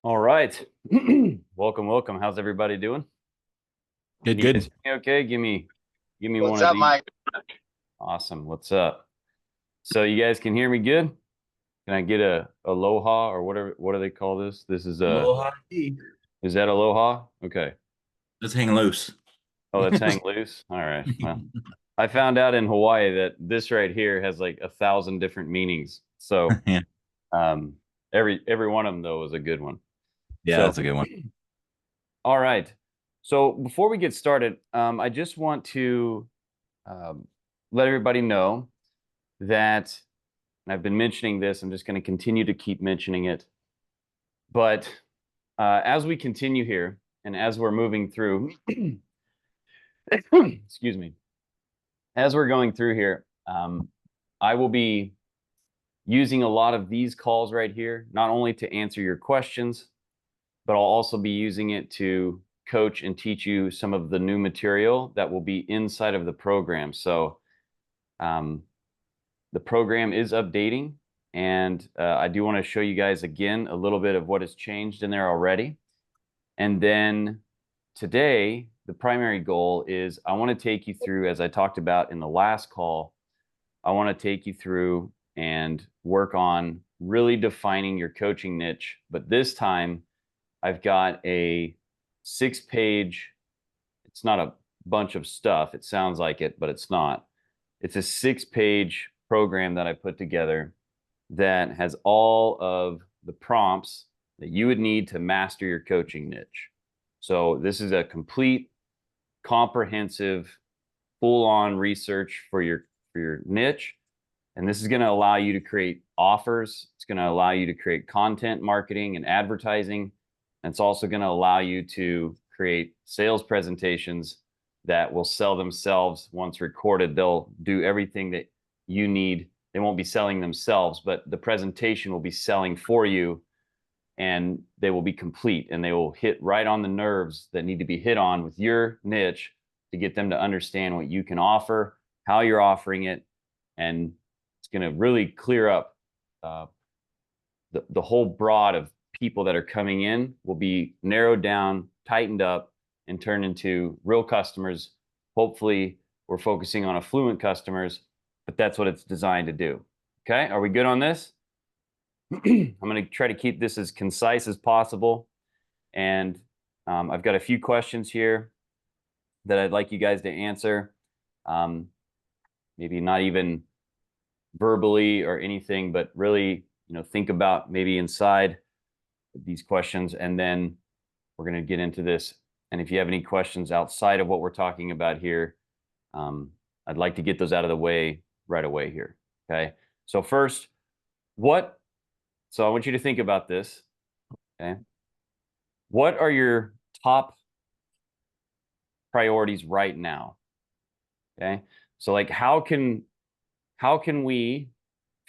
All right. Welcome. How's everybody doing? Can Good, you guys good. hear me okay? Give me one What's of up, these. Mike? Awesome. What's up? So you guys can hear me good? Can I get a aloha or whatever? What do they call this? This is Aloha. Tea. is that aloha? Okay. Let's hang loose. Oh, that's hang loose. All right. Well, I found out in Hawaii that this right here has like 1,000 different meanings. So Yeah, um every one of them though was a good one. yeah, So that's a good one. all right. So before we get started, I just want to um, let everybody know that, and I've been mentioning this, I'm just going to continue to keep mentioning it. But as we continue here and as we're moving through, excuse me, as we're going through here, I will be using a lot of these calls right here, not only to answer your questions, but I'll also be using it to coach and teach you some of the new material that will be inside of the program. So um, the program is updating, and I do want to show you guys again a little bit of what has changed in there already. And then today, the primary goal is I want to take you through, as I talked about in the last call, I want to take you through and work on really defining your coaching niche. But this time, I've got a 6-page, it's not a bunch of stuff. It sounds like it, but it's not. It's a 6-page program that I put together that has all of the prompts that you would need to master your coaching niche. So this is a complete, comprehensive, full-on research for your niche. And this is going to allow you to create offers. It's going to allow you to create content marketing and advertising. And it's also going to allow you to create sales presentations that will sell themselves once recorded. They'll do everything that you need. They won't be selling themselves, but the presentation will be selling for you, and they will be complete, and they will hit right on the nerves that need to be hit on with your niche to get them to understand what you can offer, how you're offering it, and it's going to really clear up uh, the whole broad of people that are coming in will be narrowed down, tightened up, and turned into real customers. Hopefully, we're focusing on affluent customers, but that's what it's designed to do. Okay, are we good on this? I'm going to try to keep this as concise as possible. And I've got a few questions here that I'd like you guys to answer. Um, Maybe not even verbally or anything, but really, think about maybe inside these questions, and then we're going to get into this. And if you have any questions outside of what we're talking about here, um, I'd like to get those out of the way right away here. Okay. So first, what? So I want you to think about this. Okay. What are your top priorities right now? Okay. So like how can we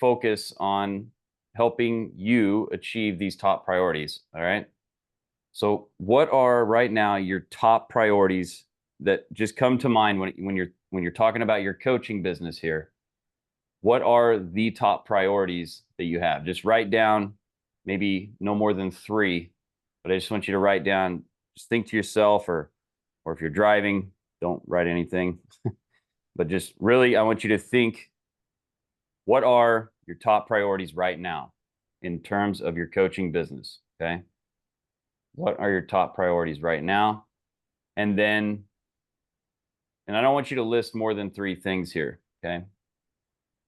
focus on helping you achieve these top priorities? All right. So what are right now your top priorities that just come to mind when you're talking about your coaching business here? What are the top priorities that you have? Just write down maybe no more than 3, but I just want you to write down, just think to yourself, or if you're driving, don't write anything. But just really I want you to think, what are your top priorities right now in terms of your coaching business? Okay. What are your top priorities right now? And then, and I don't want you to list more than 3 things here. Okay.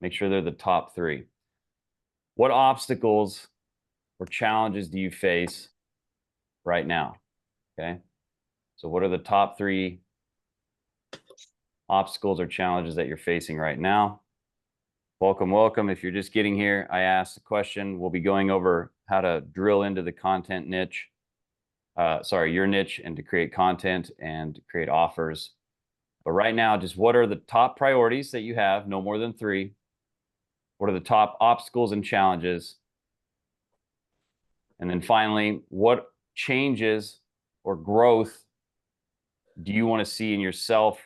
Make sure they're the top 3. What obstacles or challenges do you face right now? Okay. So, what are the top 3 obstacles or challenges that you're facing right now? Welcome. If you're just getting here, I asked a question. We'll be going over how to drill into the content niche, your niche, and to create content and create offers. But right now, just what are the top priorities that you have, no more than 3? What are the top obstacles and challenges? And then finally, what changes or growth do you want to see in yourself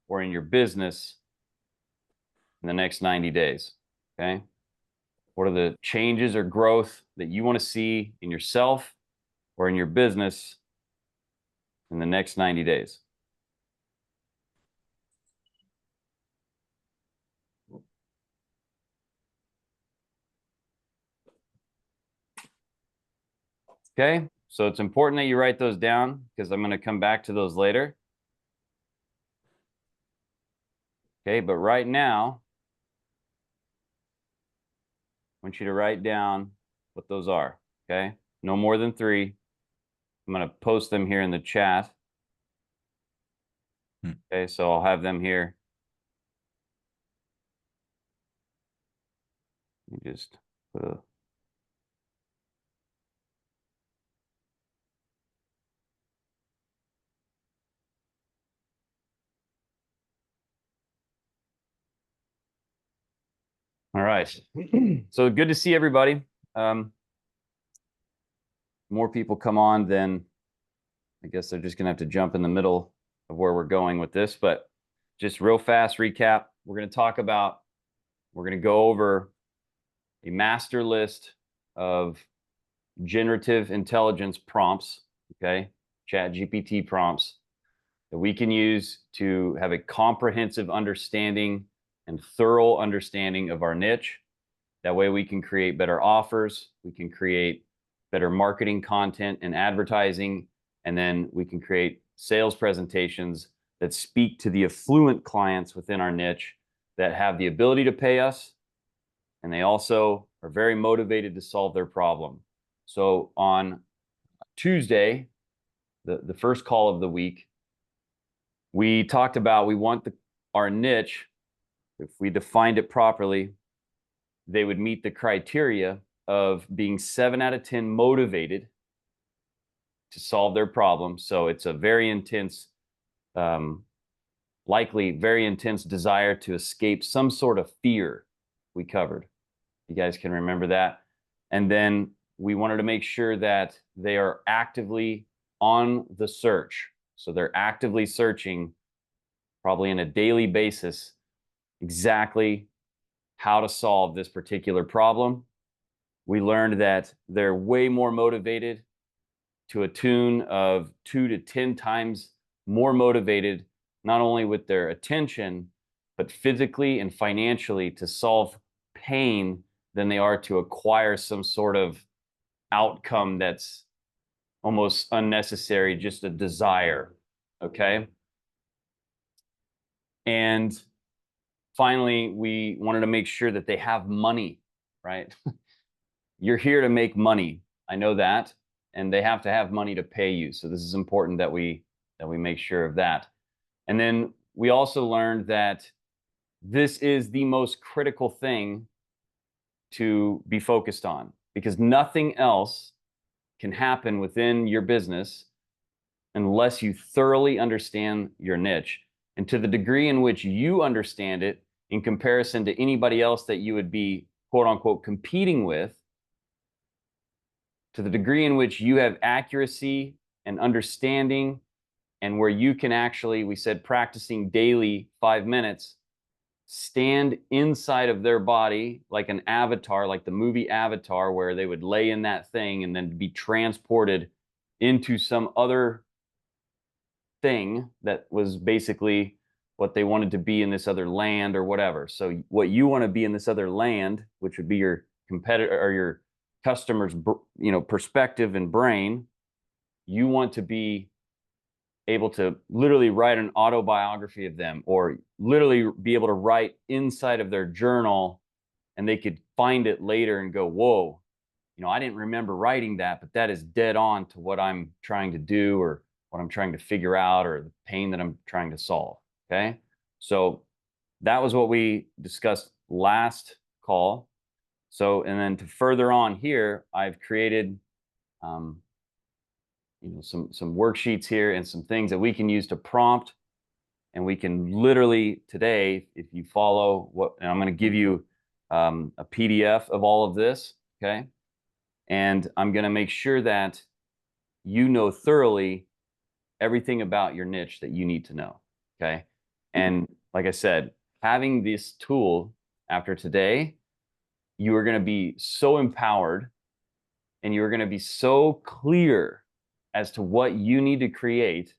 or in your business in the next 90 days? Okay. What are the changes or growth that you want to see in yourself or in your business in the next 90 days? Okay, so it's important that you write those down because I'm going to come back to those later. Okay, but right now, I want you to write down what those are. Okay, no more than 3. I'm going to post them here in the chat. Okay, so I'll have them here. Let me just put a... All right. So good to see everybody. More people come on, then I guess they're just going to have to jump in the middle of where we're going with this. But just real fast recap, we're going to go over a master list of generative intelligence prompts, okay? ChatGPT prompts that we can use to have a comprehensive understanding and thorough understanding of our niche. That way we can create better offers, we can create better marketing content and advertising, and then we can create sales presentations that speak to the affluent clients within our niche that have the ability to pay us, and they also are very motivated to solve their problem. So on Tuesday, the first call of the week, we talked about we want our niche, if we defined it properly, they would meet the criteria of being 7 out of 10 motivated to solve their problem. So it's a very intense, likely very intense desire to escape some sort of fear we covered. You guys can remember that. And then we wanted to make sure that they are actively on the search. So they're actively searching, probably on a daily basis, exactly how to solve this particular problem. We learned that they're way more motivated, to a tune of 2 to 10 times more motivated, not only with their attention, but physically and financially to solve pain than they are to acquire some sort of outcome that's almost unnecessary, just a desire, okay? And finally, we wanted to make sure that they have money, right? You're here to make money. I know that. And they have to have money to pay you. So this is important that we make sure of that. And then we also learned that this is the most critical thing to be focused on, because nothing else can happen within your business unless you thoroughly understand your niche. And to the degree in which you understand it in comparison to anybody else that you would be, quote unquote, competing with, to the degree in which you have accuracy and understanding, and where you can actually, we said, practicing daily 5 minutes, stand inside of their body like an avatar, like the movie Avatar, where they would lay in that thing and then be transported into some other thing that was basically what they wanted to be in this other land or whatever. So what you want to be in this other land, which would be your competitor or your customer's, perspective and brain, you want to be able to literally write an autobiography of them, or literally be able to write inside of their journal, and they could find it later and go, whoa, I didn't remember writing that, but that is dead on to what I'm trying to do, or what I'm trying to figure out, or the pain that I'm trying to solve. Okay. So that was what we discussed last call. So, and then to further on here, I've created, some worksheets here and some things that we can use to prompt. And we can literally today, if you follow what, and I'm going to give you a PDF of all of this. Okay. And I'm going to make sure that you know thoroughly everything about your niche that you need to know. Okay. And like I said, having this tool after today, you are going to be so empowered, and you are going to be so clear as to what you need to create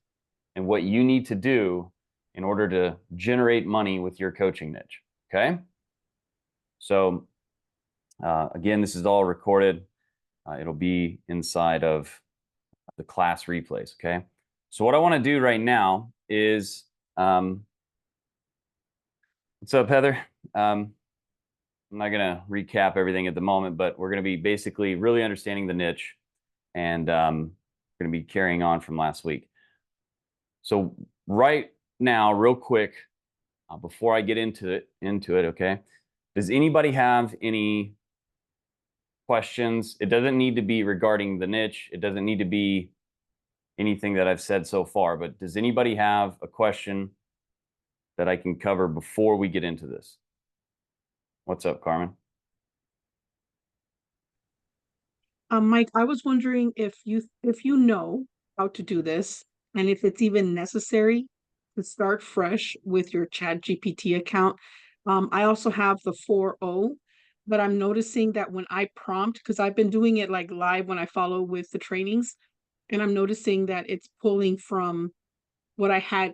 and what you need to do in order to generate money with your coaching niche. Okay. So again, this is all recorded. It'll be inside of the class replays. Okay. So what I want to do right now is, what's up, Heather? I'm not going to recap everything at the moment, but we're going to be basically really understanding the niche, and going to be carrying on from last week. So right now, real quick, before I get into it, okay? Does anybody have any questions? It doesn't need to be regarding the niche. It doesn't need to be anything that I've said so far, but does anybody have a question that I can cover before we get into this? What's up, Carmen? Mike, I was wondering if you know how to do this and if it's even necessary to start fresh with your ChatGPT account. I also have the 4.0, but I'm noticing that when I prompt, because I've been doing it like live when I follow with the trainings, and I'm noticing that it's pulling from what I had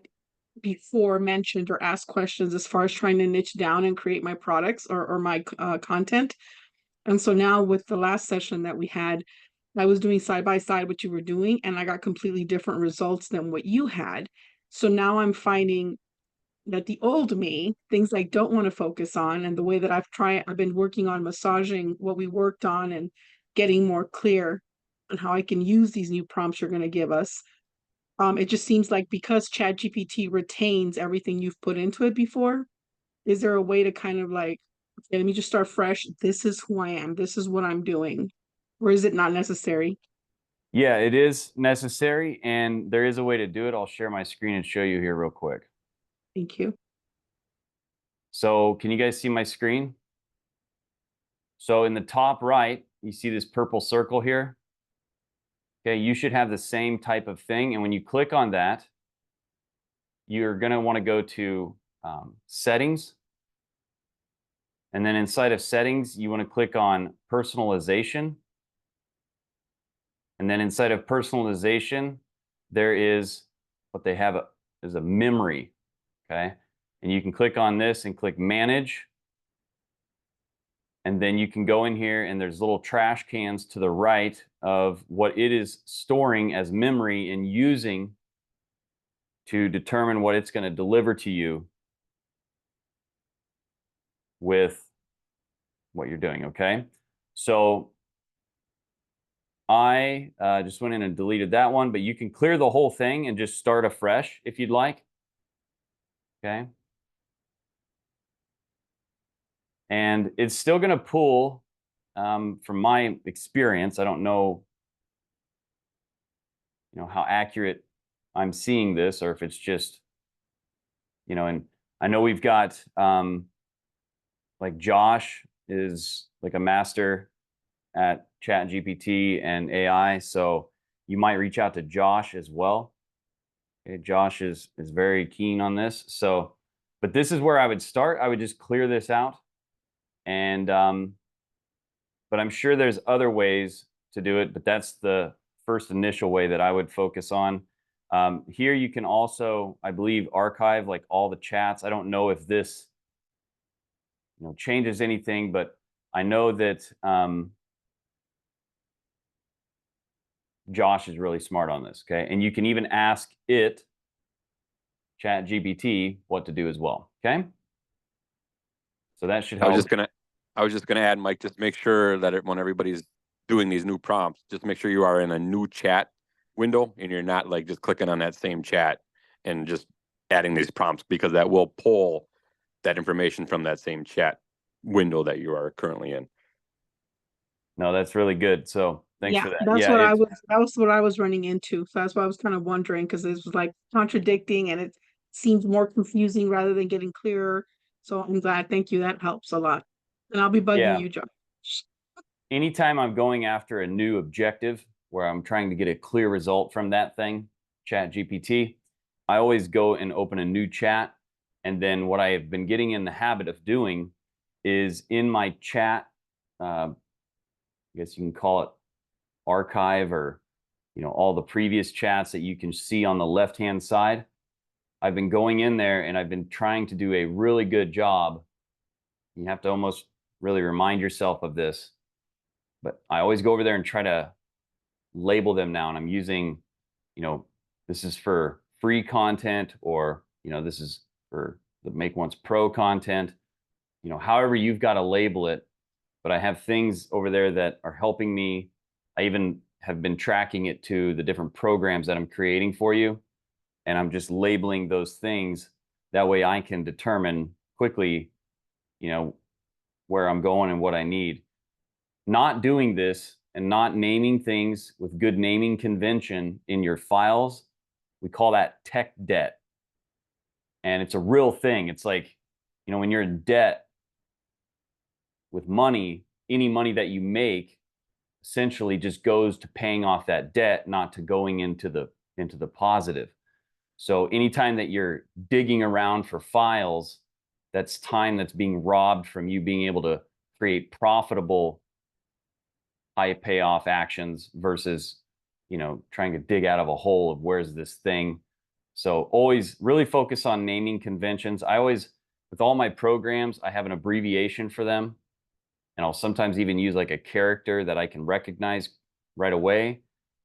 before mentioned or asked questions as far as trying to niche down and create my products or my content. And so now with the last session that we had, I was doing side by side what you were doing, and I got completely different results than what you had. So now I'm finding that the old me, things I don't want to focus on, and the way that I've been working on massaging what we worked on and getting more clear on how I can use these new prompts you're going to give us. It just seems like because ChatGPT retains everything you've put into it before, is there a way to kind of like, okay, let me just start fresh. This is who I am. This is what I'm doing. Or is it not necessary? Yeah, it is necessary, and there is a way to do it. I'll share my screen and show you here real quick. Thank you. So can you guys see my screen? So in the top right, you see this purple circle here. Okay, you should have the same type of thing. And when you click on that, you're going to want to go to settings. And then inside of settings, you want to click on personalization. And then inside of personalization, there is what they have is a memory. Okay. And you can click on this and click manage. And then you can go in here and there's little trash cans to the right of what it is storing as memory and using to determine what it's going to deliver to you with what you're doing. Okay. So I just went in and deleted that one, but you can clear the whole thing and just start afresh if you'd like. Okay. And it's still going to pull, from my experience, I don't know, how accurate I'm seeing this, or if it's just, and I know we've got, like Josh is like a master at ChatGPT and AI. So you might reach out to Josh as well. Okay, Josh is very keen on this. So, but this is where I would start. I would just clear this out. And, but I'm sure there's other ways to do it, but that's the first initial way that I would focus on. Here you can also, I believe, archive like all the chats. I don't know if this, changes anything, but I know that Josh is really smart on this. Okay. And you can even ask it, ChatGPT, what to do as well. Okay. So that should help. I was just gonna add, Mike, just make sure that when everybody's doing these new prompts, just make sure you are in a new chat window and you're not like just clicking on that same chat and just adding these prompts, because that will pull that information from that same chat window that you are currently in. No, that's really good. So thanks for that. That's Yeah, that was what I was running into. So that's why I was kind of wondering, because it was like contradicting and it seems more confusing rather than getting clearer. So I'm glad. Thank you. That helps a lot. And I'll be bugging you, Josh. Anytime I'm going after a new objective where I'm trying to get a clear result from that thing, ChatGPT, I always go and open a new chat. And then what I have been getting in the habit of doing is in my chat, I guess you can call it archive, or, all the previous chats that you can see on the left-hand side. I've been going in there and I've been trying to do a really good job. You have to almost really remind yourself of this, but I always go over there and try to label them now. And I'm using, this is for free content, or, this is for the Make Once Pro content, however you've got to label it. But I have things over there that are helping me. I even have been tracking it to the different programs that I'm creating for you. And I'm just labeling those things. That way I can determine quickly, where I'm going and what I need. Not doing this and not naming things with good naming convention in your files, we call that tech debt. And it's a real thing. It's like, when you're in debt with money, any money that you make essentially just goes to paying off that debt, not to going into the positive. So anytime that you're digging around for files, that's time that's being robbed from you being able to create profitable high payoff actions versus, trying to dig out of a hole of where's this thing. So always really focus on naming conventions. I always, with all my programs, I have an abbreviation for them. And I'll sometimes even use like a character that I can recognize right away.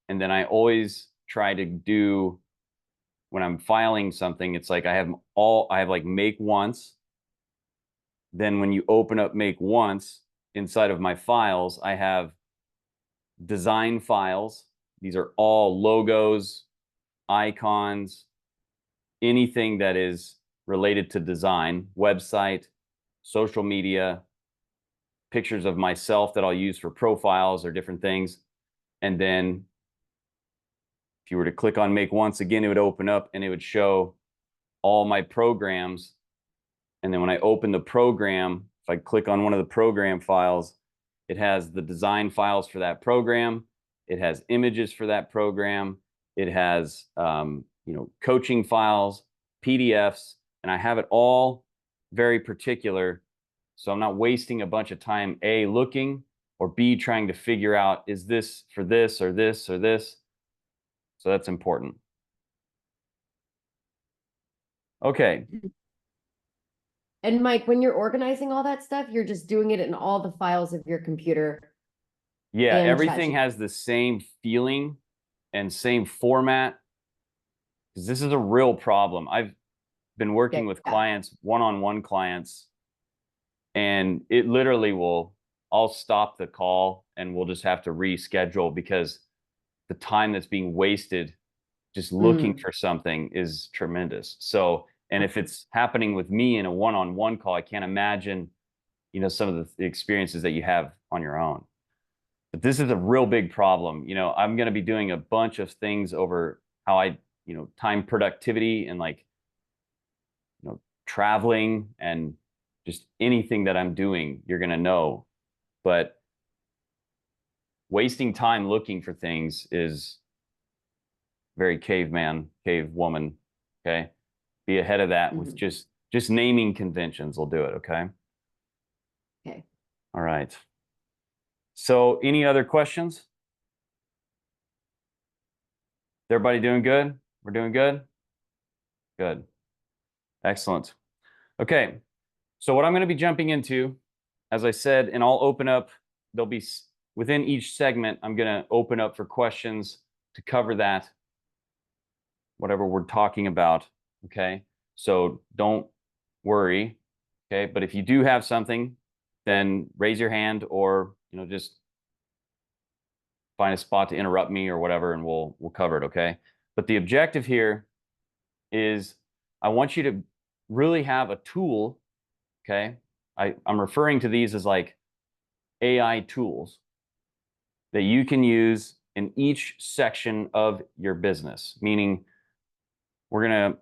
And then I always try to do, when I'm filing something, it's like I have like Make Once. Then when you open up Make Once inside of my files, I have design files. These are all logos, icons, anything that is related to design, website, social media, pictures of myself that I'll use for profiles or different things. And then if you were to click on Make Once again, it would open up and it would show all my programs. And then when I open the program, if I click on one of the program files, it has the design files for that program. It has images for that program. It has, coaching files, PDFs, and I have it all very particular. So I'm not wasting a bunch of time, A, looking, or B, trying to figure out, is this for this or this or this? So that's important. Okay. And Mike, when you're organizing all that stuff, you're just doing it in all the files of your computer. Yeah, and everything ChatGPT. has the same feeling and same format. Because this is a real problem. I've been working with clients, one-on-one clients, and it literally I'll stop the call and we'll just have to reschedule because the time that's being wasted just looking for something is tremendous. So, and if it's happening with me in a one-on-one call, I can't imagine, some of the experiences that you have on your own. But this is a real big problem. I'm going to be doing a bunch of things over how I, time productivity and like, traveling and just anything that I'm doing, you're going to know. But wasting time looking for things is very caveman, cave woman. Okay. Be ahead of that with just naming conventions will do it. Okay. Okay. All right. So any other questions? Everybody doing good? We're doing good? Good. Excellent. Okay. So what I'm going to be jumping into, as I said, and I'll open up, there'll be within each segment, I'm going to open up for questions to cover that, whatever we're talking about. Okay. So don't worry. Okay. But if you do have something, then raise your hand or, just find a spot to interrupt me or whatever, and we'll cover it. Okay. But the objective here is I want you to really have a tool. Okay. I'm referring to these as like AI tools that you can use in each section of your business, meaning we're going to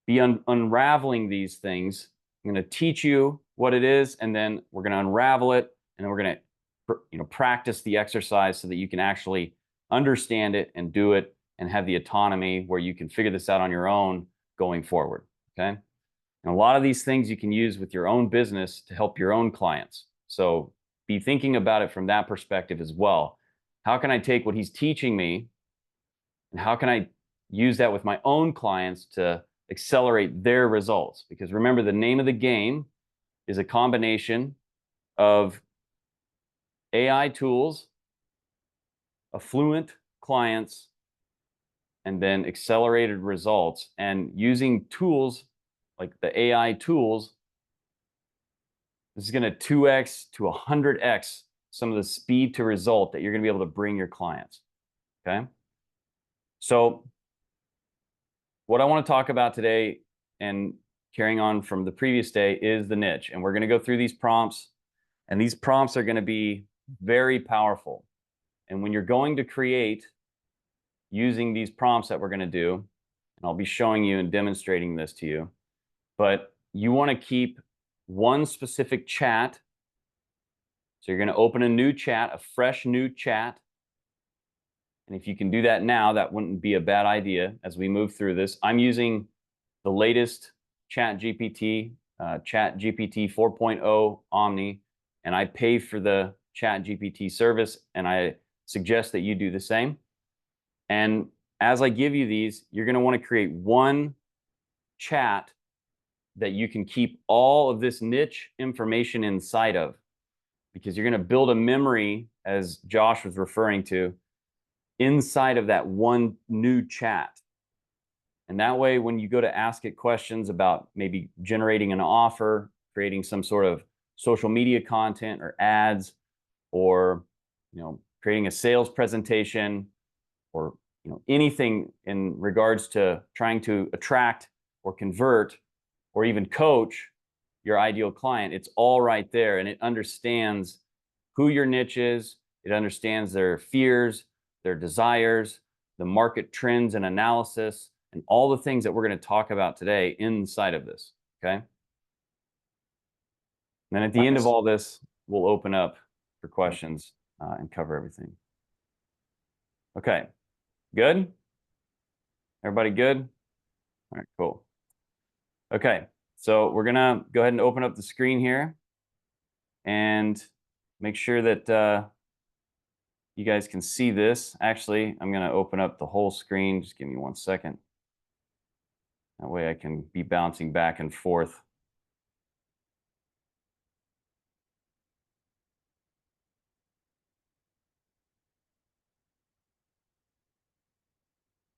be unraveling these things. I'm going to teach you what it is, and then we're going to unravel it, and then we're going to practice the exercise so that you can actually understand it and do it and have the autonomy where you can figure this out on your own going forward. Okay. And a lot of these things you can use with your own business to help your own clients. So be thinking about it from that perspective as well. How can I take what he's teaching me And how can I use that with my own clients to accelerate their results? Because remember, the name of the game is a combination of AI tools, affluent clients, and then accelerated results. And using tools like the AI tools, this is going to 2x to 100x some of the speed to result that you're going to be able to bring your clients. Okay. So what I want to talk about today, and carrying on from the previous day, is the niche. And we're going to go through these prompts, and these prompts are going to be very powerful. And when you're going to create using these prompts that we're going to do, and I'll be showing you and demonstrating this to you, but you want to keep one specific chat. So you're going to open a new chat, a fresh new chat. And if you can do that now, that wouldn't be a bad idea as we move through this. I'm using the latest ChatGPT, ChatGPT 4.0 Omni, and I pay for the ChatGPT service, and I suggest that you do the same. And as I give you these, you're going to want to create one chat that you can keep all of this niche information inside of, because you're going to build a memory, as Josh was referring to, inside of that one new chat. And that way, when you go to ask it questions about maybe generating an offer, creating some sort of social media content or ads, or creating a sales presentation, or anything in regards to trying to attract or convert or even coach your ideal client, it's all right there. And it understands who your niche is. It understands their fears, their desires, the market trends and analysis, and all the things that we're going to talk about today inside of this. Okay. And then at the end of all this, we'll open up for questions and cover everything. Okay. Good? Everybody good? All right, cool. Okay, so we're gonna go ahead and open up the screen here and make sure that you guys can see this. Actually, I'm gonna open up the whole screen. Just give me 1 second. That way I can be bouncing back and forth.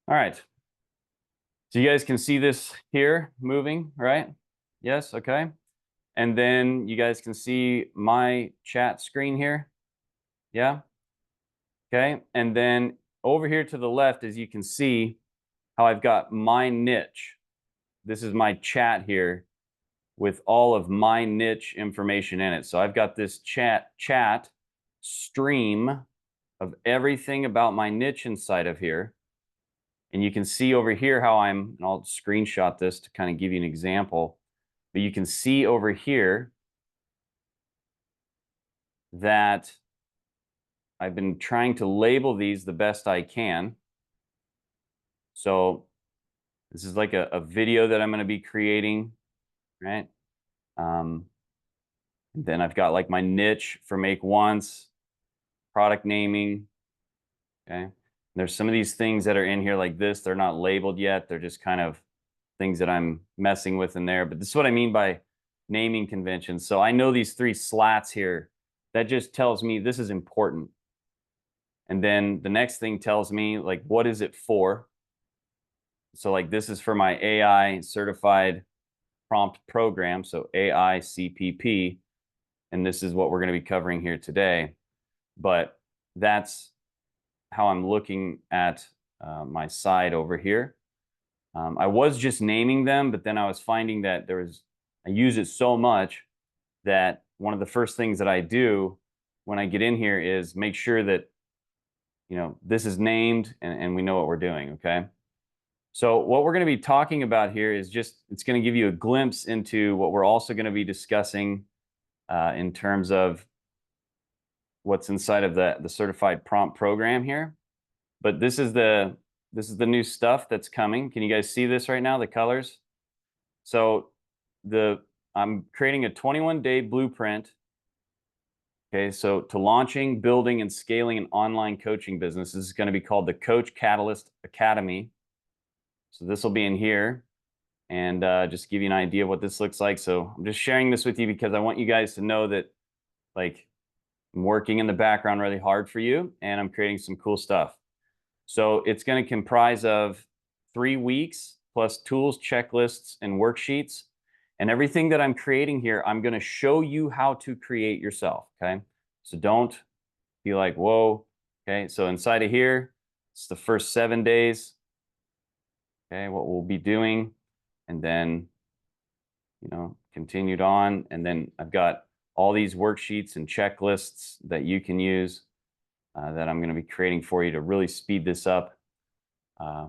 All right. So you guys can see this here moving, right? Yes, okay. And then you guys can see my chat screen here. Yeah. Okay. And then over here to the left, as you can see, how I've got my niche. This is my chat here with all of my niche information in it. So I've got this chat stream of everything about my niche inside of here. And you can see over here how and I'll screenshot this to kind of give you an example, but you can see over here that I've been trying to label these the best I can. So this is like a video that I'm going to be creating, right? Then I've got like my niche for make once, product naming, okay? There's some of these things that are in here like this. They're not labeled yet. They're just kind of things that I'm messing with in there. But this is what I mean by naming conventions. So I know these 3 slats here. That just tells me this is important. And then the next thing tells me, like, what is it for? So like this is for my AI certified prompt program. So AI CPP. And this is what we're going to be covering here today. But that's how I'm looking at my side over here. I was just naming them, but then I was finding that I use it so much that one of the first things that I do when I get in here is make sure that, this is named and we know what we're doing, okay? So what we're going to be talking about here is it's going to give you a glimpse into what we're also going to be discussing in terms of what's inside of the certified prompt program here. But this is the new stuff that's coming. Can you guys see this right now, the colors? So I'm creating a 21-day blueprint Okay, so to launching, building, and scaling an online coaching business. This is going to be called the Coach Catalyst Academy. So this will be in here, and just give you an idea of what this looks like. So I'm just sharing this with you because I want you guys to know that, like, I'm working in the background really hard for you, and I'm creating some cool stuff. So it's going to comprise of 3 weeks plus tools, checklists, and worksheets. And everything that I'm creating here, I'm going to show you how to create yourself. Okay. So don't be like, whoa. Okay. So inside of here, it's the first 7 days. Okay. What we'll be doing. And then, continued on. And then I've got all these worksheets and checklists that you can use that I'm going to be creating for you to really speed this up and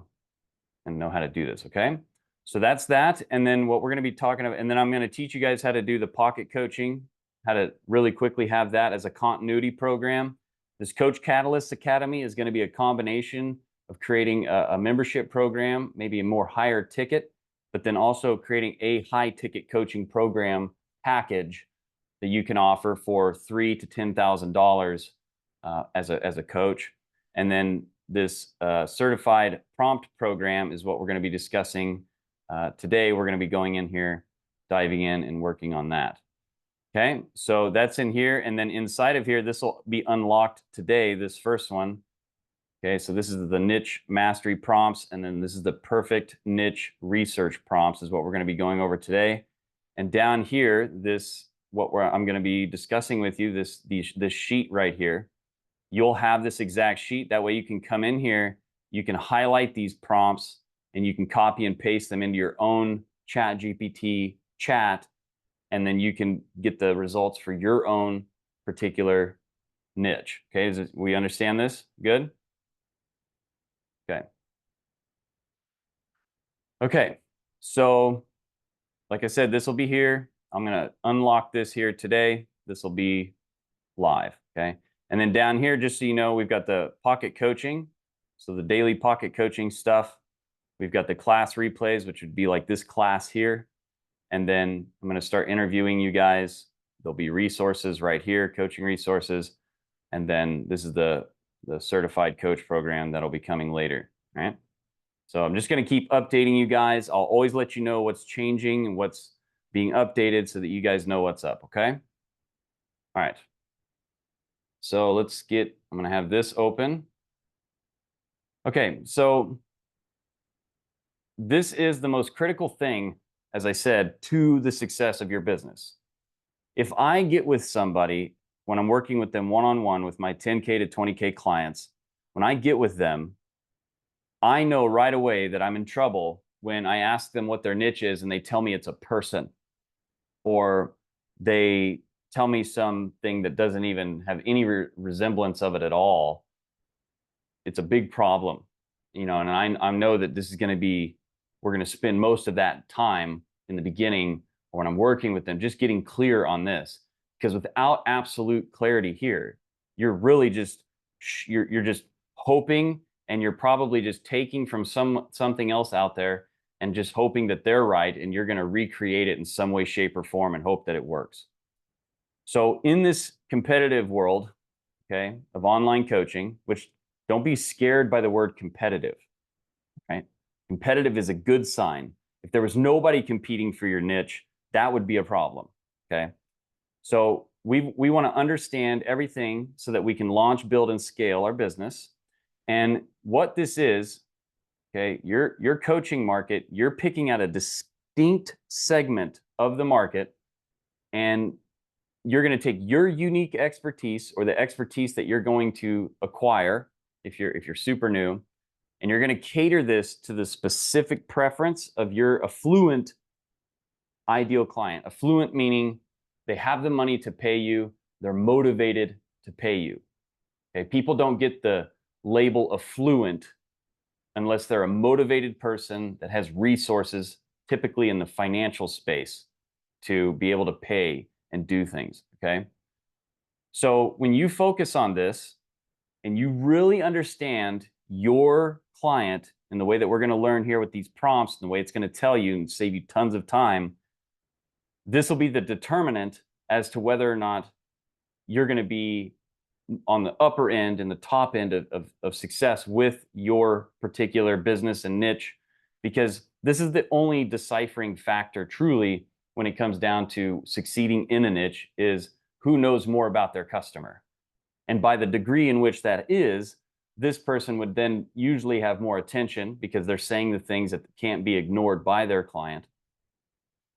know how to do this. Okay. So that's that. And then what we're going to be talking about, and then I'm going to teach you guys how to do the pocket coaching, how to really quickly have that as a continuity program. This Coach Catalyst Academy is going to be a combination of creating a membership program, maybe a more higher ticket, but then also creating a high ticket coaching program package that you can offer for $3,000 to $10,000 as a coach. And then this certified prompt program is what we're going to be discussing today. We're going to be going in here, diving in and working on that. Okay, so that's in here. And then inside of here, this will be unlocked today, this first one. Okay, so this is the niche mastery prompts. And then this is the perfect niche research prompts is what we're going to be going over today. And down here, I'm going to be discussing with you, this sheet right here. You'll have this exact sheet. That way you can come in here, you can highlight these prompts, and you can copy and paste them into your own ChatGPT chat, and then you can get the results for your own particular niche. Okay, we understand this? Good? Okay. Okay, so like I said, this will be here. I'm going to unlock this here today. This will be live, okay? And then down here, just so you know, we've got the pocket coaching. So the daily pocket coaching stuff. We've got the class replays, which would be like this class here. And then I'm going to start interviewing you guys. There'll be resources right here, coaching resources. And then this is the certified coach program that'll be coming later, all right? So I'm just going to keep updating you guys. I'll always let you know what's changing and what's being updated so that you guys know what's up, okay? All right. So I'm going to have this open. Okay, so this is the most critical thing, as I said, to the success of your business. If I get with somebody, when I'm working with them one-on-one with my 10K to 20K clients, when I get with them, I know right away that I'm in trouble when I ask them what their niche is and they tell me it's a person, or they tell me something that doesn't even have any resemblance of it at all. It's a big problem, and I know that this is going to be, we're going to spend most of that time in the beginning or when I'm working with them, just getting clear on this, because without absolute clarity here, you're really just, you're just hoping, and you're probably just taking from something else out there and just hoping that they're right, and you're going to recreate it in some way, shape, or form and hope that it works. So in this competitive world, okay, of online coaching, which don't be scared by the word competitive, right? Competitive is a good sign. If there was nobody competing for your niche, that would be a problem, okay? So we want to understand everything so that we can launch, build, and scale our business. And what this is, okay, your coaching market, you're picking out a distinct segment of the market, and you're going to take your unique expertise, or the expertise that you're going to acquire if you're super new, and you're going to cater this to the specific preference of your affluent ideal client. Affluent meaning they have the money to pay you, they're motivated to pay you. Okay, people don't get the label affluent unless they're a motivated person that has resources, typically in the financial space, to be able to pay and do things, okay? So when you focus on this and you really understand your client in the way that we're going to learn here with these prompts and the way it's going to tell you and save you tons of time, this will be the determinant as to whether or not you're going to be on the upper end and the top end of success with your particular business and niche, because this is the only deciphering factor truly when it comes down to succeeding in a niche, is who knows more about their customer. And by the degree in which that is, this person would then usually have more attention because they're saying the things that can't be ignored by their client.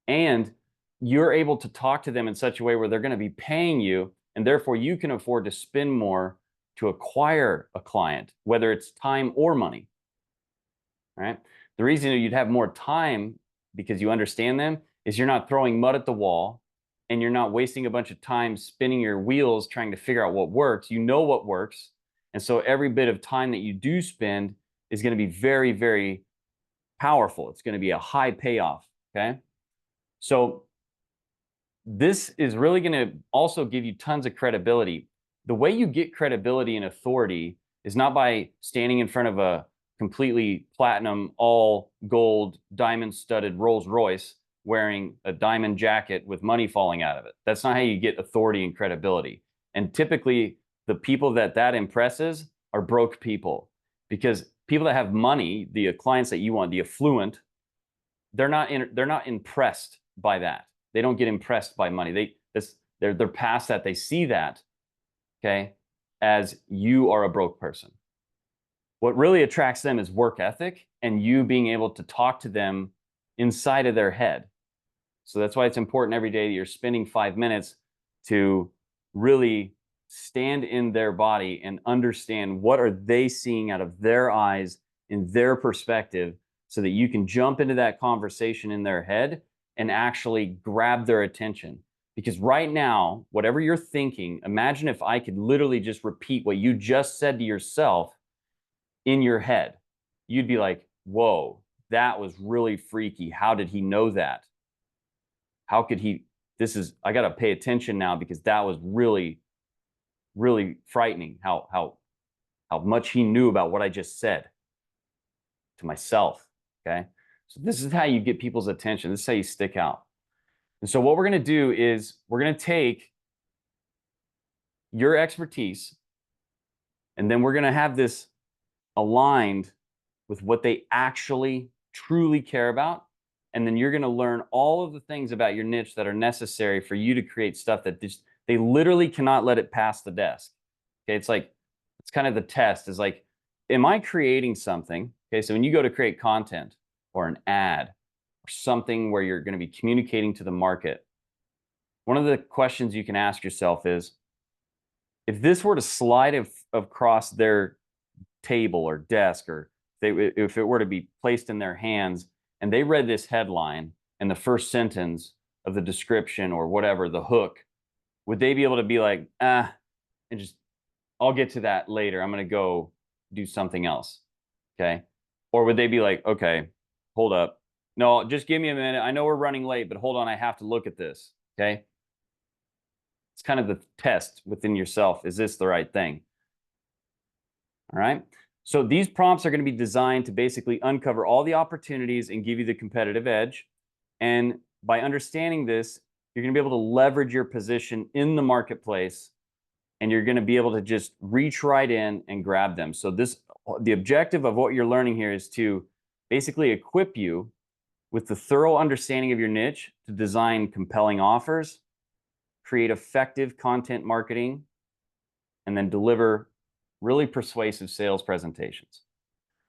And you're able to talk to them in such a way where they're going to be paying you, and therefore you can afford to spend more to acquire a client, whether it's time or money. All right. The reason you'd have more time because you understand them is you're not throwing mud at the wall, and you're not wasting a bunch of time spinning your wheels trying to figure out what works. You know what works. And so every bit of time that you do spend is going to be very, very powerful. It's going to be a high payoff. Okay. So this is really going to also give you tons of credibility. The way you get credibility and authority is not by standing in front of a completely platinum, all gold, diamond studded Rolls Royce wearing a diamond jacket with money falling out of it. That's not how you get authority and credibility. And typically the people that impresses are broke people, because people that have money, the clients that you want, the affluent, they're not impressed by that. They don't get impressed by money. They're past that. They see that, okay, as you are a broke person. What really attracts them is work ethic and you being able to talk to them inside of their head. So that's why it's important every day that you're spending 5 minutes to really stand in their body and understand what are they seeing out of their eyes in their perspective, so that you can jump into that conversation in their head and actually grab their attention. Because right now, whatever you're thinking, imagine if I could literally just repeat what you just said to yourself in your head. You'd be like, whoa, that was really freaky. How did he know that? How could he? I got to pay attention now, because that was really, really frightening how much he knew about what I just said to myself. Okay. So this is how you get people's attention. This is how you stick out. And so what we're going to do is we're going to take your expertise, and then we're going to have this aligned with what they actually truly care about. And then you're going to learn all of the things about your niche that are necessary for you to create stuff that they literally cannot let it pass the desk. Okay. It's kind of the test is like, am I creating something? Okay. So when you go to create content or an ad or something where you're going to be communicating to the market, one of the questions you can ask yourself is, if this were to slide across their table or desk, or if it were to be placed in their hands and they read this headline and the first sentence of the description or whatever, the hook, would they be able to be like, and just, I'll get to that later, I'm going to go do something else. Okay. Or would they be like, okay, hold up. No, just give me a minute. I know we're running late, but hold on. I have to look at this. Okay. It's kind of the test within yourself. Is this the right thing? All right. So these prompts are going to be designed to basically uncover all the opportunities and give you the competitive edge. And by understanding this, you're going to be able to leverage your position in the marketplace, and you're going to be able to just reach right in and grab them. So the objective of what you're learning here is to basically equip you with the thorough understanding of your niche to design compelling offers, create effective content marketing, and then deliver really persuasive sales presentations.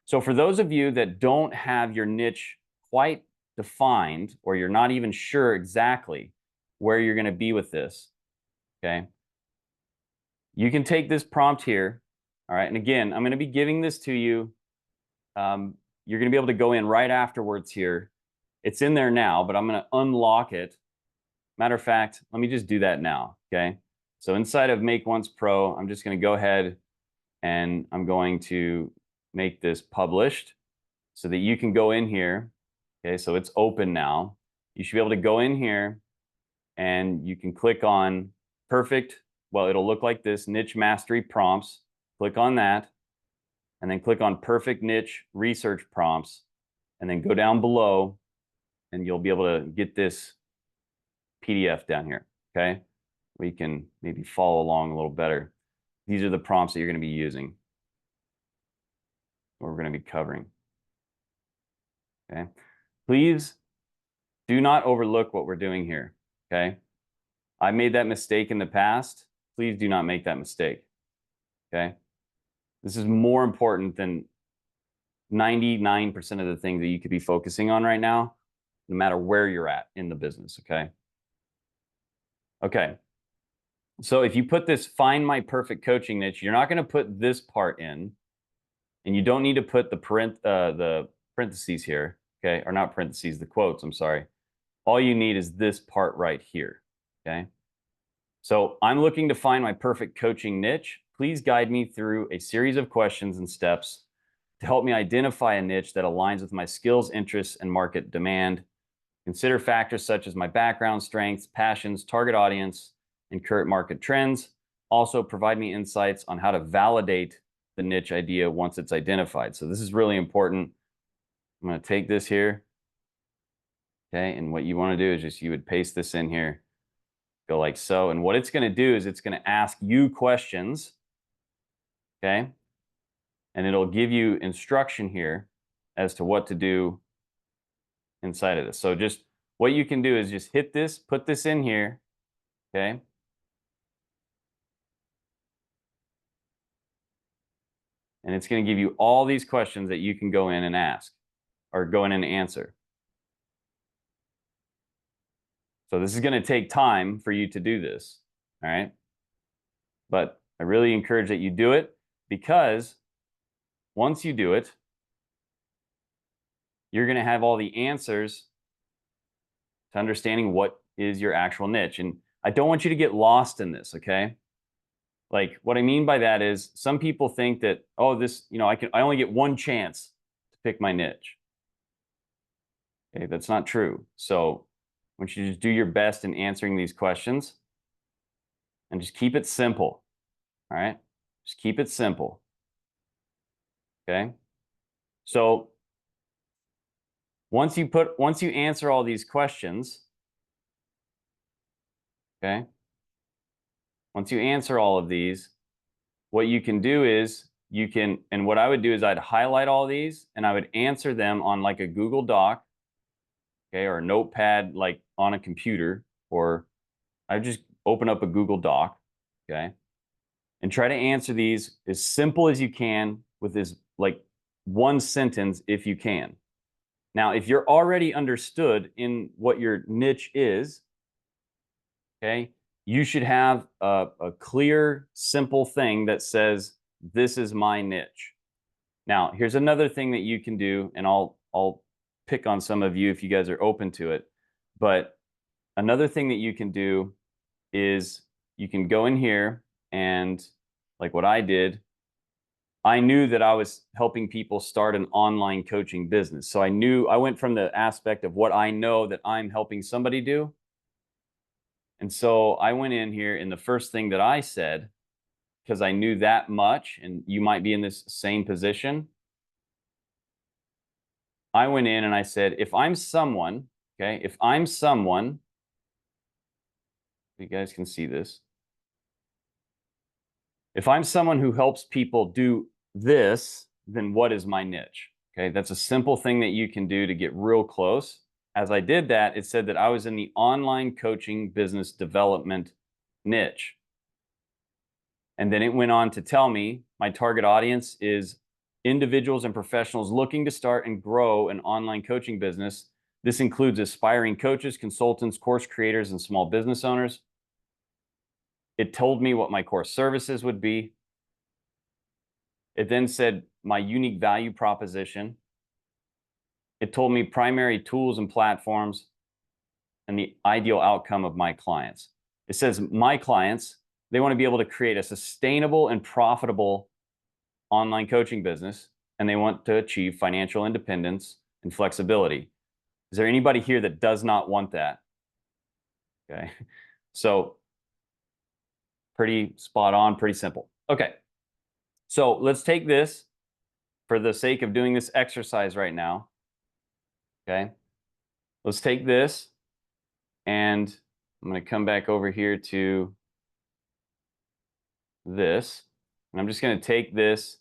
So for those of you that don't have your niche quite defined, or you're not even sure exactly where you're going to be with this, okay, you can take this prompt here. All right. And again, I'm going to be giving this to you. You're going to be able to go in right afterwards here. It's in there now, but I'm going to unlock it. Matter of fact, let me just do that now. Okay. So inside of Make Once Pro, I'm just going to go ahead and I'm going to make this published so that you can go in here. Okay. So it's open now. You should be able to go in here and you can click on perfect. Well, it'll look like this, niche mastery prompts. Click on that, and then click on perfect niche research prompts, and then go down below, and you'll be able to get this PDF down here. Okay. we can maybe follow along a little better. These are the prompts that you're going to be using, or we're going to be covering. Okay. Please do not overlook what we're doing here. Okay. I made that mistake in the past. Please do not make that mistake. Okay. This is more important than 99% of the things that you could be focusing on right now, no matter where you're at in the business. Okay. Okay. So if you put this find my perfect coaching niche, you're not going to put this part in, and you don't need to put the parentheses here. Okay. Or not parentheses, the quotes. I'm sorry. All you need is this part right here. Okay. So I'm looking to find my perfect coaching niche. Please guide me through a series of questions and steps to help me identify a niche that aligns with my skills, interests, and market demand. Consider factors such as my background, strengths, passions, target audience, and current market trends. Also provide me insights on how to validate the niche idea once it's identified. So this is really important. I'm going to take this here. Okay, and what you want to do is just you would paste this in here. Go like so. And what it's going to do is it's going to ask you questions. Okay. And it'll give you instruction here as to what to do inside of this. So just what you can do is just hit this, put this in here. Okay. And it's going to give you all these questions that you can go in and ask or go in and answer. So this is going to take time for you to do this. All right. But I really encourage that you do it, because once you do it, you're going to have all the answers to understanding what is your actual niche. And I don't want you to get lost in this. Okay. Like what I mean by that is some people think that, oh, this, I only get one chance to pick my niche. Okay. That's not true. So I want you to just do your best in answering these questions and just keep it simple. All right. Just keep it simple. Okay. So once you answer all these questions, okay. Once you answer all of these, what you can do is and what I would do is I'd highlight all these and I would answer them on like a Google Doc, okay, or a notepad, like on a computer, or I would just open up a Google Doc, okay, and try to answer these as simple as you can with this like one sentence if you can. Now, if you're already understood in what your niche is, okay, you should have a clear, simple thing that says, this is my niche. Now, here's another thing that you can do, and I'll pick on some of you if you guys are open to it. But another thing that you can do is you can go in here and, like what I did, I knew that I was helping people start an online coaching business. So I went from the aspect of what I know that I'm helping somebody do. And so I went in here, and the first thing that I said, because I knew that much, and you might be in this same position, I went in and I said, if I'm someone, okay, if I'm someone, you guys can see this. If I'm someone who helps people do this, then what is my niche? Okay, that's a simple thing that you can do to get real close. As I did that, it said that I was in the online coaching business development niche. And then it went on to tell me my target audience is individuals and professionals looking to start and grow an online coaching business. This includes aspiring coaches, consultants, course creators, and small business owners. It told me what my core services would be. It then said my unique value proposition. It told me primary tools and platforms and the ideal outcome of my clients. It says my clients, they want to be able to create a sustainable and profitable online coaching business, and they want to achieve financial independence and flexibility. Is there anybody here that does not want that? Okay. So pretty spot on, pretty simple. Okay. So let's take this for the sake of doing this exercise right now. Okay. Let's take this, and I'm going to come back over here to this, and I'm just going to take this.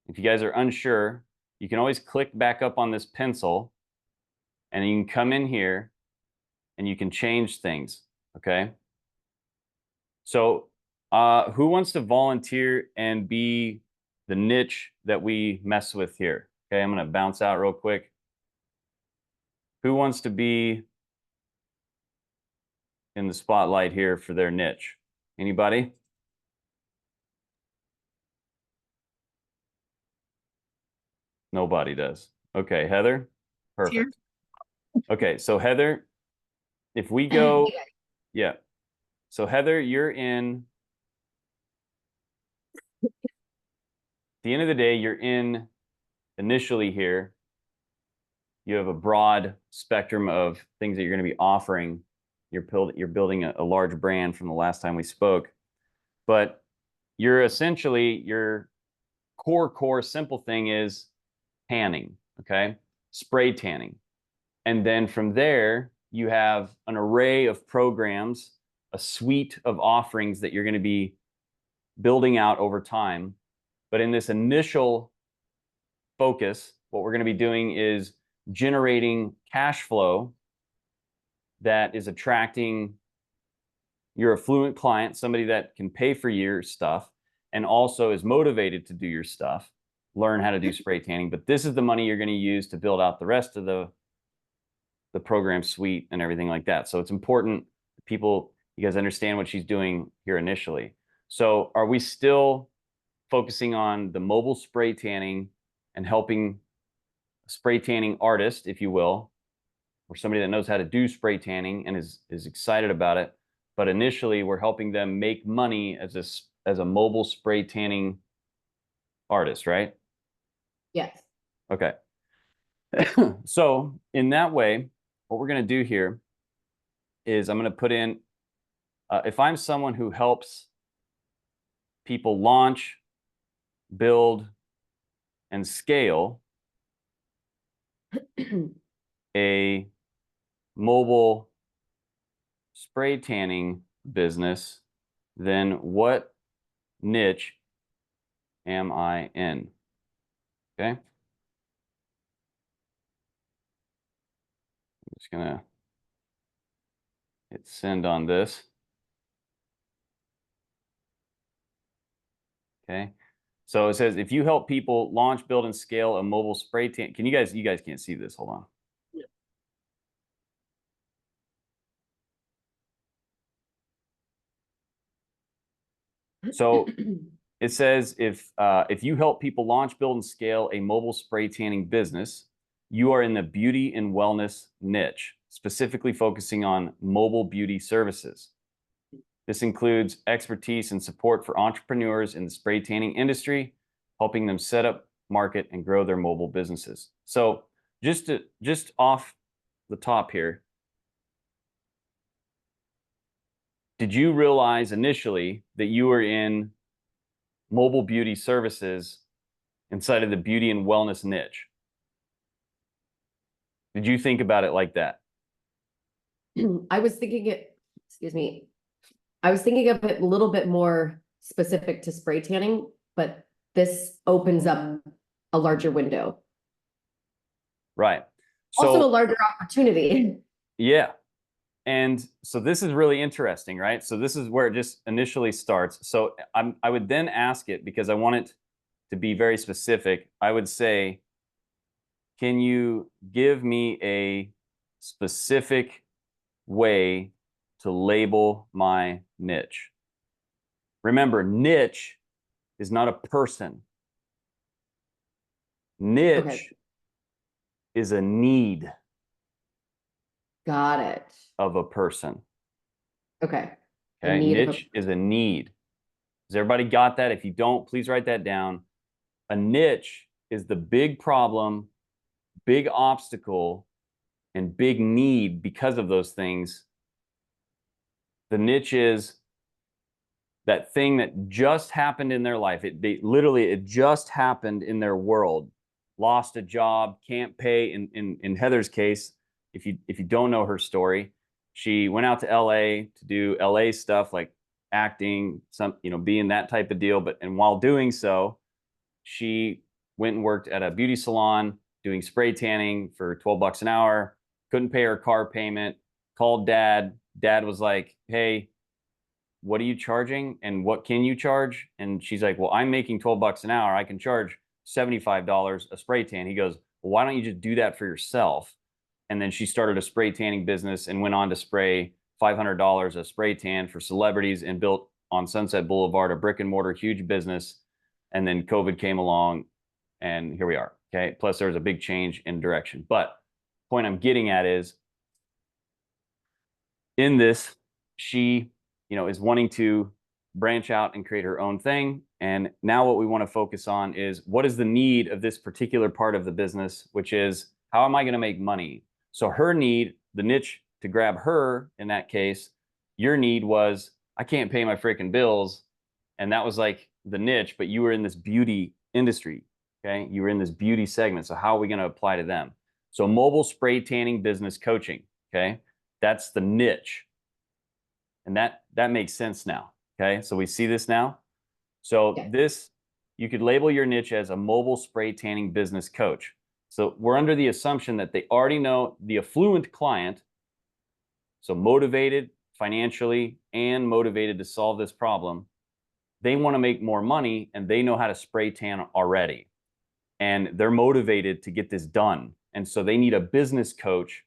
If you guys are unsure, you can always click back up on this pencil, and you can come in here and you can change things, okay? So who wants to volunteer and be the niche that we mess with here? Okay, I'm going to bounce out real quick. Who wants to be in the spotlight here for their niche? Anybody? Nobody does. Okay, Heather? Perfect. Okay, so Heather, if we go, yeah. So Heather, you're in, at the end of the day, you're in initially here. You have a broad spectrum of things that you're going to be offering. You're building a large brand from the last time we spoke. But you're essentially, your core simple thing is tanning, okay? Spray tanning. And then from there, you have an array of programs, a suite of offerings that you're going to be building out over time. But in this initial focus, what we're going to be doing is generating cash flow that is attracting your affluent client, somebody that can pay for your stuff and also is motivated to do your stuff, learn how to do spray tanning. But this is the money you're going to use to build out the rest of the program suite and everything like that. So it's important people, you guys understand what she's doing here initially. So are we still focusing on the mobile spray tanning and helping a spray tanning artist, if you will, or somebody that knows how to do spray tanning and is excited about it? But initially, we're helping them make money as a mobile spray tanning artist, right? Yes. Okay. So in that way, what we're going to do here is I'm going to put in, if I'm someone who helps people launch, build, and scale a mobile spray tanning business, then what niche am I in? Okay. I'm just gonna hit send on this. Okay. So it says, if you help people launch, build, and scale a mobile spray tan. Can you guys can't see this. Hold on. So it says, if you help people launch, build, and scale a mobile spray tanning business, you are in the beauty and wellness niche, specifically focusing on mobile beauty services. This includes expertise and support for entrepreneurs in the spray tanning industry, helping them set up, market, and grow their mobile businesses. So just off the top here, did you realize initially that you were in mobile beauty services inside of the beauty and wellness niche? Did you think about it like that? I was thinking I was thinking of it a little bit more specific to spray tanning, but this opens up a larger window. Right. Also a larger opportunity. Yeah. And so this is really interesting, right? So this is where it just initially starts. So I would then ask it, because I want it to be very specific. I would say, can you give me a specific way to label my niche? Remember, niche is not a person. Niche is a need. Got it. Of a person. Okay. Okay. Niche is a need. Has everybody got that? If you don't, please write that down. A niche is the big problem, big obstacle, and big need because of those things. The niche is that thing that just happened in their life. It just happened in their world. Lost a job, can't pay. In Heather's case, if you don't know her story, she went out to LA to do LA stuff like acting, being that type of deal. And while doing so, she went and worked at a beauty salon doing spray tanning for 12 bucks an hour, couldn't pay her car payment, called dad. Dad was like, hey, what are you charging and what can you charge? And she's like, well, I'm making 12 bucks an hour. I can charge $75 a spray tan. He goes, well, why don't you just do that for yourself? And then she started a spray tanning business and went on to spray $500 a spray tan for celebrities and built on Sunset Boulevard a brick and mortar huge business. And then COVID came along and here we are. Okay. Plus there was a big change in direction. But the point I'm getting at is in this, she, is wanting to branch out and create her own thing. And now what we want to focus on is what is the need of this particular part of the business, which is how am I going to make money? So her need, the niche to grab her in that case, your need was, I can't pay my freaking bills. And that was like the niche, but you were in this beauty industry. Okay. You were in this beauty segment. So how are we going to apply to them? So mobile spray tanning business coaching. Okay. That's the niche. And that makes sense now. Okay. So we see this now. So this, you could label your niche as a mobile spray tanning business coach. So we're under the assumption that they already know the affluent client. So motivated financially and motivated to solve this problem. They want to make more money and they know how to spray tan already. And they're motivated to get this done. And so they need a business coach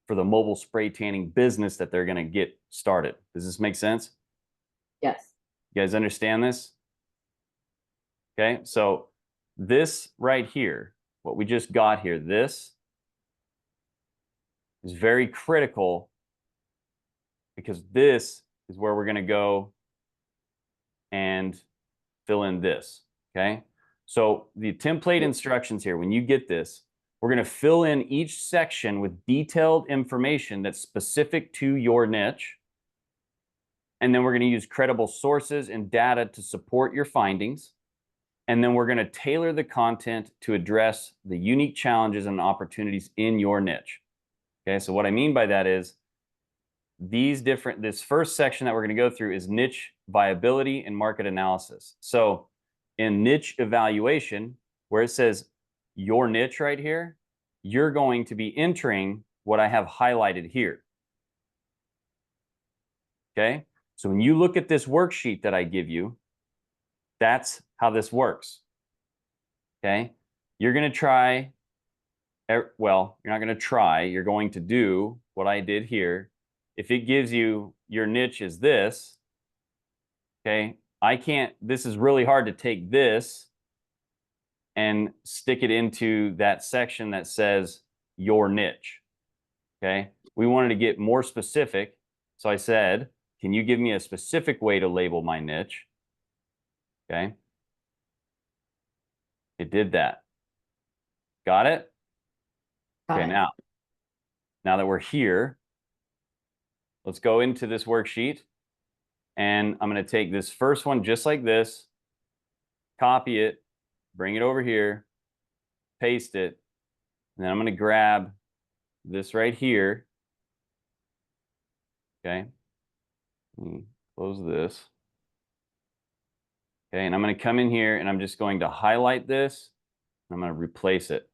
for the mobile spray tanning business that they're going to get started. Does this make sense? Yes. You guys understand this? Okay, so this right here, what we just got here, this is very critical because this is where we're going to go and fill in this. Okay, so the template instructions here, when you get this, we're going to fill in each section with detailed information that's specific to your niche. And then we're going to use credible sources and data to support your findings. And then we're going to tailor the content to address the unique challenges and opportunities in your niche. Okay, so what I mean by that is this first section that we're going to go through is niche viability and market analysis. So in niche evaluation, where it says your niche right here, you're going to be entering what I have highlighted here. Okay, so when you look at this worksheet that I give you, that's how this works. Okay, you're going to try, well, you're not going to try, you're going to do what I did here. If it gives you your niche is this, okay, this is really hard to take this and stick it into that section that says your niche. Okay, we wanted to get more specific. So I said, can you give me a specific way to label my niche? Okay, it did that. Got it? Okay, now that we're here, let's go into this worksheet. And I'm going to take this first one just like this, copy it, bring it over here, paste it, and then I'm going to grab this right here. Okay, close this. Okay, and I'm going to come in here and I'm just going to highlight this. I'm going to replace it.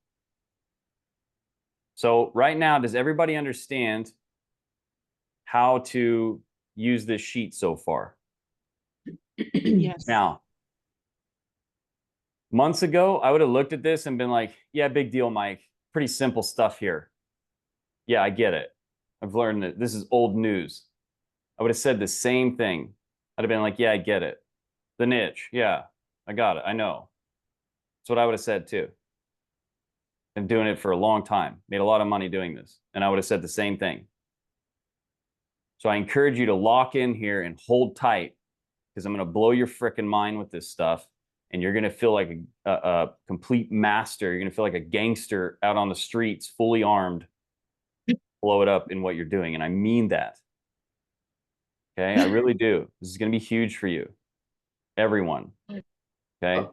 So right now, does everybody understand how to use this sheet so far? Yes. Now, months ago, I would have looked at this and been like, yeah, big deal, Mike. Pretty simple stuff here. Yeah, I get it. I've learned that this is old news. I would have said the same thing. I'd have been like, yeah, I get it. The niche. Yeah, I got it. I know. That's what I would have said too. Been doing it for a long time. Made a lot of money doing this. And I would have said the same thing. So I encourage you to lock in here and hold tight because I'm going to blow your freaking mind with this stuff. And you're going to feel like a complete master. You're going to feel like a gangster out on the streets, fully armed. Blow it up in what you're doing. And I mean that. Okay, I really do. This is going to be huge for you. Everyone. Okay.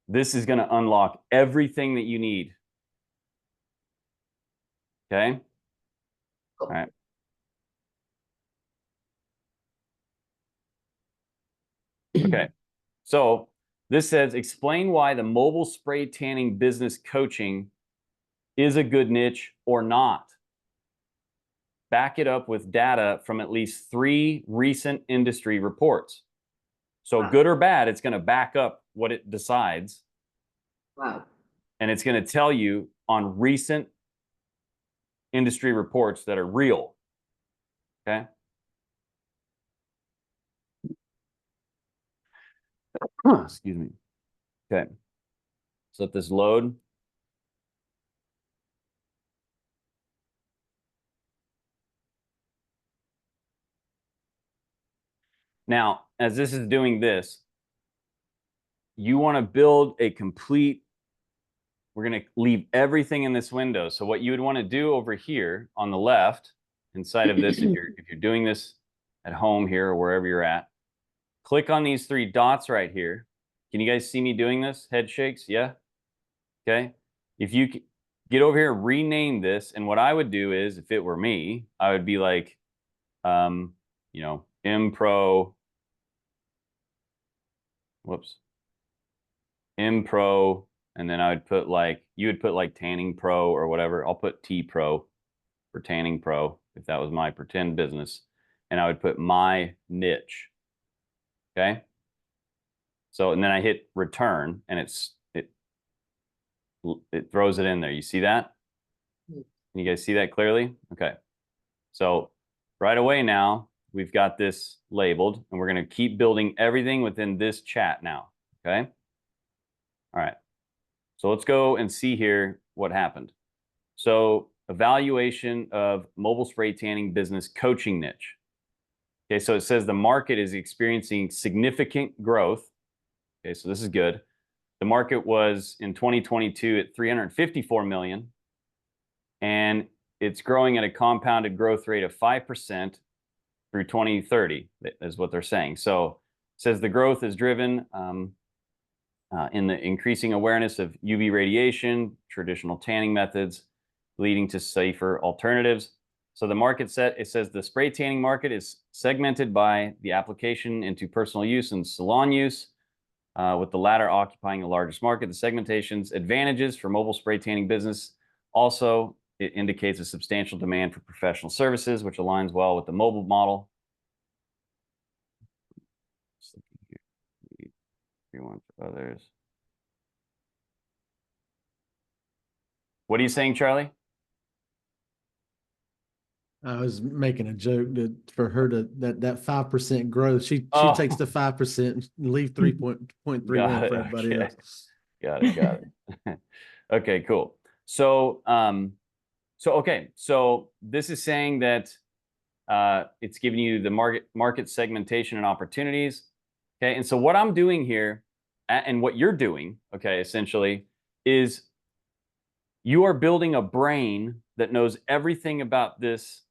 This is going to unlock everything that you need. Okay. All right. Okay. So this says, explain why the mobile spray tanning business coaching is a good niche or not. Back it up with data from at least 3 recent industry reports. So Wow. good or bad, it's going to back up what it decides. Wow. And it's going to tell you on recent industry reports that are real. Okay. Excuse me. Okay. So let this load. Now, as this is doing this, you want to build a complete, we're going to leave everything in this window. So what you would want to do over here on the left inside of this, if you're doing this at home here or wherever you're at, click on these 3 dots right here. Can you guys see me doing this? Head shakes, yeah? Okay. If you get over here, rename this. And what I would do is, if it were me, I would be like, you know, Impro, Impro, and then I would put like, you would put like Tanning Pro or whatever. I'll put T Pro for Tanning Pro if that was my pretend business. And I would put my niche. Okay. So, and then I hit return and it throws it in there. You see that? Can you guys see that clearly? Okay. So right away now, we've got this labeled and we're going to keep building everything within this chat now. Okay. All right. So let's go and see here what happened. So evaluation of mobile spray tanning business coaching niche. Okay. So it says the market is experiencing significant growth. Okay. So this is good. The market was in 2022 at 354 million, and it's growing at a compounded growth rate of 5% through 2030, is what they're saying. So it says the growth is driven in the increasing awareness of UV radiation, traditional tanning methods, leading to safer alternatives. So the market set, it says the spray tanning market is segmented by the application into personal use and salon use, with the latter occupying the largest market. The segmentation's advantages for mobile spray tanning business. Also, it indicates a substantial demand for professional services, which aligns well with the mobile model. Everyone for others. What are you saying, Charlie? I was making a joke that for her to that 5% growth, she takes the 5% and leave 3.31 for everybody okay. else. Got it. Okay, cool. So so this is saying that it's giving you the market segmentation and opportunities. Okay, and so what I'm doing here, and what you're doing, okay, essentially, is you are building a brain that knows everything about this.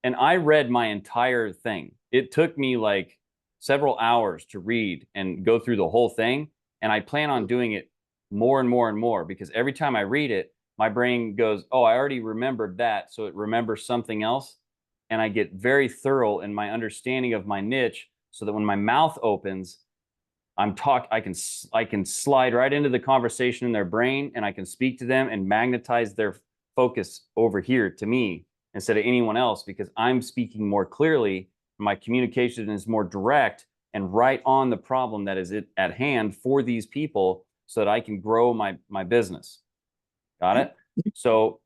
And I read my entire thing. It took me like several hours to read and go through the whole thing. And I plan on doing it more and more and more, because every time I read it, my brain goes, oh, I already remembered that. So it remembers something else. And I get very thorough in my understanding of my niche, so that when my mouth opens, I can slide right into the conversation in their brain, and I can speak to them and magnetize their focus over here to me instead of anyone else, because I'm speaking more clearly. My communication is more direct and right on the problem that is at hand for these people, so that I can grow my business. Got it? So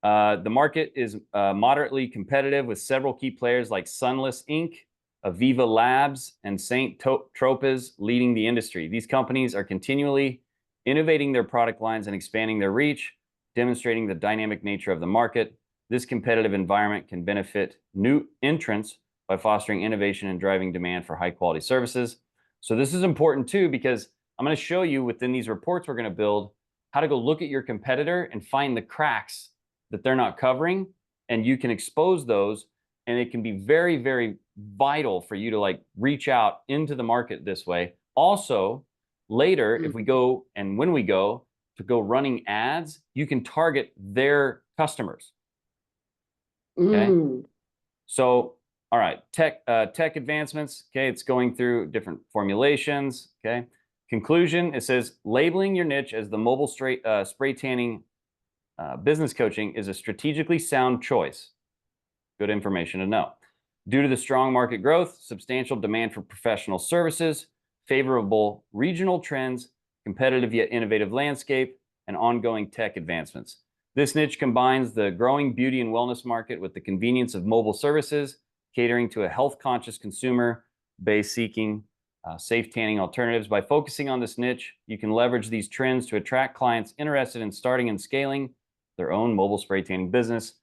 the market is moderately competitive, with several key players like Sunless Inc., Aviva Labs, and St. Tropez leading the industry. These companies are continually innovating their product lines and expanding their reach, demonstrating the dynamic nature of the market. This competitive environment can benefit new entrants by fostering innovation and driving demand for high-quality services. So this is important too, because I'm going to show you within these reports we're going to build how to go look at your competitor and find the cracks that they're not covering, and you can expose those. And it can be very, very vital for you to like reach out into the market this way. Also, later, if we go and when we go to go running ads, you can target their customers. Okay. So, all All right, tech advancements. Okay, it's going through different formulations. Okay, conclusion. It says labeling your niche as the mobile spray tanning business coaching is a strategically sound choice. Good information to know. Due to the strong market growth, substantial demand for professional services, favorable regional trends, competitive yet innovative landscape, and ongoing tech advancements. This niche combines the growing beauty and wellness market with the convenience of mobile services, catering to a health-conscious consumer base seeking safe tanning alternatives. By focusing on this niche, you can leverage these trends to attract clients interested in starting and scaling their own mobile spray tanning business,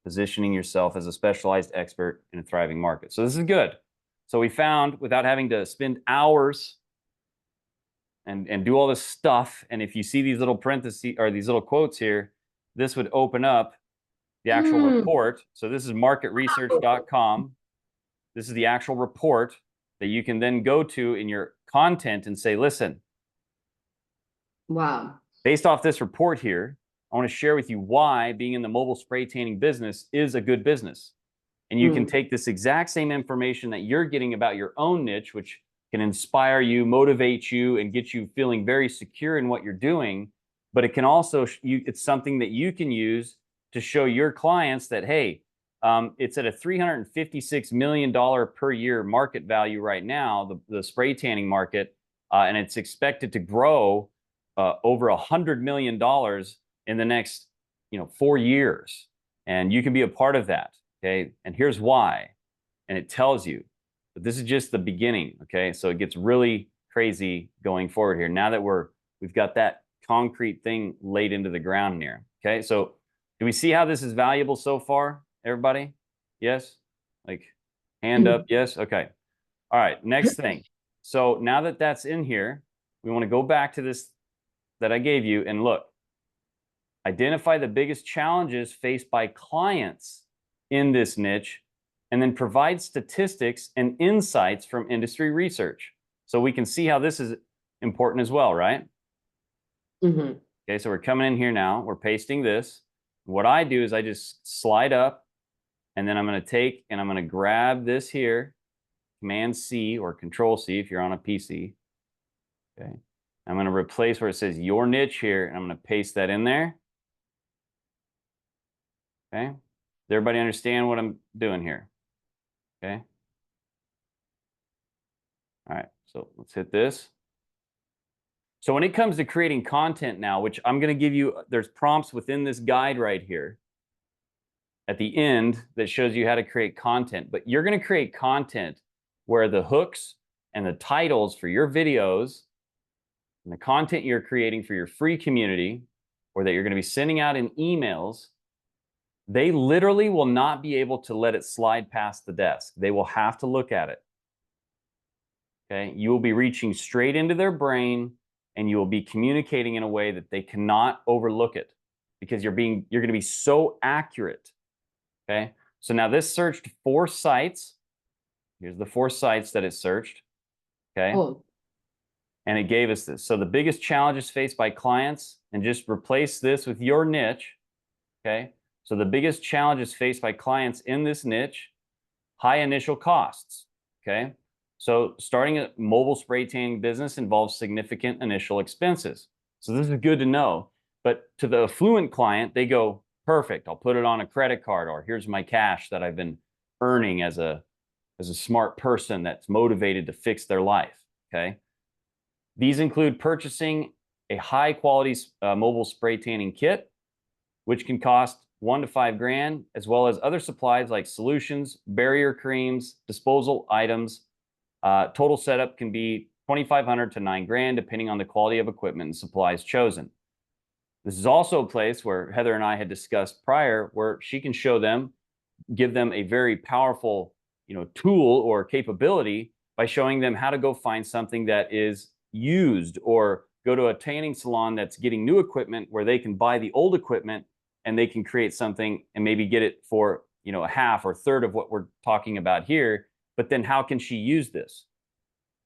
positioning yourself as a specialized expert in a thriving market. So this is good. So we found, without having to spend hours and do all this stuff, and if you see these little parentheses or these little quotes here, this would open up the actual report. So this is marketresearch.com. This is the actual report that you can then go to in your content and say, listen, Wow. based off this report here, I want to share with you why being in the mobile spray tanning business is a good business. And you can take this exact same information that you're getting about your own niche, which can inspire you, motivate you, and get you feeling very secure in what you're doing. But it can also, it's something that you can use to show your clients that, hey, it's at a $356 million per year market value right now, the spray tanning market, and it's expected to grow over $100 million in the next 4 years. And you can be a part of that. Okay. And here's why. And it tells you. But this is just the beginning. Okay. So it gets really crazy going forward here. Now that we've got that concrete thing laid into the ground here. Okay. So do we see how this is valuable so far, everybody? Yes? Like hand up. Yes. Okay. All right. Next thing. So now that that's in here, we want to go back to this that I gave you and look. Identify the biggest challenges faced by clients in this niche, and then provide statistics and insights from industry research. So we can see how this is important as well, right? Okay, so we're coming in here now. We're pasting this. What I do is I just slide up, and then I'm going to take and I'm going to grab this here, Command C or Control C if you're on a PC. Okay, I'm going to replace where it says your niche here, and I'm going to paste that in there. Okay, does everybody understand what I'm doing here? Okay. All right, so let's hit this. So when it comes to creating content now, which I'm going to give you, there's prompts within this guide right here at the end that shows you how to create content. But you're going to create content where the hooks and the titles for your videos and the content you're creating for your free community, or that you're going to be sending out in emails, they literally will not be able to let it slide past the desk. They will have to look at it. Okay, you will be reaching straight into their brain, and you will be communicating in a way that they cannot overlook it, because you're going to be so accurate. Okay, so now this searched 4 sites. Here's the 4 sites that it searched. Okay, and it gave us this. So the biggest challenges faced by clients, and just replace this with your niche. Okay, so the biggest challenges faced by clients in this niche: high initial costs. Okay. So starting a mobile spray tanning business involves significant initial expenses. So this is good to know. But to the affluent client, they go, perfect, I'll put it on a credit card, or here's my cash that I've been earning as a smart person that's motivated to fix their life. Okay. These include purchasing a high quality mobile spray tanning kit, which can cost $1 to $5 grand, as well as other supplies like solutions, barrier creams, disposal items. Total setup can be $2,500 to $9 grand, depending on the quality of equipment and supplies chosen. This is also a place where Heather and I had discussed prior, where she can show them, give them a very powerful, tool or capability by showing them how to go find something that is used, or go to a tanning salon that's getting new equipment where they can buy the old equipment and they can create something and maybe get it for, a half or third of what we're talking about here. But then how can she use this?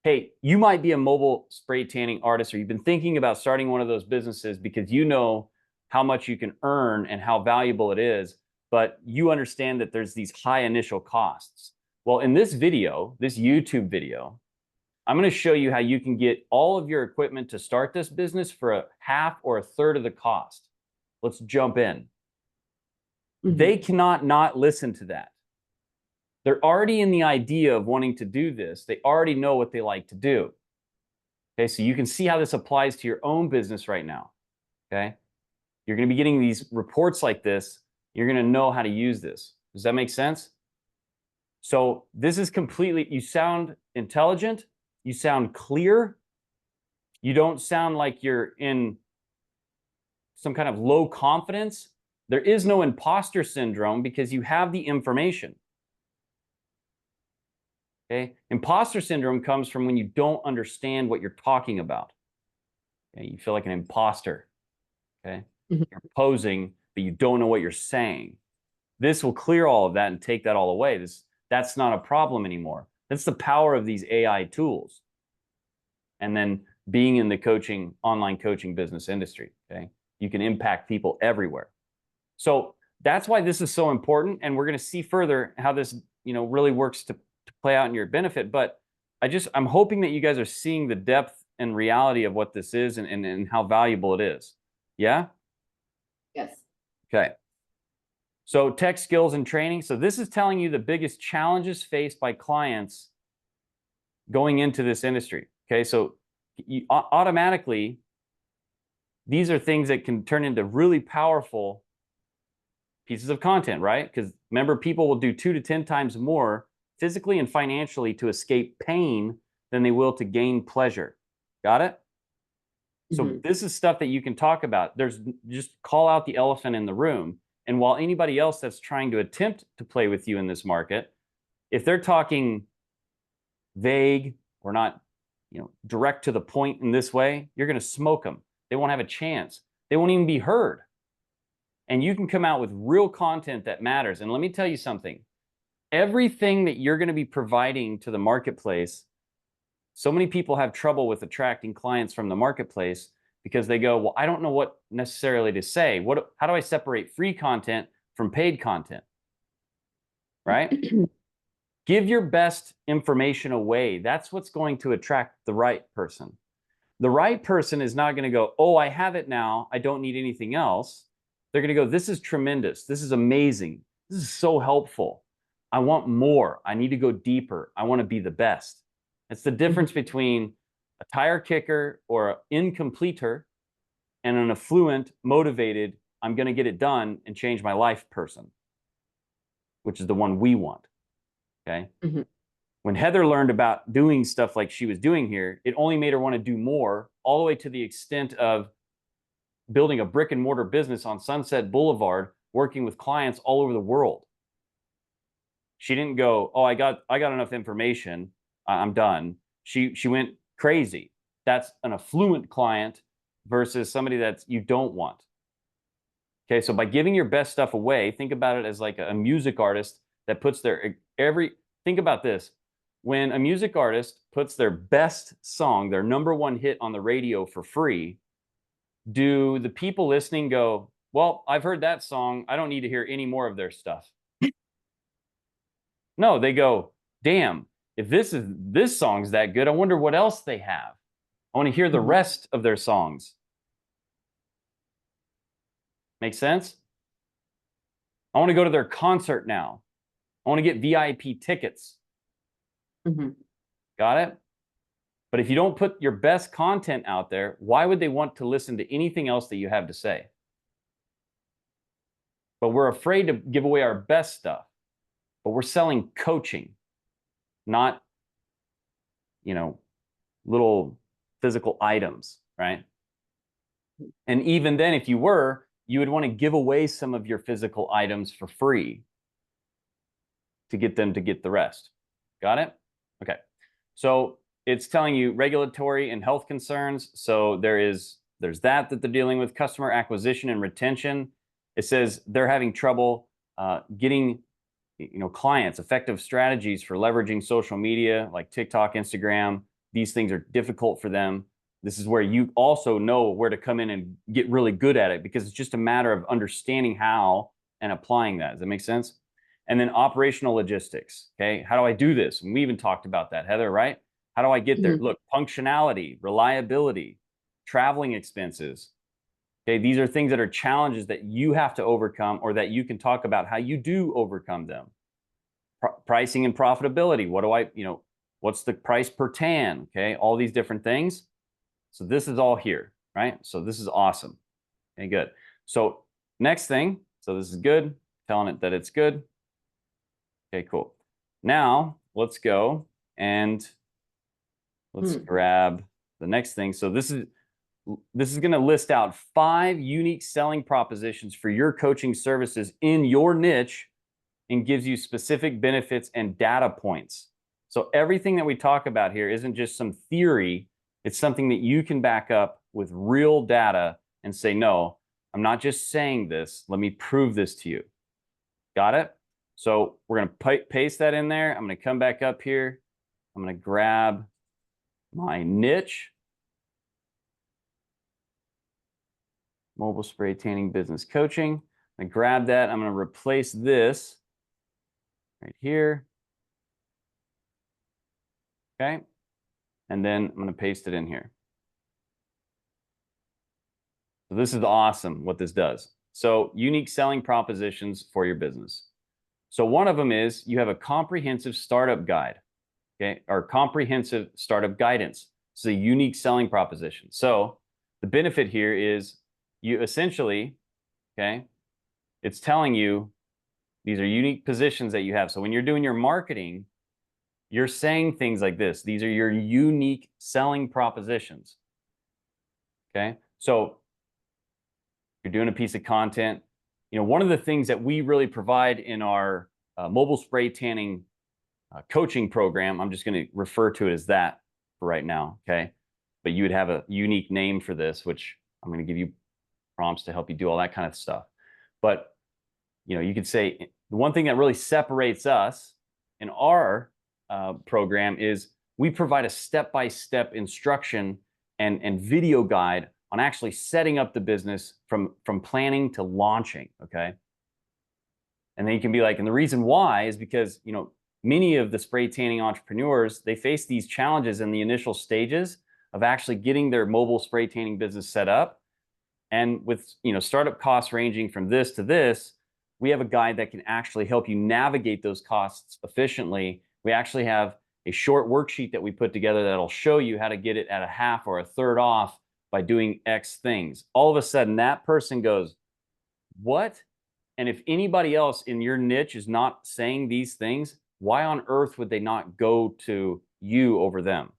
Hey, you might be a mobile spray tanning artist, or you've been thinking about starting one of those businesses because you know how much you can earn and how valuable it is, but you understand that there's these high initial costs. Well, in this video, this YouTube video, I'm going to show you how you can get all of your equipment to start this business for a half or a third of the cost. Let's jump in. They cannot not listen to that. They're already in the idea of wanting to do this. They already know what they like to do. Okay, so you can see how this applies to your own business right now. Okay, you're going to be getting these reports like this. You're going to know how to use this. Does that make sense? So this is completely, you sound intelligent, you sound clear, you don't sound like you're in some kind of low confidence. There is no imposter syndrome because you have the information. Okay, imposter syndrome comes from when you don't understand what you're talking about. Okay? You feel like an imposter. Okay, you're posing, but you don't know what you're saying. This will clear all of that and take that all away. That's not a problem anymore. That's the power of these AI tools. And then being in the coaching, online coaching business industry. Okay, you can impact people everywhere. So that's why this is so important. And we're going to see further how this, really works to play out in your benefit. But I'm hoping that you guys are seeing the depth and reality of what this is and how valuable it is. Yeah? Yes. Okay. So tech skills and training. So this is telling you the biggest challenges faced by clients going into this industry. Okay. So automatically, these are things that can turn into really powerful pieces of content, right? Because remember, people will do 2 to 10 times more physically and financially to escape pain than they will to gain pleasure. Got it? So this is stuff that you can talk about. Just call out the elephant in the room. And while anybody else that's trying to attempt to play with you in this market, if they're talking vague or not, direct to the point in this way, you're going to smoke them. They won't have a chance. They won't even be heard. And you can come out with real content that matters. And let me tell you something. Everything that you're going to be providing to the marketplace, so many people have trouble with attracting clients from the marketplace because they go, well, I don't know what necessarily to say. How do I separate free content from paid content? Right? Give your best information away. That's what's going to attract the right person. The right person is not going to go, oh, I have it now. I don't need anything else. They're going to go, this is tremendous. This is amazing. This is so helpful. I want more. I need to go deeper. I want to be the best. It's the difference between a tire kicker or an incompleter and an affluent, motivated, I'm going to get it done and change my life person, which is the one we want. Okay. When Heather learned about doing stuff like she was doing here, it only made her want to do more, all the way to the extent of building a brick and mortar business on Sunset Boulevard, working with clients all over the world. She didn't go, oh, I got enough information. I'm done. She went crazy. That's an affluent client versus somebody that you don't want. Okay, so by giving your best stuff away, think about it as like a music artist that puts think about this. When a music artist puts their best song, their #1 hit on the radio for free, do the people listening go, well, I've heard that song. I don't need to hear any more of their stuff? No, they go, damn, if this song's that good, I wonder what else they have. I want to hear the rest of their songs. Make sense? I want to go to their concert now. I want to get VIP tickets. Got it? But if you don't put your best content out there, why would they want to listen to anything else that you have to say? But we're afraid to give away our best stuff. But we're selling coaching, not, little physical items, right? And even then, if you were, you would want to give away some of your physical items for free to get them to get the rest. Got it? Okay. So it's telling you regulatory and health concerns. So there's that they're dealing with, customer acquisition and retention. It says they're having trouble getting clients, effective strategies for leveraging social media like TikTok, Instagram. These things are difficult for them. This is where you also know where to come in and get really good at it, because it's just a matter of understanding how and applying that. Does that make sense? And then operational logistics. Okay. How do I do this? And we even talked about that, Heather, right? How do I get there? Look, functionality, reliability, traveling expenses. Okay. These are things that are challenges that you have to overcome, or that you can talk about how you do overcome them. Pricing and profitability. What do I, what's the price per tan? Okay. All these different things. So this is all here, right? So this is awesome. Okay, good. So next thing, so this is good, telling it that it's good. Okay, cool. Now let's go and let's grab the next thing. So this is going to list out 5 unique selling propositions for your coaching services in your niche, and gives you specific benefits and data points. So everything that we talk about here isn't just some theory. It's something that you can back up with real data and say, no, I'm not just saying this. Let me prove this to you. Got it? So we're going to paste that in there. I'm going to come back up here. I'm going to grab my niche. Mobile spray tanning business coaching. I'm going to grab that. I'm going to replace this right here. Okay. And then I'm going to paste it in here. So this is awesome what this does. So unique selling propositions for your business. So one of them is you have a comprehensive startup guide, okay, or comprehensive startup guidance. It's a unique selling proposition. So the benefit here is you essentially, okay, it's telling you these are unique positions that you have. So when you're doing your marketing, you're saying things like this. These are your unique selling propositions. Okay. So you're doing a piece of content. One of the things that we really provide in our mobile spray tanning coaching program, I'm just going to refer to it as that for right now. Okay. But you would have a unique name for this, which I'm going to give you prompts to help you do all that kind of stuff. But, you could say the one thing that really separates us in our program is we provide a step-by-step instruction and video guide on actually setting up the business from planning to launching. Okay. And then you can be like, and the reason why is because, many of the spray tanning entrepreneurs, they face these challenges in the initial stages of actually getting their mobile spray tanning business set up. And with, startup costs ranging from this to this, we have a guide that can actually help you navigate those costs efficiently. We actually have a short worksheet that we put together that'll show you how to get it at a half or a third off by doing X things. All of a sudden, that person goes, what? And if anybody else in your niche is not saying these things, why on earth would they not go to you over them?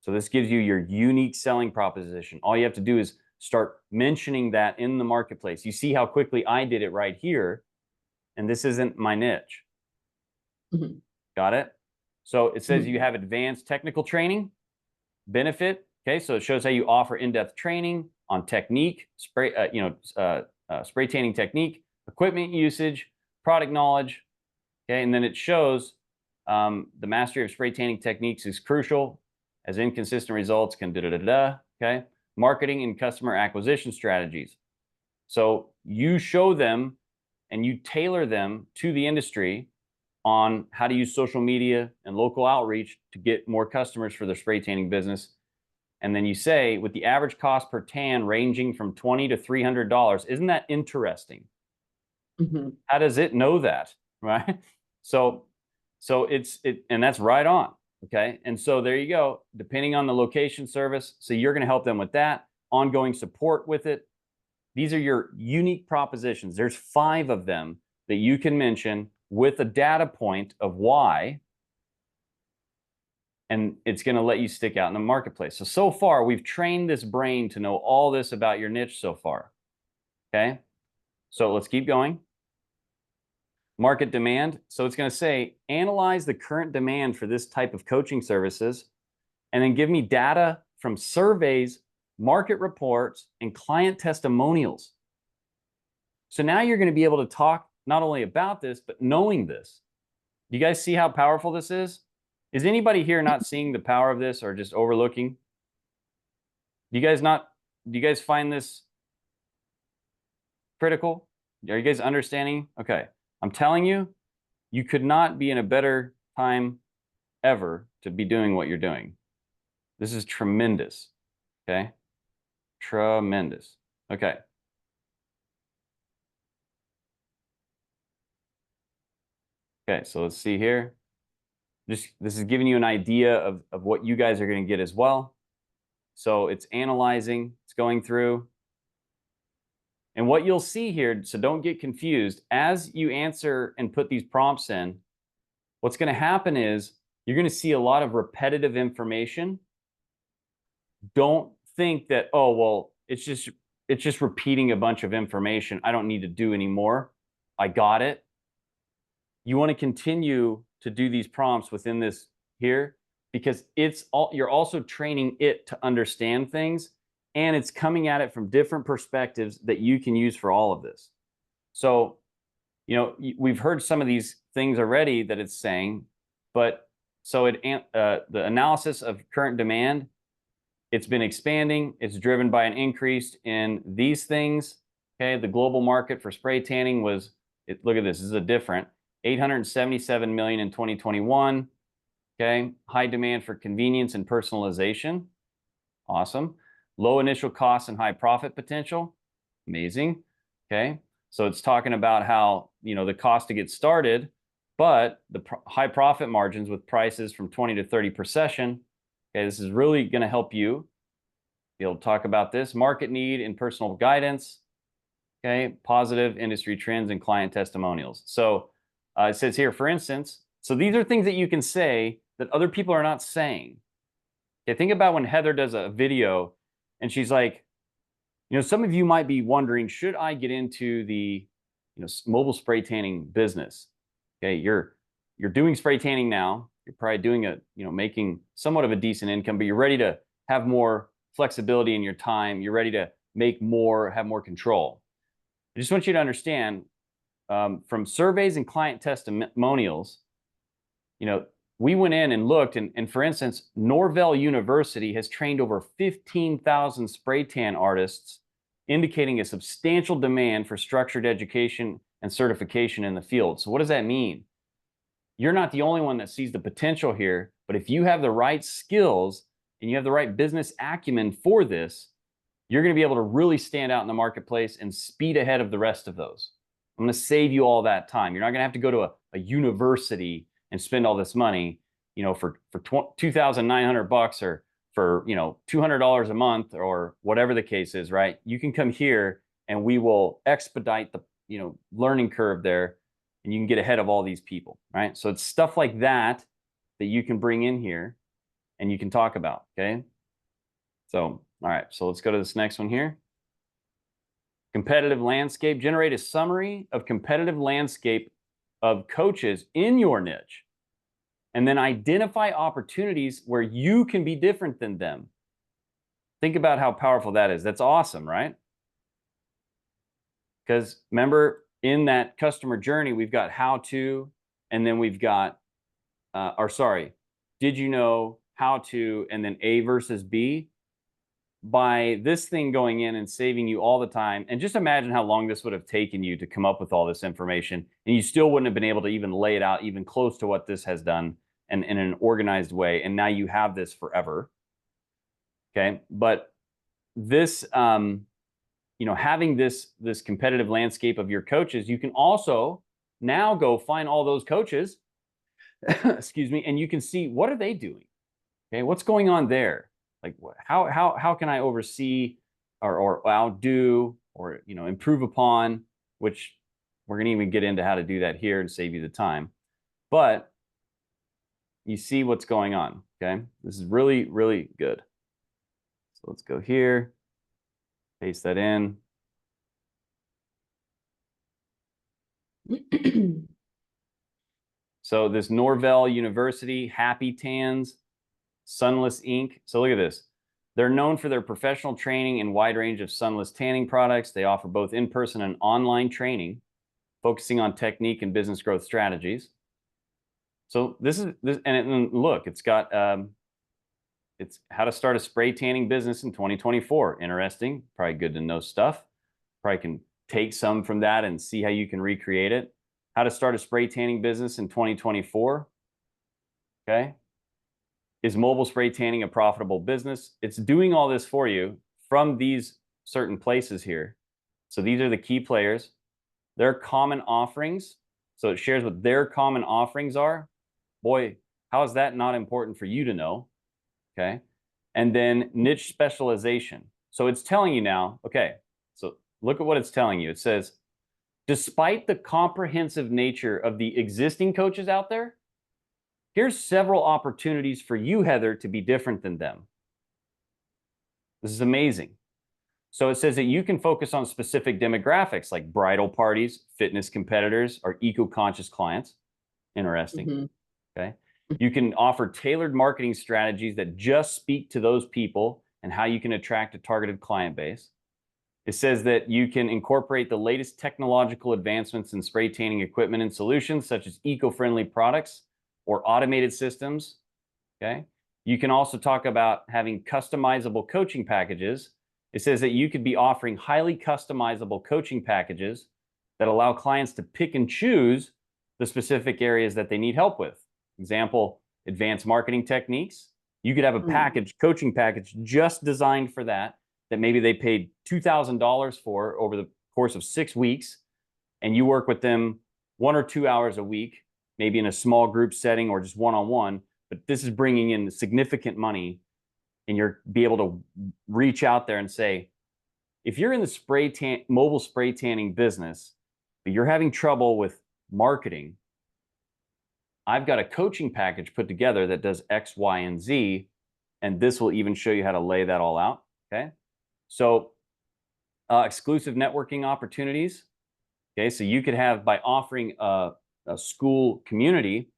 So this gives you your unique selling proposition. All you have to do is start mentioning that in the marketplace. You see how quickly I did it right here, and this isn't my niche. Got it? So it says you have advanced technical training, benefit. Okay, so it shows how you offer in-depth training on technique, spray tanning technique, equipment usage, product knowledge. Okay, and then it shows the mastery of spray tanning techniques is crucial, as inconsistent results can okay, marketing and customer acquisition strategies. So you show them and you tailor them to the industry on how to use social media and local outreach to get more customers for their spray tanning business. And then you say, with the average cost per tan ranging from $20 to $300, isn't that interesting? How does it know that, right? So and that's right on. Okay. And so there you go. Depending on the location service. So you're going to help them with that, ongoing support with it. These are your unique propositions. There's 5 of them that you can mention with a data point of why. And it's going to let you stick out in the marketplace. So far, we've trained this brain to know all this about your niche so far. Okay. So let's keep going. Market demand. So it's going to say, analyze the current demand for this type of coaching services, and then give me data from surveys, market reports, and client testimonials. So now you're going to be able to talk not only about this, but knowing this. Do you guys see how powerful this is? Is anybody here not seeing the power of this or just overlooking? Do you guys find this critical? Are you guys understanding? Okay. I'm telling you, you could not be in a better time ever to be doing what you're doing. This is tremendous. Okay. Tremendous. Okay. Okay, so let's see here. This is giving you an idea of what you guys are going to get as well. So it's analyzing, it's going through. And what you'll see here, so don't get confused, as you answer and put these prompts in, what's going to happen is you're going to see a lot of repetitive information. Don't think that, oh, well, it's just repeating a bunch of information. I don't need to do anymore. I got it. You want to continue to do these prompts within this here because you're also training it to understand things, and it's coming at it from different perspectives that you can use for all of this. So, you know, we've heard some of these things already that it's saying, but so the analysis of current demand, it's been expanding. It's driven by an increase in these things. Okay, the global market for spray tanning was, look at this, this is a different 877 million in 2021. Okay, high demand for convenience and personalization. Awesome. Low initial costs and high profit potential. Amazing. Okay, so it's talking about how, you know, the cost to get started, but the high profit margins with prices from 20 to 30 per session. Okay, this is really going to help you be able to talk about this. Market need and personal guidance. Okay, positive industry trends and client testimonials. So it says here, for instance, so these are things that you can say that other people are not saying. Okay, think about when Heather does a video and she's like, you know, some of you might be wondering, should I get into the, you know, mobile spray tanning business? Okay, you're doing spray tanning now. You're probably doing you know, making somewhat of a decent income, but you're ready to have more flexibility in your time. You're ready to make more, have more control. I just want you to understand, from surveys and client testimonials, you know, we went in and looked, and for instance, Norvell University has trained over 15,000 spray tan artists, indicating a substantial demand for structured education and certification in the field. So what does that mean? You're not the only one that sees the potential here, but if you have the right skills and you have the right business acumen for this, you're going to be able to really stand out in the marketplace and speed ahead of the rest of those. I'm going to save you all that time. You're not going to have to go to a university and spend all this money, you know, for $2,900 or for, you know, $200 a month or whatever the case is, right? You can come here and we will expedite the, you know, learning curve there, and you can get ahead of all these people, right? So it's stuff like that that you can bring in here and you can talk about, okay? So, all right, so let's go to this next one here. Competitive landscape. Generate a summary of competitive landscape of coaches in your niche, and then identify opportunities where you can be different than them. Think about how powerful that is. That's awesome, right? Because remember, in that customer journey, we've got how to, and then we've got, did you know how to, and then A versus B. By this thing going in and saving you all the time, and just imagine how long this would have taken you to come up with all this information, and you still wouldn't have been able to even lay it out even close to what this has done, and in an organized way, and now you have this forever. Okay, but this, you know, having this competitive landscape of your coaches, you can also now go find all those coaches, excuse me, and you can see, what are they doing? Okay, what's going on there? Like, how can I oversee or outdo or, you know, improve upon, which we're going to even get into how to do that here and save you the time. But you see what's going on, okay? This is really, really good. So let's go here, paste that in. So this Norvell University, Happy Tans, Sunless Ink. So look at this. They're known for their professional training and wide range of sunless tanning products. They offer both in-person and online training, focusing on technique and business growth strategies. So and look, it's got, it's how to start a spray tanning business in 2024. Interesting, probably good to know stuff. Probably can take some from that and see how you can recreate it. how to start a spray tanning business in 2024. Okay. Is mobile spray tanning a profitable business? It's doing all this for you from these certain places here. So these are the key players. Their common offerings. So it shares what their common offerings are. Boy, how is that not important for you to know? Okay. And then niche specialization. So it's telling you now, okay, so look at what it's telling you. It says, despite the comprehensive nature of the existing coaches out there, here's several opportunities for you, Heather, to be different than them. This is amazing. So it says that you can focus on specific demographics like bridal parties, fitness competitors, or eco-conscious clients. Interesting. Okay. You can offer tailored marketing strategies that just speak to those people and how you can attract a targeted client base. It says that you can incorporate the latest technological advancements in spray tanning equipment and solutions, such as eco-friendly products or automated systems. Okay. You can also talk about having customizable coaching packages. It says that you could be offering highly customizable coaching packages that allow clients to pick and choose the specific areas that they need help with. Example, advanced marketing techniques. You could have a package, coaching package just designed for that, that maybe they paid $2,000 for over the course of 6 weeks. And you work with them 1 or 2 hours a week, maybe in a small group setting or just one-on-one. But this is bringing in significant money, and you're be able to reach out there and say, if you're in the mobile spray tanning business, but you're having trouble with marketing, I've got a coaching package put together that does X, Y, and Z, and this will even show you how to lay that all out. Okay. So exclusive networking opportunities. Okay. So you could have, by offering a Skool community,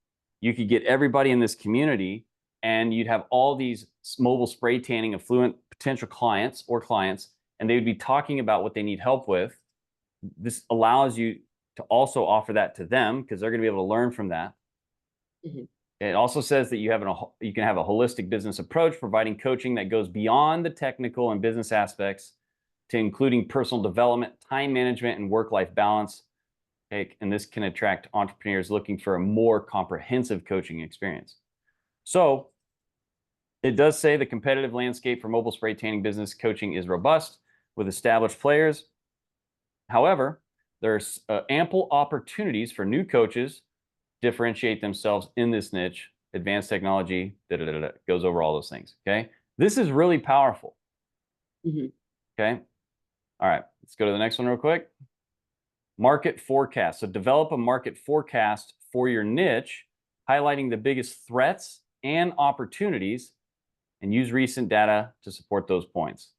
you could get everybody in this community, and you'd have all these mobile spray tanning affluent potential clients or clients, and they would be talking about what they need help with. This allows you to also offer that to them because they're going to be able to learn from that. It also says that you can have a holistic business approach, providing coaching that goes beyond the technical and business aspects to including personal development, time management, and work-life balance. Okay, and this can attract entrepreneurs looking for a more comprehensive coaching experience. So it does say the competitive landscape for mobile spray tanning business coaching is robust with established players. However, there's ample opportunities for new coaches differentiate themselves in this niche. Advanced technology goes over all those things. Okay, this is really powerful. Okay, all right, let's go to the next one real quick. Market forecast. So develop a market forecast for your niche, highlighting the biggest threats and opportunities, and use recent data to support those points.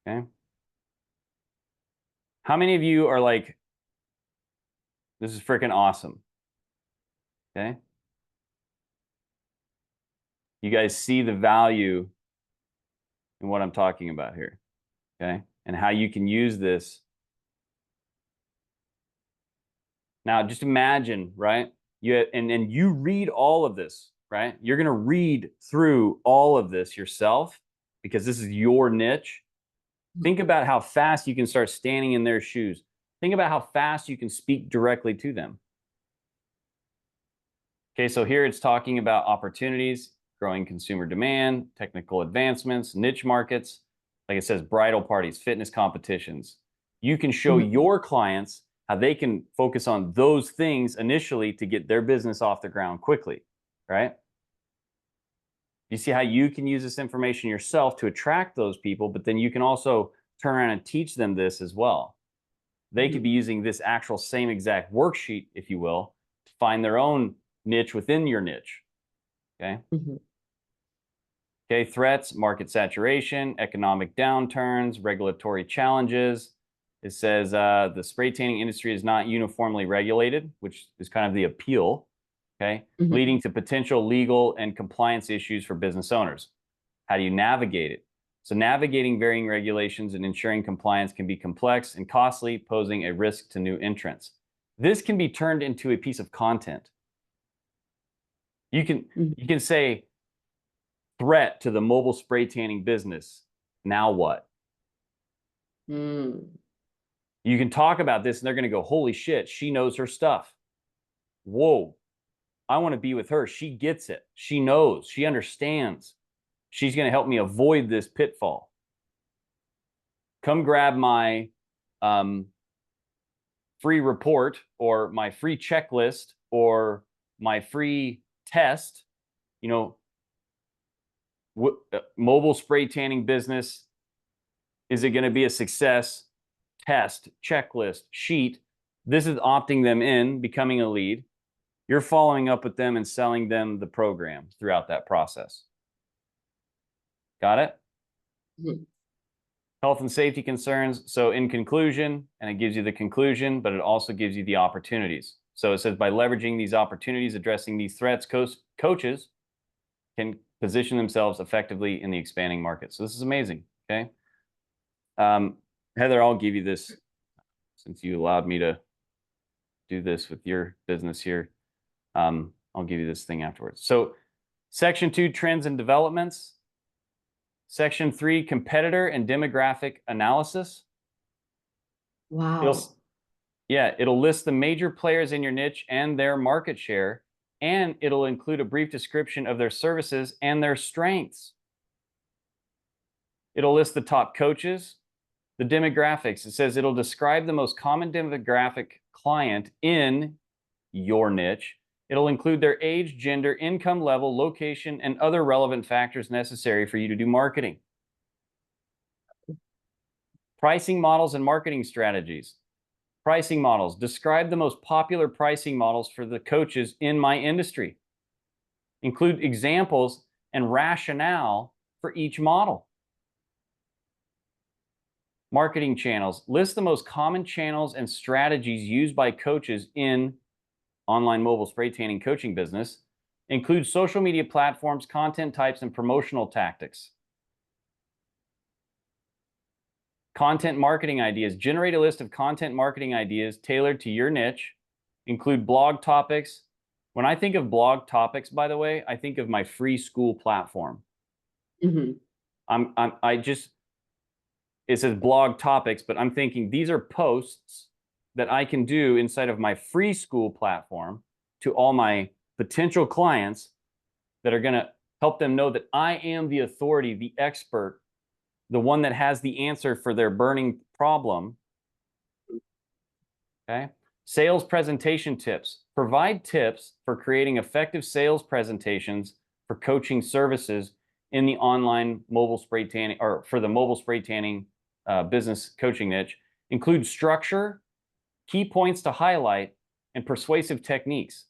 Okay, how many of you are like, this is freaking awesome? Okay. You guys see the value in what I'm talking about here, okay? And how you can use this. Now, just imagine, right? And you read all of this, right? You're going to read through all of this yourself because this is your niche. Think about how fast you can start standing in their shoes. Think about how fast you can speak directly to them. Okay, so here it's talking about opportunities, growing consumer demand, technical advancements, niche markets. Like it says, bridal parties, fitness competitions. You can show your clients how they can focus on those things initially to get their business off the ground quickly, right? You see how you can use this information yourself to attract those people, but then you can also turn around and teach them this as well. They could be using this actual same exact worksheet, if you will, to find their own niche within your niche. Okay. Okay, threats, market saturation, economic downturns, regulatory challenges. It says the spray tanning industry is not uniformly regulated, which is kind of the appeal, okay, leading to potential legal and compliance issues for business owners. How do you navigate it? So navigating varying regulations and ensuring compliance can be complex and costly, posing a risk to new entrants. This can be turned into a piece of content. You can say, threat to the mobile spray tanning business. Now what? You can talk about this and they're going to go, holy shit, she knows her stuff. whoa, I want to be with her. She gets it. She knows. She understands. She's going to help me avoid this pitfall. Come grab my free report or my free checklist or my free test. You know, mobile spray tanning business, is it going to be a success? Test, checklist, sheet. This is opting them in, becoming a lead. You're following up with them and selling them the program throughout that process. Got it? Mhm. Health and safety concerns. So in conclusion, and it gives you the conclusion, but it also gives you the opportunities. So it says by leveraging these opportunities, addressing these threats, coaches can position themselves effectively in the expanding market. So this is amazing. Okay. Heather, I'll give you this since you allowed me to do this with your business here. I'll give you this thing afterwards. So section 2, trends and developments. Section 3, competitor and demographic analysis. Wow. It'll list the major players in your niche and their market share, and it'll include a brief description of their services and their strengths. It'll list the top coaches, the demographics. It says it'll describe the most common demographic client in your niche. It'll include their age, gender, income level, location, and other relevant factors necessary for you to do marketing. Pricing models and marketing strategies. Pricing models. Describe the most popular pricing models for the coaches in my industry. Include examples and rationale for each model. Marketing channels. List the most common channels and strategies used by coaches in online mobile spray tanning coaching business. Include social media platforms, content types, and promotional tactics. Content marketing ideas. Generate a list of content marketing ideas tailored to your niche. Include blog topics. When I think of blog topics, by the way, I think of my free Skool platform. Mm-hmm. It says blog topics, but I'm thinking these are posts that I can do inside of my free Skool platform to all my potential clients that are going to help them know that I am the authority, the expert, the one that has the answer for their burning problem. Okay. Sales presentation tips. Provide tips for creating effective sales presentations for coaching services in the online mobile spray tanning, or for the mobile spray tanning business coaching niche. Include structure, key points to highlight, and persuasive techniques.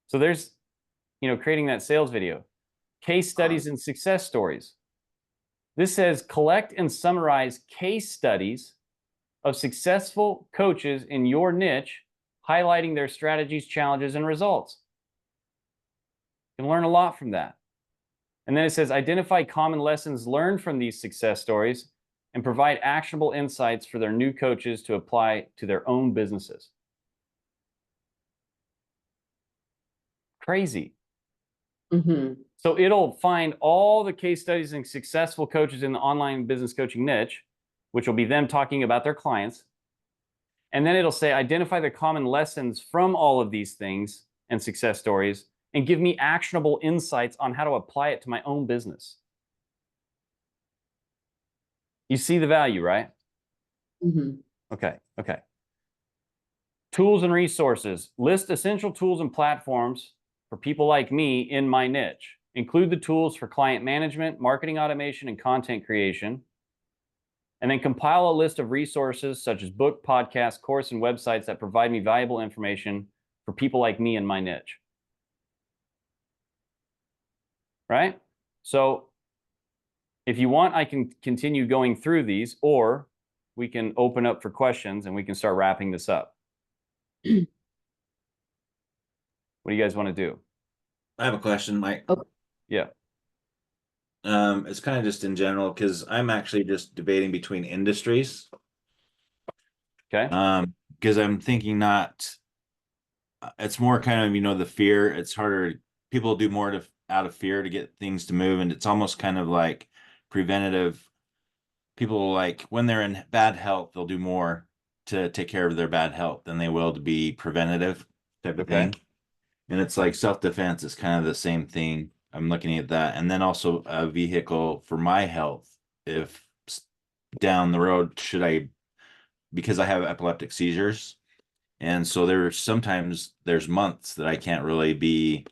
So there's, creating that sales video. Case studies and success stories. This says collect and summarize case studies of successful coaches in your niche, highlighting their strategies, challenges, and results. You can learn a lot from that. And then it says identify common lessons learned from these success stories and provide actionable insights for their new coaches to apply to their own businesses. Crazy. Mm-hmm. So it'll find all the case studies and successful coaches in the online business coaching niche, which will be them talking about their clients. And then it'll say, identify the common lessons from all of these things and success stories, and give me actionable insights on how to apply it to my own business. You see the value, right? Mm-hmm. Okay. Tools and resources. List essential tools and platforms for people like me in my niche. Include the tools for client management, marketing automation, and content creation. And then compile a list of resources such as book, podcast, course, and websites that provide me valuable information for people like me in my niche. Right? So if you want, I can continue going through these, or we can open up for questions and we can start wrapping this up. What do you guys want to do? I have a question, Mike. Oh. Yeah. It's kind of just in general, because I'm actually just debating between industries. Okay. Because I'm thinking it's more kind of, the fear. It's harder. People do more out of fear to get things to move. And it's almost kind of like preventative. People, like when they're in bad health, they'll do more to take care of their bad health than they will to be preventative. type of Okay. thing. And it's like self-defense is kind of the same thing. I'm looking at that. And then also a vehicle for my health. If down the road, because I have epileptic seizures. And so there's months that I can't really be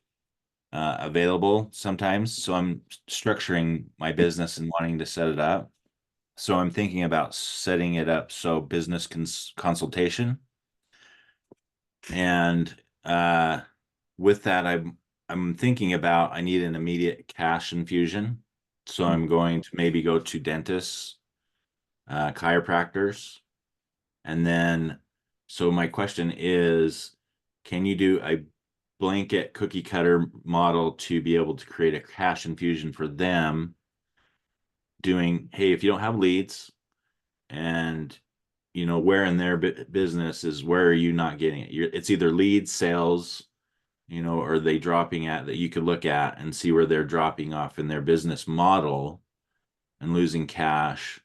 available sometimes. So I'm structuring my business and wanting to set it up. So I'm thinking about setting it up so business consultation. And with that, I'm thinking about I need an immediate cash infusion. So I'm going to maybe go to dentists, chiropractors, and then so my question is, can you do a blanket cookie cutter model to be able to create a cash infusion for them doing, hey, if you don't have leads and where in their business is where are you not getting it? It's either leads, sales, or are they dropping at that you could look at and see where they're dropping off in their business model and losing cash,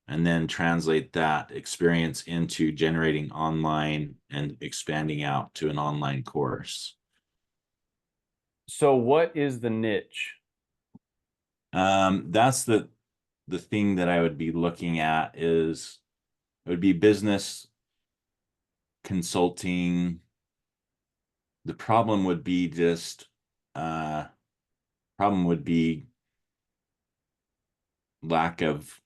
and then translate that experience into generating online and expanding out to an online course. So what is the niche? That's the thing that I would be looking at is it would be business consulting. The problem would be lack of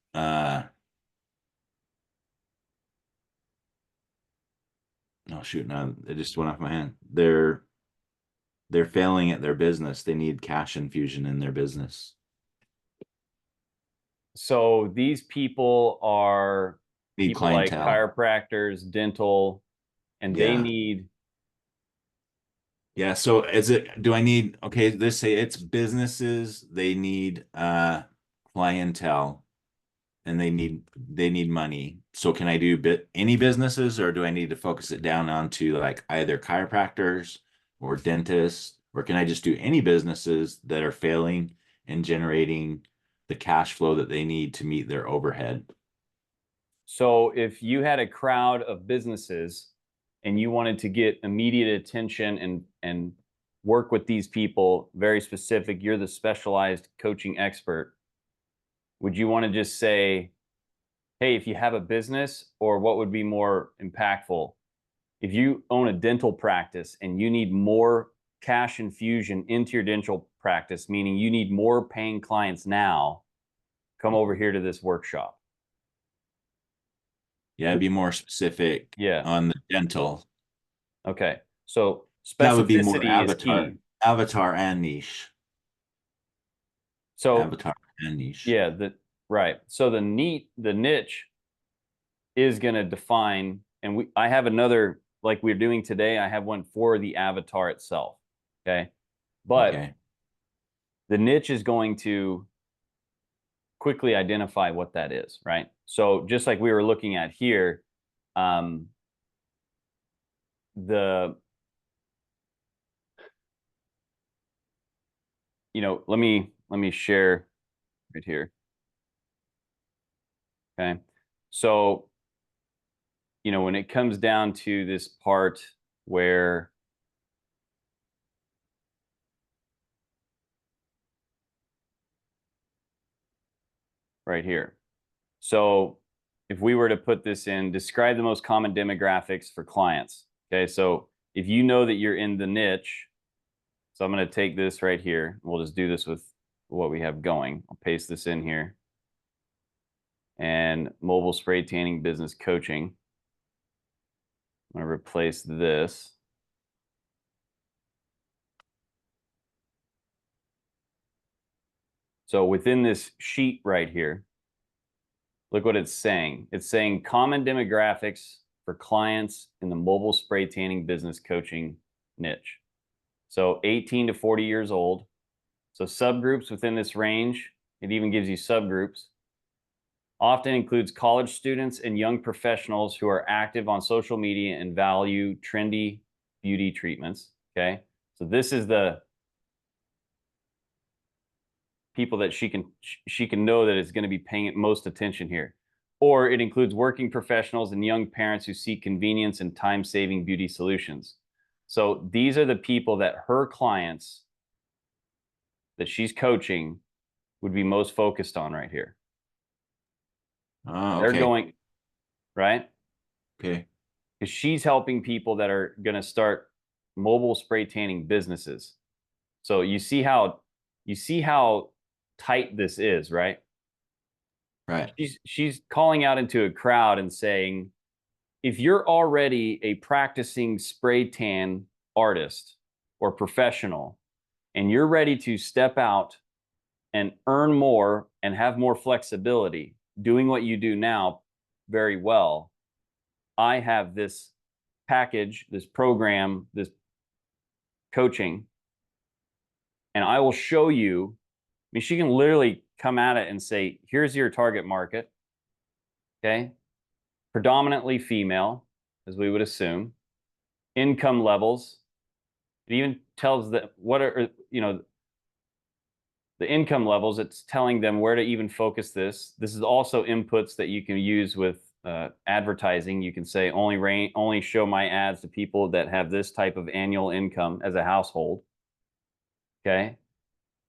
oh shoot, no, it just went off my hand. They're failing at their business. They need cash infusion in their business. So these people are Need people like clientele. chiropractors, dental, and they Yeah. need. Yeah, so do I need, okay, let's say it's businesses, they need clientele and they need money. So can I do any businesses, or do I need to focus it down onto like either chiropractors or dentists, or can I just do any businesses that are failing and generating the cash flow that they need to meet their overhead? So if you had a crowd of businesses and you wanted to get immediate attention and work with these people, very specific, you're the specialized coaching expert, would you want to just say, hey, if you have a business, or what would be more impactful? If you own a dental practice and you need more cash infusion into your dental practice, meaning you need more paying clients now, come over here to this workshop. Yeah, be more specific Yeah. on the dental. Okay. So That would be more specificity is key. avatar and niche. So Avatar and niche. yeah, right. So the niche is going to define, and I have another, like we're doing today, I have one for the avatar itself. Okay. But Okay. the niche is going to quickly identify what that is, right? So just like we were looking at here, let me share right here. Okay. So, when it comes down to this part where right here. So if we were to put this in, describe the most common demographics for clients. Okay. So if you know that you're in the niche, so I'm going to take this right here. We'll just do this with what we have going. I'll paste this in here. And mobile spray tanning business coaching. I'm going to replace this. So within this sheet right here, look what it's saying. It's saying common demographics for clients in the mobile spray tanning business coaching niche. So 18 to 40 years old. So subgroups within this range, it even gives you subgroups. Often includes college students and young professionals who are active on social media and value trendy beauty treatments. Okay. So this is the people that she can know that is going to be paying most attention here. Or it includes working professionals and young parents who seek convenience and time-saving beauty solutions. So these are the people that her clients that she's coaching would be most focused on right here. Oh, They're okay. going, right? Okay. Because she's helping people that are going to start mobile spray tanning businesses. So you see how tight this is, right? Right. She's calling out into a crowd and saying, if you're already a practicing spray tan artist or professional and you're ready to step out and earn more and have more flexibility doing what you do now very well, I have this package, this program, this coaching, and I will show you. I mean, she can literally come at it and say, here's your target market. Okay. Predominantly female, as we would assume. Income levels. It even tells that what are, the income levels. It's telling them where to even focus this. This is also inputs that you can use with advertising. You can say only show my ads to people that have this type of annual income as a household. Okay.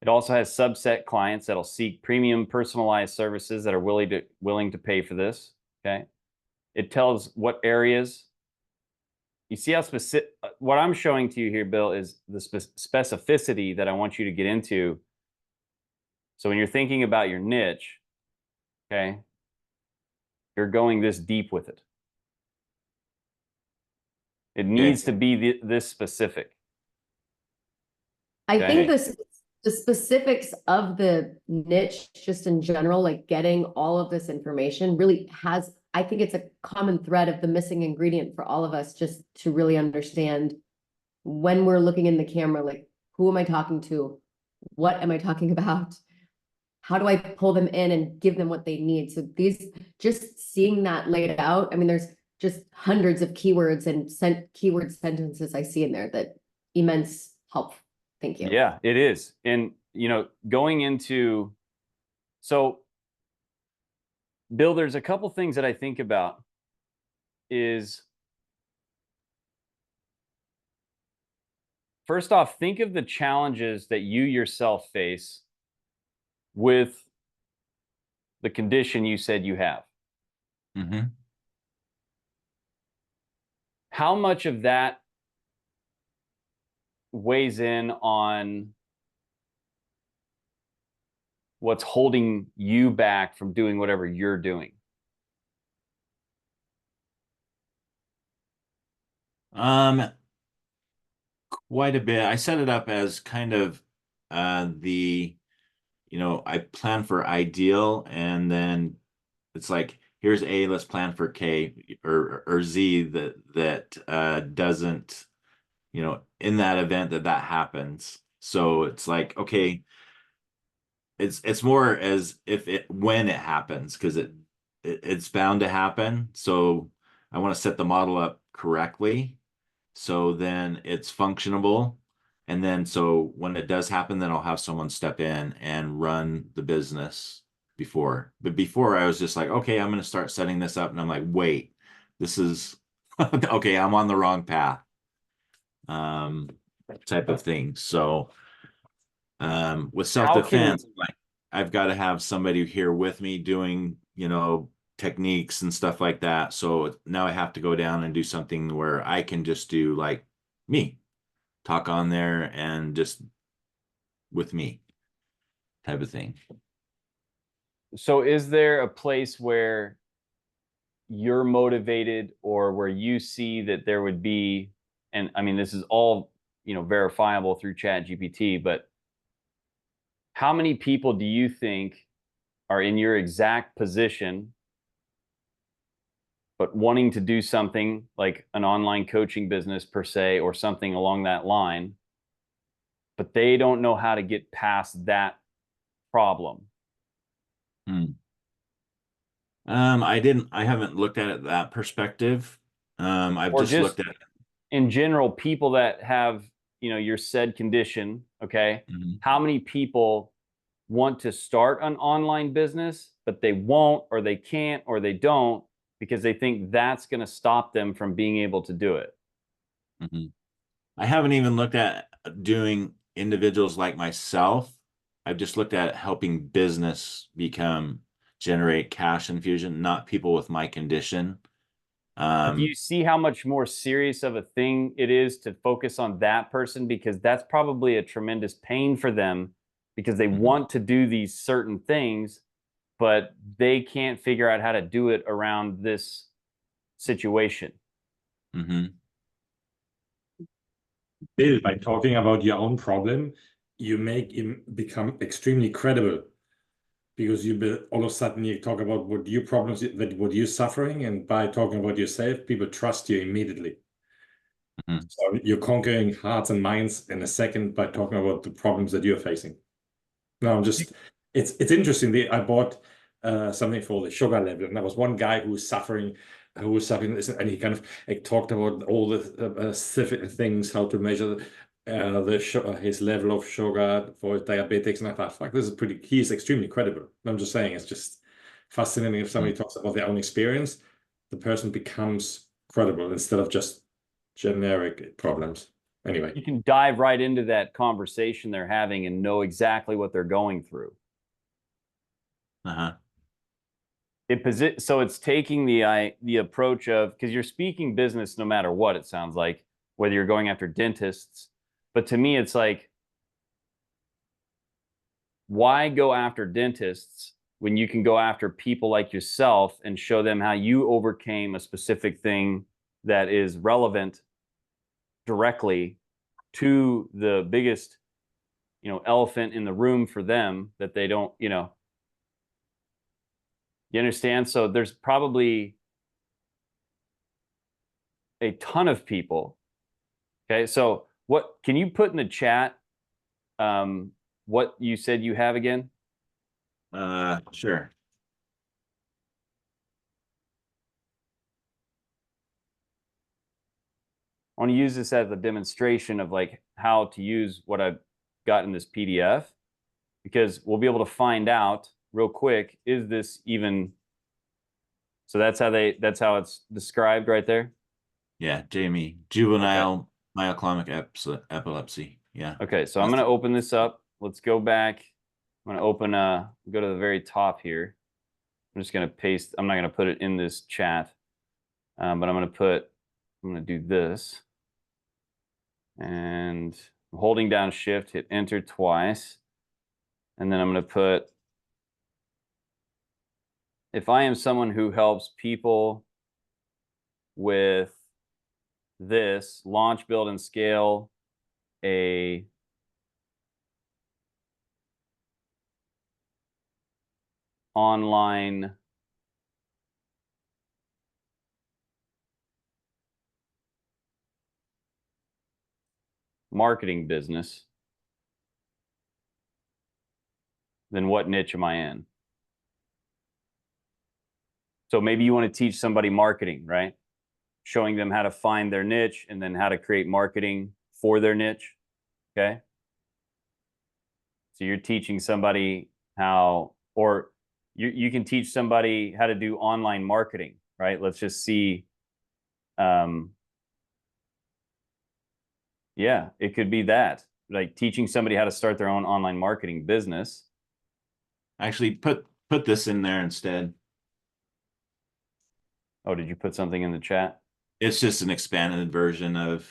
It also has subset clients that'll seek premium personalized services that are willing to pay for this. Okay. It tells what areas. You see how specific, what I'm showing to you here, Bill, is the specificity that I want you to get into. So when you're thinking about your niche, okay, you're going this deep with it. It needs to be this specific. I think Okay. the specifics of the niche, just in general, like getting all of this information really has, I think it's a common thread of the missing ingredient for all of us, just to really understand when we're looking in the camera, like, who am I talking to? What am I talking about? How do I pull them in and give them what they need? So these, just seeing that laid out, I mean, there's just hundreds of keywords and keyword sentences I see in there that immense help. Thank you. Yeah, it is. And, going into, so Bill, there's a couple things that I think about is, first off, think of the challenges that you yourself face with the condition you said you have. Mm-hmm. How much of that weighs in on what's holding you back from doing whatever you're doing? Quite a bit. I set it up as kind of I plan for ideal, and then it's like, here's A, let's plan for K or Z that doesn't, in that event that happens. So it's like, okay, it's more as if when it happens, because it's bound to happen. So I want to set the model up correctly, so then it's functionable. And then so when it does happen, then I'll have someone step in and run the business But before I was just like, okay, I'm going to start setting this up. And I'm like, wait, this is okay, I'm on the wrong path. Type of thing. So with self-defense, like, I've got to have somebody here with me doing, techniques and stuff like that. So now I have to go down and do something where I can just do like me, talk on there and just with me type of thing. So is there a place where you're motivated, or where you see that there would be, and I mean, this is all, verifiable through ChatGPT, but how many people do you think are in your exact position, but wanting to do something like an online coaching business per se, or something along that line, but they don't know how to get past that problem? I haven't looked at it that perspective. I've Or just looked at it. In general, people that have, your said condition, okay? Mhm. How many people want to start an online business, but they won't, or they can't, or they don't, because they think that's going to stop them from being able to do it? Mhm. I haven't even looked at doing individuals like myself. I've just looked at helping business generate cash infusion, not people with my condition. Do you see how much more serious of a thing it is to focus on that person? Because that's probably a tremendous pain for them because they want to do these certain things, but they can't figure out how to do it around this situation. Bill, by talking about your own problem, you make him become extremely credible because all of a sudden you talk about what your problems, what you're suffering, and by talking about yourself, people trust you immediately. So you're conquering hearts and minds in a second by talking about the problems that you're facing. No, it's interesting. I bought something for the sugar level, and there was one guy who was suffering this, and he kind of talked about all the specific things, how to measure his level of sugar for diabetics, and I thought, fuck, this is he's extremely credible. I'm just saying, it's just fascinating if somebody talks about their own experience, the person becomes credible instead of just generic problems. Anyway, you can dive right into that conversation they're having and know exactly what they're going through. So it's taking the approach of, because you're speaking business no matter what, it sounds like, whether you're going after dentists. But to me, it's like, why go after dentists when you can go after people like yourself and show them how you overcame a specific thing that is relevant directly to the biggest, elephant in the room for them that they don't, you understand? So there's probably a ton of people. Okay. So what can you put in the chat? What you said you have again? Sure. I want to use this as a demonstration of like how to use what I've got in this PDF, because we'll be able to find out real quick, is this even, so that's how it's described right there. Yeah, Jamie, juvenile myoclonic epilepsy. Yeah. Okay, so I'm going to open this up. Let's go back. I'm going to go to the very top here. I'm just going to paste, I'm not going to put it in this chat, but I'm going to do this. And holding down shift, hit enter twice. And then I'm going to put, if I am someone who helps people with this, launch, build, and scale a online marketing business, then what niche am I in? So maybe you want to teach somebody marketing, right? Showing them how to find their niche and then how to create marketing for their niche. Okay. So you're teaching somebody how, or you can teach somebody how to do online marketing, right? Let's just see. Yeah, it could be that, like teaching somebody how to start their own online marketing business. Actually, put this in there instead. Oh, did you put something in the chat? It's just an expanded version of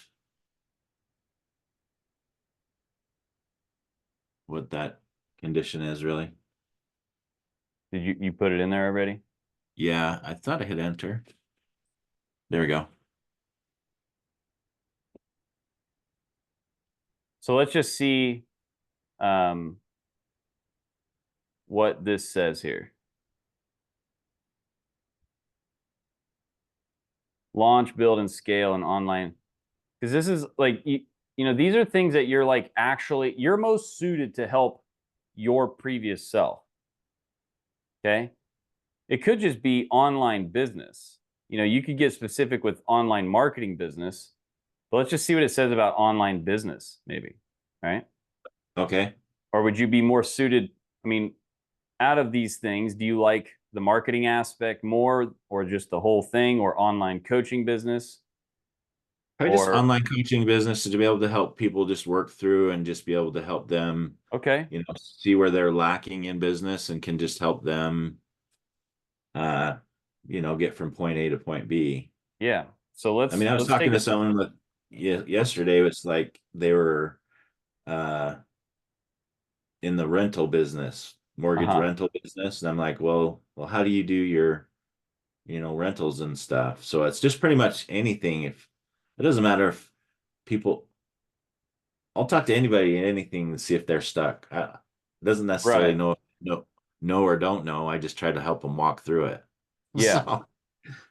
what that condition is, really. Did you put it in there already? Yeah, I thought I hit enter. There we go. So let's just see what this says here. Launch, build, and scale an online. Because this is like, these are things that you're like, actually, you're most suited to help your previous self. Okay. It could just be online business. You could get specific with online marketing business, but let's just see what it says about online business, maybe. Right. Okay. Or would you be more suited? I mean, out of these things, do you like the marketing aspect more, or just the whole thing, or online coaching business? Probably just Or- online coaching business to be able to help people just work through and just be able to help them, Okay. see where they're lacking in business and can just help them, get from point A to point B. Yeah. So let's. I mean, I was let's talking take to a- someone with yesterday. It's like they were in the rental business, mortgage Uh-huh. rental business, and I'm like, well, how do you do your, rentals and stuff? So it's just pretty much anything. If it doesn't matter if people, I'll talk to anybody and anything to see if they're stuck. It doesn't necessarily Right. know or don't know. I just try to help them walk through it. Yeah.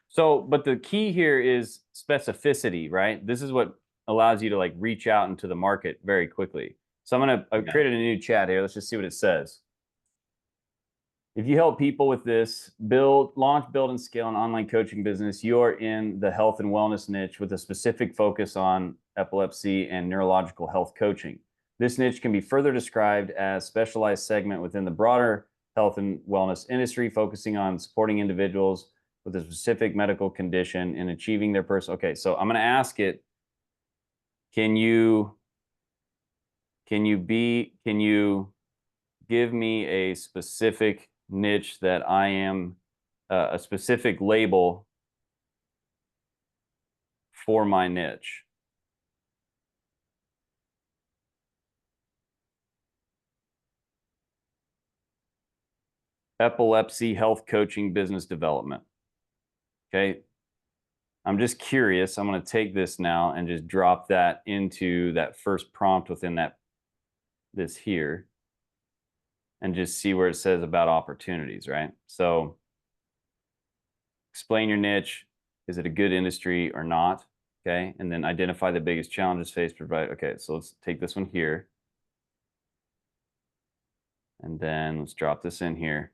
So, but the key here is specificity, right? This is what allows you to like reach out into the market very quickly. So I've created a new chat here. Let's just see what it says. If you help people with this, launch, build, and scale an online coaching business, you're in the health and wellness niche with a specific focus on epilepsy and neurological health coaching. This niche can be further described as specialized segment within the broader health and wellness industry, focusing on supporting individuals with a specific medical condition and achieving their personal. Okay, so I'm going to ask it, can you give me a specific niche that I am, a specific label for my niche? Epilepsy health coaching business development. Okay. I'm just curious. I'm going to take this now and just drop that into that first prompt within this here and just see where it says about opportunities, right? So explain your niche. Is it a good industry or not? Okay. And then identify the biggest challenges faced. Provide. Okay. So let's take this one here. And then let's drop this in here.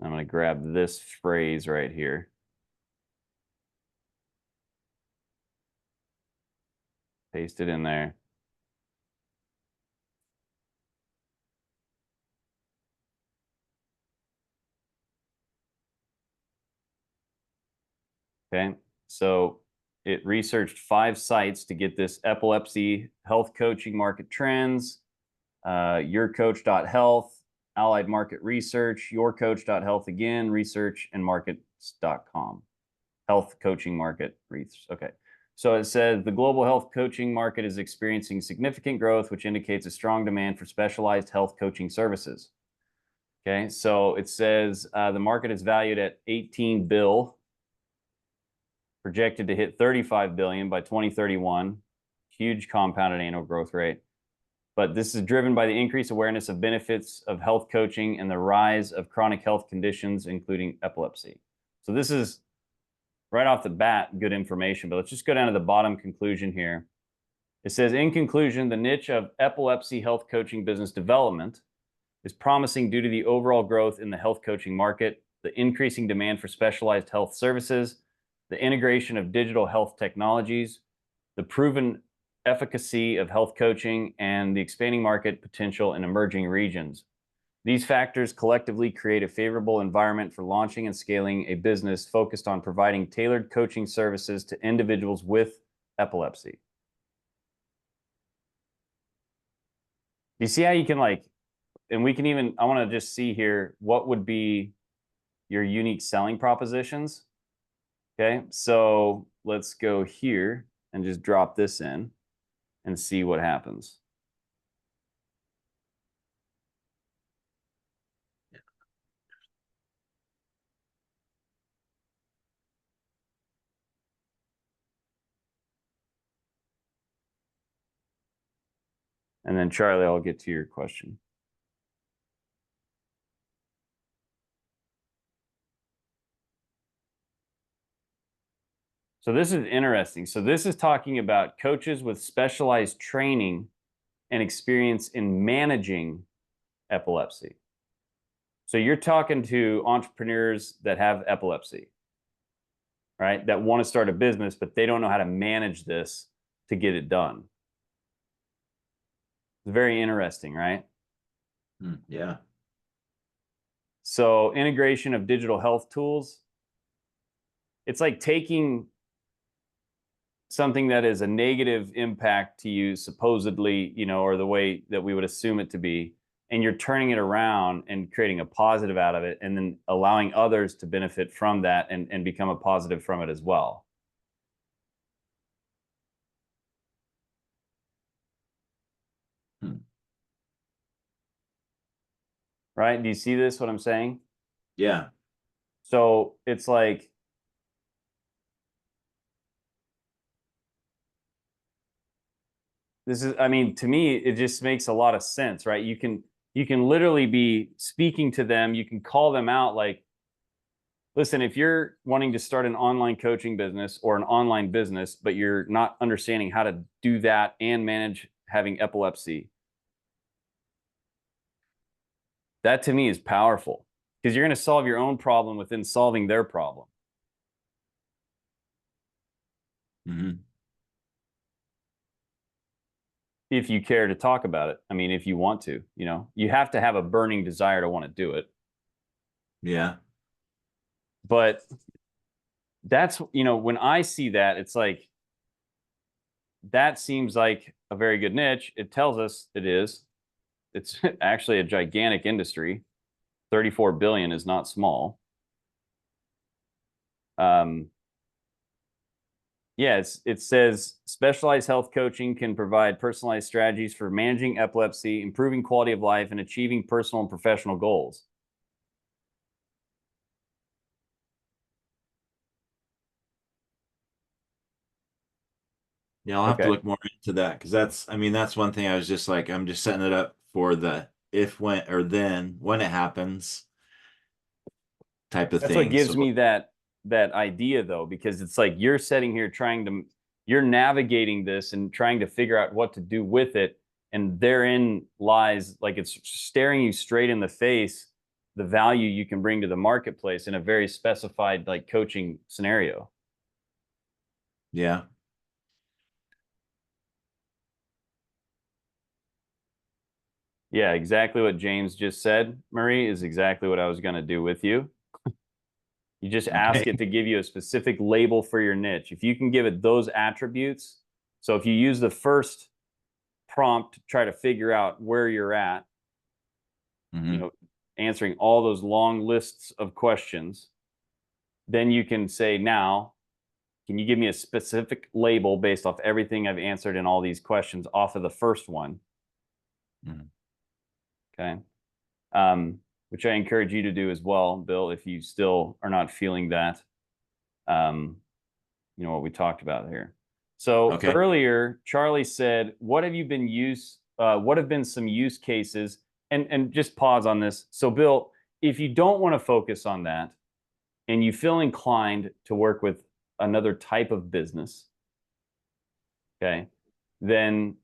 I'm going to grab this phrase right here. Paste it in there. Okay, so it researched 5 sites to get this epilepsy health coaching market trends, yourcoach.health, Allied Market Research, yourcoach.health again, research, and markets.com. Health coaching market research. Okay, so it says the global health coaching market is experiencing significant growth, which indicates a strong demand for specialized health coaching services. Okay, so it says the market is valued at 18 bill, projected to hit 35 billion by 2031. Huge compounded annual growth rate. But this is driven by the increased awareness of benefits of health coaching and the rise of chronic health conditions, including epilepsy. So this is right off the bat good information, but let's just go down to the bottom conclusion here. It says, in conclusion, the niche of epilepsy health coaching business development is promising due to the overall growth in the health coaching market, the increasing demand for specialized health services, the integration of digital health technologies, the proven efficacy of health coaching, and the expanding market potential in emerging regions. These factors collectively create a favorable environment for launching and scaling a business focused on providing tailored coaching services to individuals with epilepsy. You see how you can and we can even, I want to just see here, what would be your unique selling propositions? Okay, so let's go here and just drop this in and see what happens. And then Charlie, I'll get to your question. So this is interesting. So this is talking about coaches with specialized training and experience in managing epilepsy. So you're talking to entrepreneurs that have epilepsy, right? That want to start a business, but they don't know how to manage this to get it done. It's very interesting, right? Yeah. So integration of digital health tools. It's like taking something that is a negative impact to you, supposedly, you know, or the way that we would assume it to be, and you're turning it around and creating a positive out of it, and then allowing others to benefit from that and become a positive from it as well. Right? Do you see this, what I'm saying? Yeah. So it's like, this is, I mean, to me, it just makes a lot of sense, right? You can literally be speaking to them. You can call them out like, listen, if you're wanting to start an online coaching business or an online business, but you're not understanding how to do that and manage having epilepsy, that to me is powerful, because you're going to solve your own problem within solving their problem. Mm-hmm. If you care to talk about it. I mean, if you want to, you know, you have to have a burning desire to want to do it. Yeah. But that's, you know, when I see that, it's like, that seems like a very good niche. It tells us it is. It's actually a gigantic industry. 34 billion is not small. Yeah, it says specialized health coaching can provide personalized strategies for managing epilepsy, improving quality of life, and achieving personal and professional goals. Yeah, I'll have to Okay. look more into that, because that's, I mean, that's one thing I was just like, I'm just setting it up for the if, when, or then when it happens type of That's what thing. gives So me that idea, though, because it's like you're sitting here you're navigating this and trying to figure out what to do with it, and therein lies, like, it's staring you straight in the face, the value you can bring to the marketplace in a very specified, like, coaching scenario. yeah. Yeah, exactly what James just said, Marie, is exactly what I was going to do with you. You just ask Okay. it to give you a specific label for your niche. If you can give it those attributes, so if you use the first prompt to try to figure out where you're at, Mm-hmm. you know, answering all those long lists of questions, then you can say, now, can you give me a specific label based off everything I've answered in all these questions off of the first one? Mm-hmm. Okay. Which I encourage you to do as well, Bill, if you still are not feeling that, you know, what we talked about here. So Okay. earlier, Charlie said, what have been some use cases? And just pause on this. So Bill, if you don't want to focus on that and you feel inclined to work with another type of business, okay, then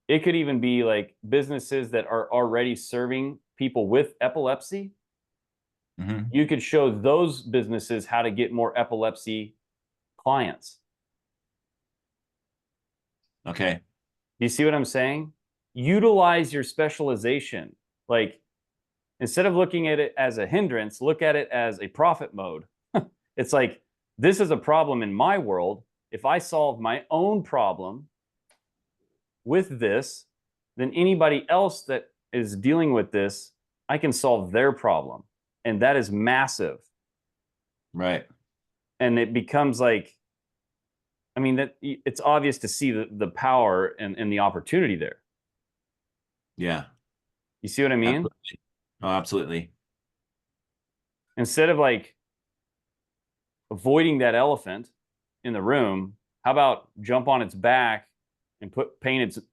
it could even be like businesses that are already serving people with epilepsy. Mm-hmm. You could show those businesses how to get more epilepsy clients. Okay. You see what I'm saying? Utilize your specialization. Like, instead of looking at it as a hindrance, look at it as a profit mode. It's like, this is a problem in my world. If I solve my own problem with this, then anybody else that is dealing with this, I can solve their problem. And that is massive. Right. And it becomes like, I mean, that it's obvious to see the power and the opportunity there. Yeah. You see what I mean? Absolutely. Oh, absolutely. Instead of like avoiding that elephant in the room, how about jump on its back and paint a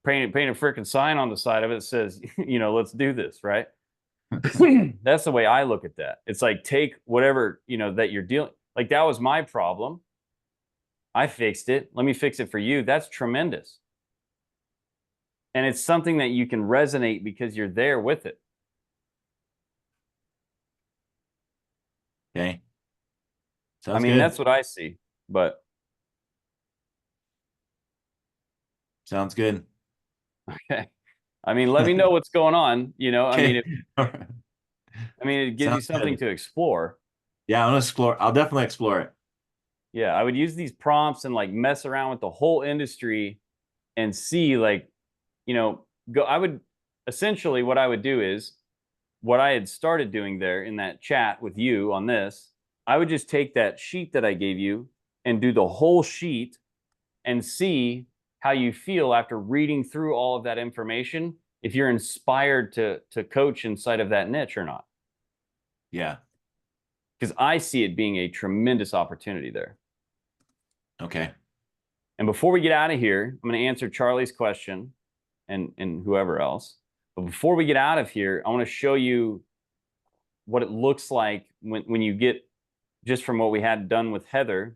freaking sign on the side of it that says, you know, let's do this, right? That's the way I look at that. It's like, take whatever, you know, that you're dealing, like, that was my problem. I fixed it. Let me fix it for you. That's tremendous. And it's something that you can resonate because you're there with it. Okay. I Sounds mean, good. that's what I see, but Sounds good. okay. I mean, let me know what's going on, you know, I mean, Okay. it gives you Sounds something good. to explore. Yeah, I'll definitely explore it. Yeah, I would use these prompts and like mess around with the whole industry and see like, you know, I would essentially what I would do is what I had started doing there in that chat with you on this, I would just take that sheet that I gave you and do the whole sheet and see how you feel after reading through all of that information, if you're inspired to coach inside of that niche or not. Yeah. Because I see it being a tremendous opportunity there. Okay. And before we get out of here, I'm going to answer Charlie's question and whoever else. But before we get out of here, I want to show you what it looks like when you get, just from what we had done with Heather,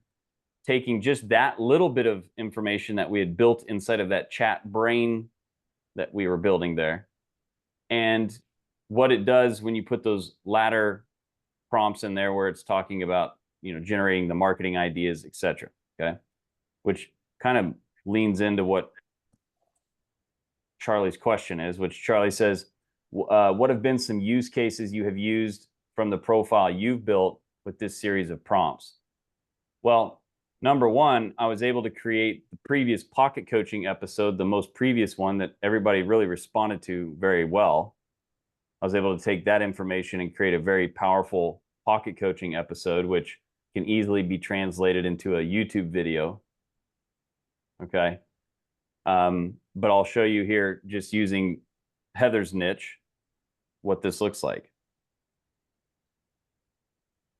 taking just that little bit of information that we had built inside of that chat brain that we were building there, and what it does when you put those ladder prompts in there where it's talking about, you know, generating the marketing ideas, etc. Okay, which kind of leans into what Charlie's question is, which Charlie says, what have been some use cases you have used from the profile you've built with this series of prompts? Well, number one, I was able to create the previous pocket coaching episode, the most previous one that everybody really responded to very well. I was able to take that information and create a very powerful pocket coaching episode, which can easily be translated into a YouTube video. Okay. But I'll show you here, just using Heather's niche, what this looks like.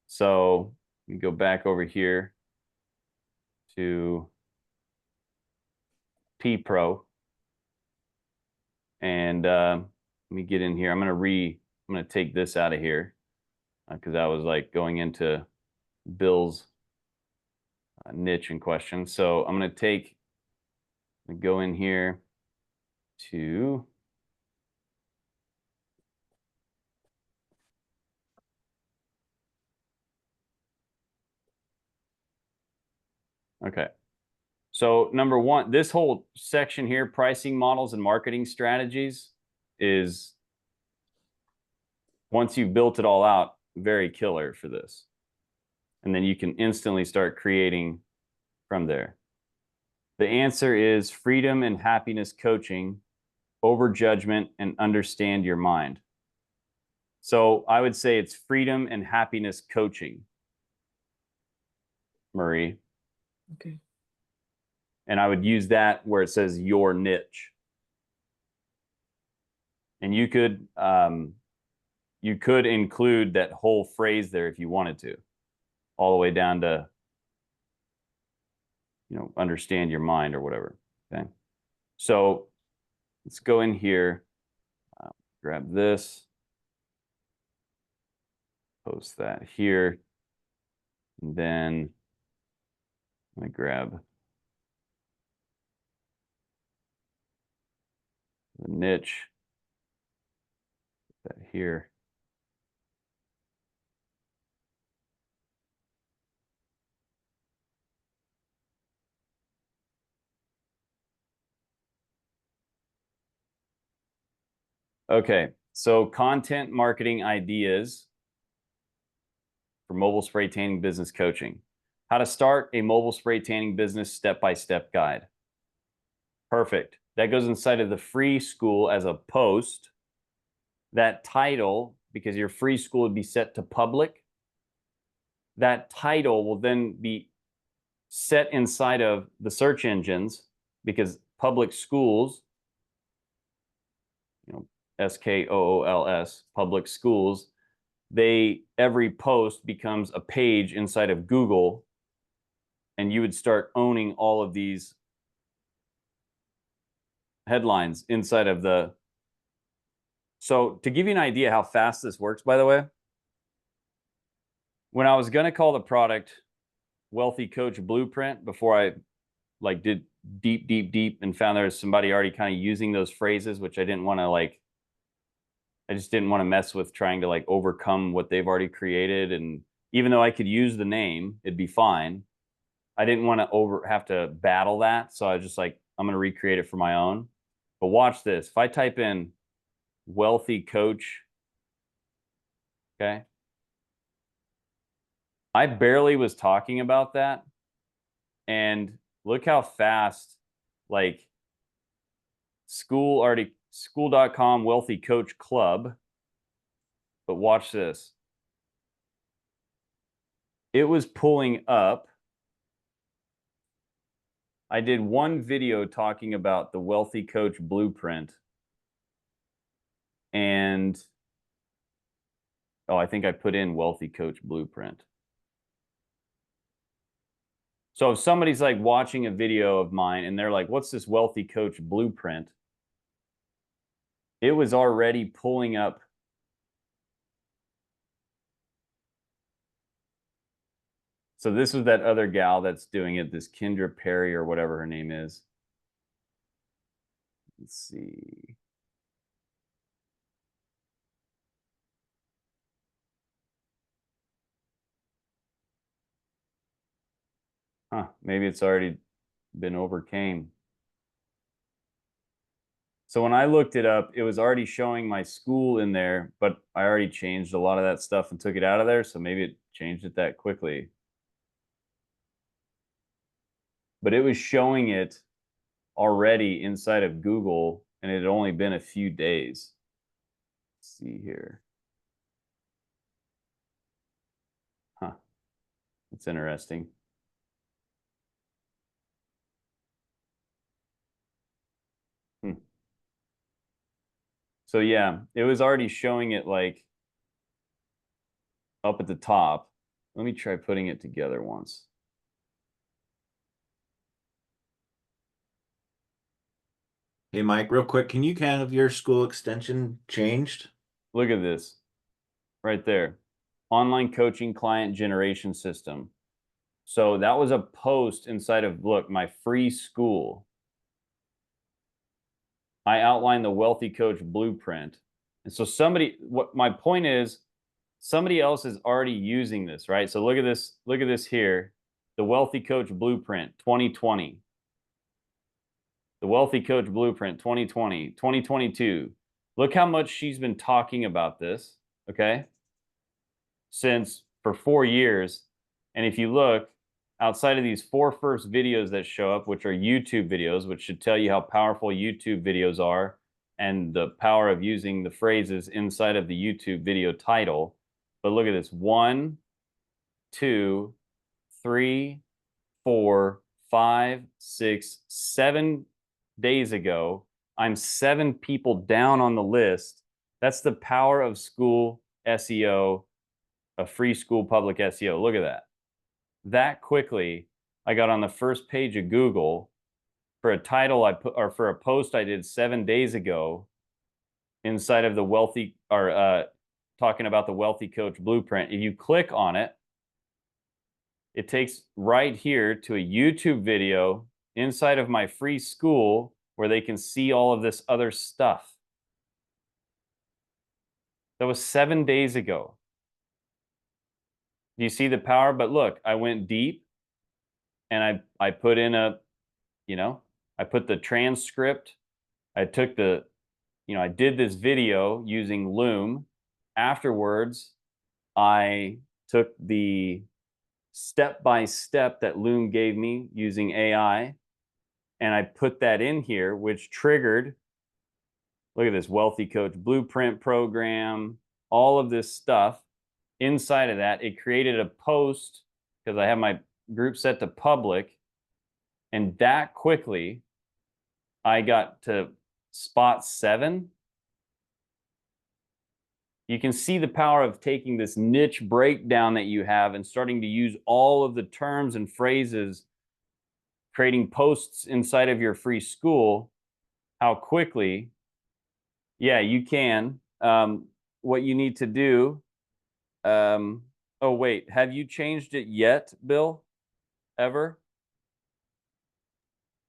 So we go back over here to P Pro, and let me get in here. I'm gonna take this out of here because I was like going into Bill's niche in question. So I'm gonna go in here to okay. So number one, this whole section here, pricing models and marketing strategies, is, once you've built it all out, very killer for this. And then you can instantly start creating from there. The answer is freedom and happiness coaching, over judgment, and understand your mind. So I would say it's freedom and happiness coaching, Marie. Okay. And I would use that where it says your niche. And you could include that whole phrase there if you wanted to, all the way down to, you know, understand your mind or whatever. Okay. So let's go in here, grab this, post that here, and then I'm gonna grab the niche, put that here. Okay, so content marketing ideas for mobile spray tanning business coaching. How to start a mobile spray tanning business step-by-step guide. Perfect. That goes inside of the free Skool as a post. That title, because your free Skool would be set to public, that title will then be set inside of the search engines, because public schools, you know, SKOOLS, public schools, every post becomes a page inside of Google, and you would start owning all of these headlines inside of the. So to give you an idea how fast this works, by the way, when I was going to call the product Wealthy Coach Blueprint, before I like did deep and found there was somebody already kind of using those phrases, which I didn't want to like, I just didn't want to mess with trying to like overcome what they've already created. And even though I could use the name, it'd be fine. I didn't want to have to battle that. So I was just like, I'm going to recreate it for my own. But watch this. If I type in Wealthy Coach, okay, I barely was talking about that, And look how fast, like, Skool.com Wealthy Coach Club. But watch this. It was pulling up. I did one video talking about the Wealthy Coach Blueprint. And, oh, I think I put in Wealthy Coach Blueprint. So if somebody's like watching a video of mine and they're like, what's this Wealthy Coach Blueprint? It was already pulling up. So this was that other gal that's doing it, this Kendra Perry or whatever her name is. Let's see. Huh, maybe it's already been overcame. So when I looked it up, it was already showing my Skool in there, but I already changed a lot of that stuff and took it out of there. So maybe it changed it that quickly. But it was showing it already inside of Google, and it had only been a few days. Let's see here. Huh. That's interesting. So yeah, it was already showing it like up at the top. Let me try putting it together once. Hey, Mike, real quick, can you kind of your Skool extension changed? Look at this right there. Online coaching client generation system. So that was a post inside of, look, my free Skool. I outlined the Wealthy Coach Blueprint. And so what my point is, somebody else is already using this, right? So look at this here, the Wealthy Coach Blueprint 2020. The Wealthy Coach Blueprint 2020, 2022. Look how much she's been talking about this, okay? For 4 years. And if you look, outside of these 4 first videos that show up, which are YouTube videos, which should tell you how powerful YouTube videos are and the power of using the phrases inside of the YouTube video title. But look at this, 1, 2, 3, 4, 5, 6, 7 days ago. I'm 7 people down on the list. That's the power of Skool SEO, a free Skool public SEO. Look at that. That quickly, I got on the first page of Google for a title or for a post I did 7 days ago inside of the Wealthy, or talking about the Wealthy Coach Blueprint. If you click on it, it takes right here to a YouTube video inside of my free Skool where they can see all of this other stuff. That was 7 days ago. Do you see the power? But look, I went deep and I put in I put the transcript. I took I did this video using Loom. Afterwards, I took the step-by-step that Loom gave me using AI, and I put that in here, which triggered, look at this, Wealthy Coach Blueprint program, all of this stuff. Inside of that, it created a post because I have my group set to public, and that quickly, I got to spot 7. You can see the power of taking this niche breakdown that you have and starting to use all of the terms and phrases, creating posts inside of your free Skool, how quickly, yeah, you can. What you need to do, oh wait, have you changed it yet, Bill? Ever?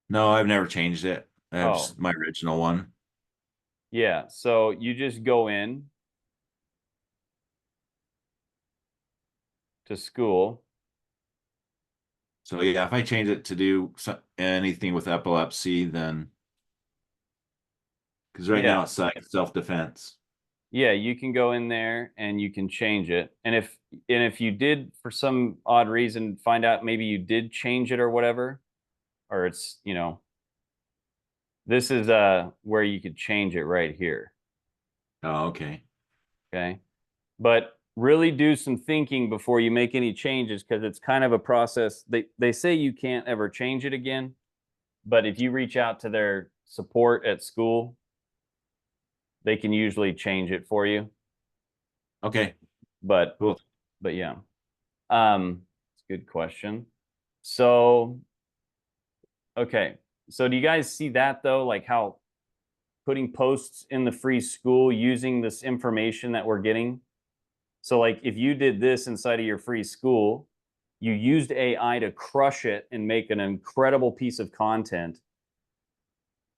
No, I've never changed it. That's Oh. my original one. Yeah, so you just go in to Skool. So yeah, if I change it to do anything with epilepsy, then because right now it's like self-defense. Yeah, you can go in there and you can change it. And if you did for some odd reason find out maybe you did change it or whatever, or it's, you know, this is where you could change it right here. Oh, okay. Okay. But really do some thinking before you make any changes, because it's kind of a process. They say you can't ever change it again, but if you reach out to their support at Skool, they can usually change it for you. Okay. But Cool. but yeah. It's a good question. So okay. So do you guys see that though? Like how putting posts in the free Skool using this information that we're getting. So like if you did this inside of your free Skool, you used AI to crush it and make an incredible piece of content.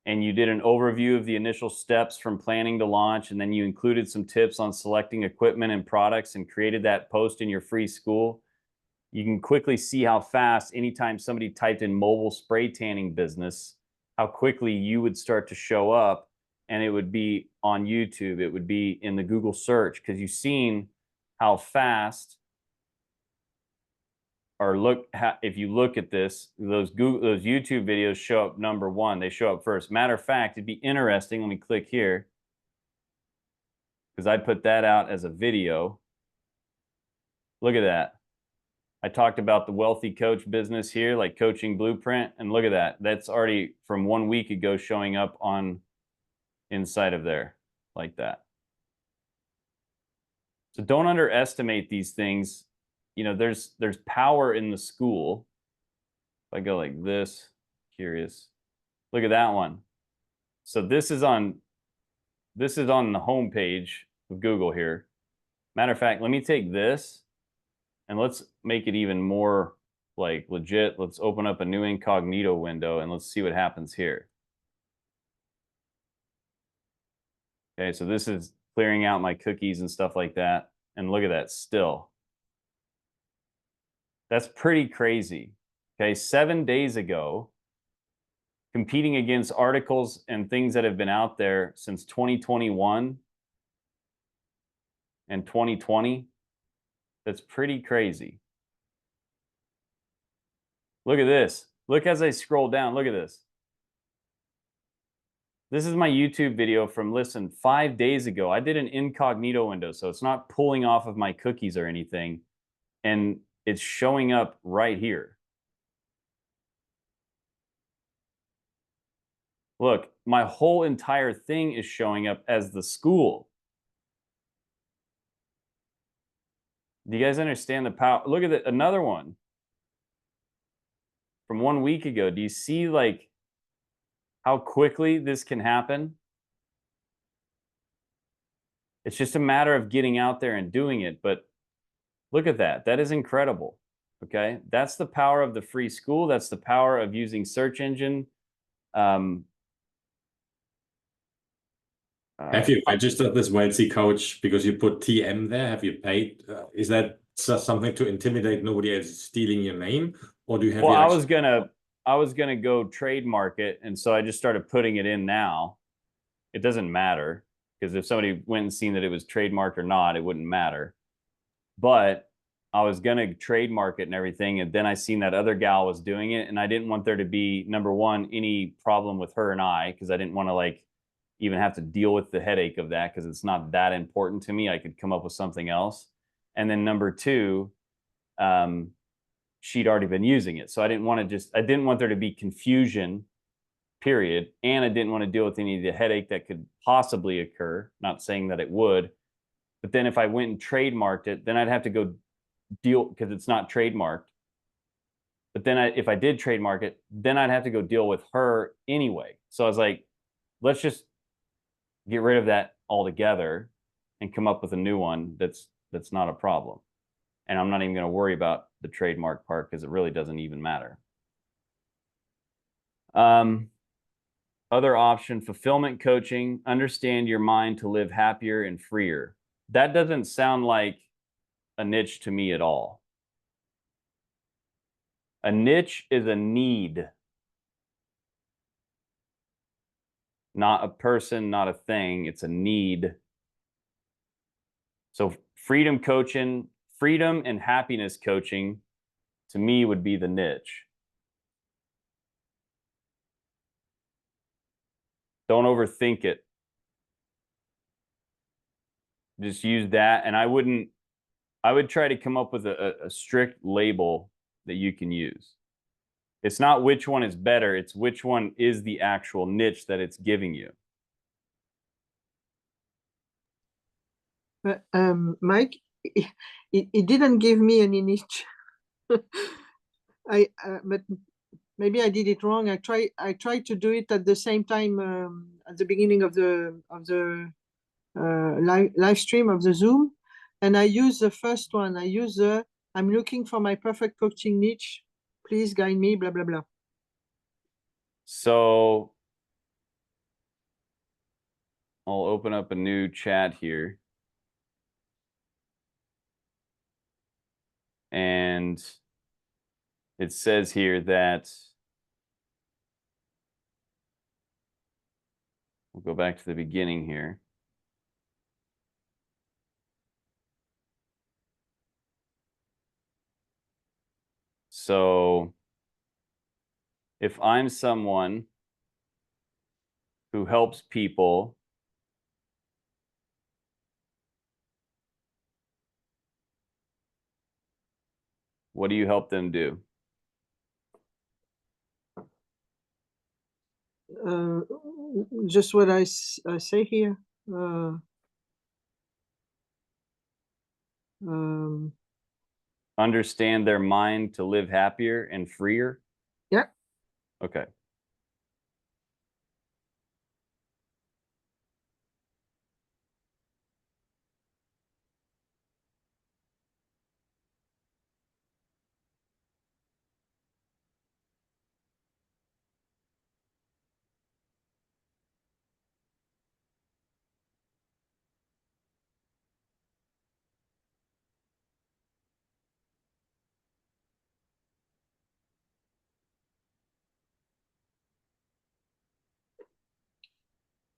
And you did an overview of the initial steps from planning to launch, and then you included some tips on selecting equipment and products and created that post in your free Skool. You can quickly see how fast, anytime somebody typed in mobile spray tanning business, how quickly you would start to show up, and it would be on YouTube. It would be in the Google search, because you've seen how fast, or look, if you look at this, those YouTube videos show up number one. They show up first. Matter of fact, it'd be interesting. Let me click here, because I put that out as a video. Look at that. I talked about the wealthy coach business here, like coaching blueprint, and look at that. That's already from 1 week ago showing up on inside of there like that. So don't underestimate these things. You know, there's power in the Skool. If I go like this, curious. Look at that one. So this is on the home page of Google here. Matter of fact, let me take this and let's make it even more like legit. Let's open up a new incognito window and let's see what happens here. Okay, so this is clearing out my cookies and stuff like that. And look at that still. That's pretty crazy. Okay, 7 days ago, competing against articles and things that have been out there since 2021 and 2020. That's pretty crazy. Look at this. Look as I scroll down. Look at this. This is my YouTube video from, listen, 5 days ago. I did an incognito window, so it's not pulling off of my cookies or anything. And it's showing up right here. Look, my whole entire thing is showing up as the Skool. Do you guys understand the power? Look at it, another one from 1 week ago. Do you see like how quickly this can happen? It's just a matter of getting out there and doing it. But look at that. That is incredible. Okay. That's the power of the free Skool. That's the power of using search engine. Have you registered this wealthy coach because you put TM there? Have you paid? Is that something to intimidate nobody else stealing your name? Or do you have Well, your I was gonna go trademark it, and so I just started putting it in now. It doesn't matter, because if somebody went and seen that it was trademarked or not, it wouldn't matter. But I was gonna trademark it and everything, and then I seen that other gal was doing it, and I didn't want there to be, number one, any problem with her and I, because I didn't want to like even have to deal with the headache of that, because it's not that important to me. I could come up with something else. And then number two, she'd already been using it. So I didn't want there to be confusion, period. And I didn't want to deal with any of the headache that could possibly occur. Not saying that it would. But then if I went and trademarked it, then I'd have to go deal, because it's not trademarked. But then if I did trademark it, then I'd have to go deal with her anyway. So I was like, let's just get rid of that altogether and come up with a new one that's not a problem. And I'm not even going to worry about the trademark part, because it really doesn't even matter. Other option, fulfillment coaching, understand your mind to live happier and freer. That doesn't sound like a niche to me at all. A niche is a need, not a person, not a thing. It's a need. So freedom and happiness coaching to me would be the niche. Don't overthink it. Just use that. And I would try to come up with a strict label that you can use. It's not which one is better, it's which one is the actual niche that it's giving you. Mike, it didn't give me any niche. But maybe I did it wrong. I tried to do it at the same time at the beginning of the live stream of the Zoom, and I use the first one. I use I'm looking for my perfect coaching niche. Please guide me. Blah blah blah. So I'll open up a new chat here. And it says here that we'll go back to the beginning here. So if I'm someone who helps people what do you help them do? Just what I say here. Understand their mind to live happier and freer? Yeah. Okay.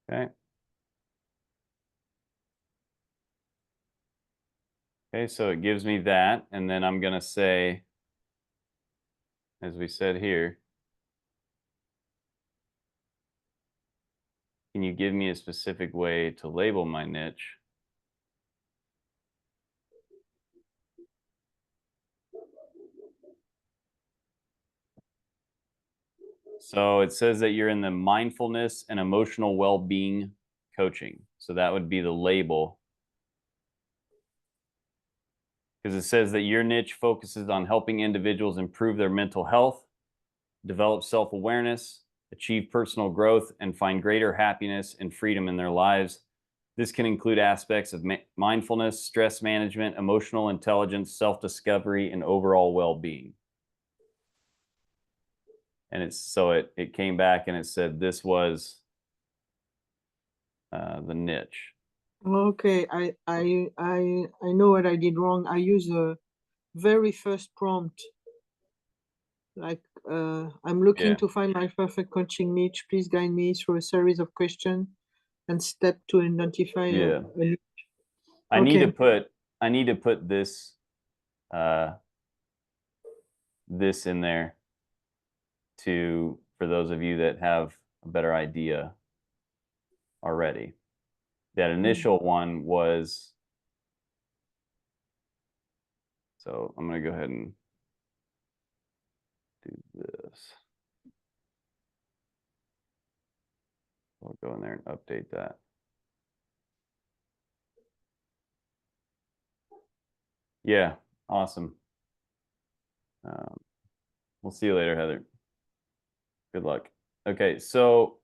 Okay. Okay, so it gives me that, and then I'm going to say, as we said here, can you give me a specific way to label my niche? So it says that you're in the mindfulness and emotional well-being coaching. So that would be the label. Because it says that your niche focuses on helping individuals improve their mental health, develop self-awareness, achieve personal growth, and find greater happiness and freedom in their lives. This can include aspects of mindfulness, stress management, emotional intelligence, self-discovery, and overall well-being. And it came back and it said this was the niche. Okay, I know what I did wrong. I use the very first prompt. Like I'm looking to find my perfect coaching niche. Please guide me through a series of questions and step to identify a niche. I need to put this this in there for those of you that have a better idea already. That initial one was, so I'm going to go ahead and do this. We'll go in there and update that. Yeah, awesome. We'll see you later, Heather. Good luck. Okay, so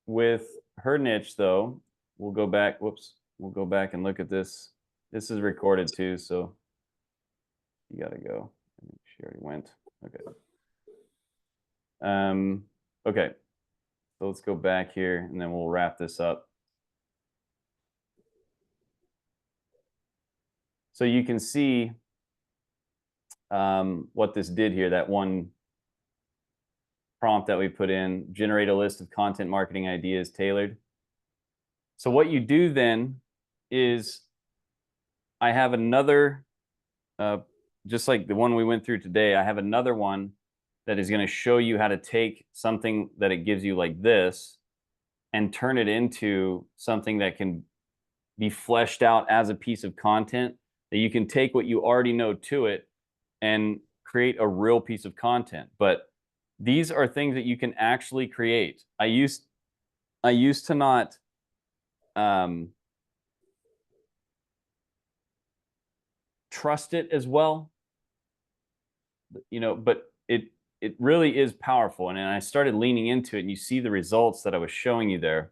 with her niche, though, we'll go back. Whoops. We'll go back and look at this. This is recorded too, so you got to go. I think she already went. Okay. Okay. So let's go back here, and then we'll wrap this up. So you can see what this did here, that one prompt that we put in, generate a list of content marketing ideas tailored. So what you do then is I have another, just like the one we went through today, I have another one that is going to show you how to take something that it gives you like this and turn it into something that can be fleshed out as a piece of content, that you can take what you already know to it and create a real piece of content. But these are things that you can actually create. I used to not trust it as well, you know, but it really is powerful. And I started leaning into it, and you see the results that I was showing you there.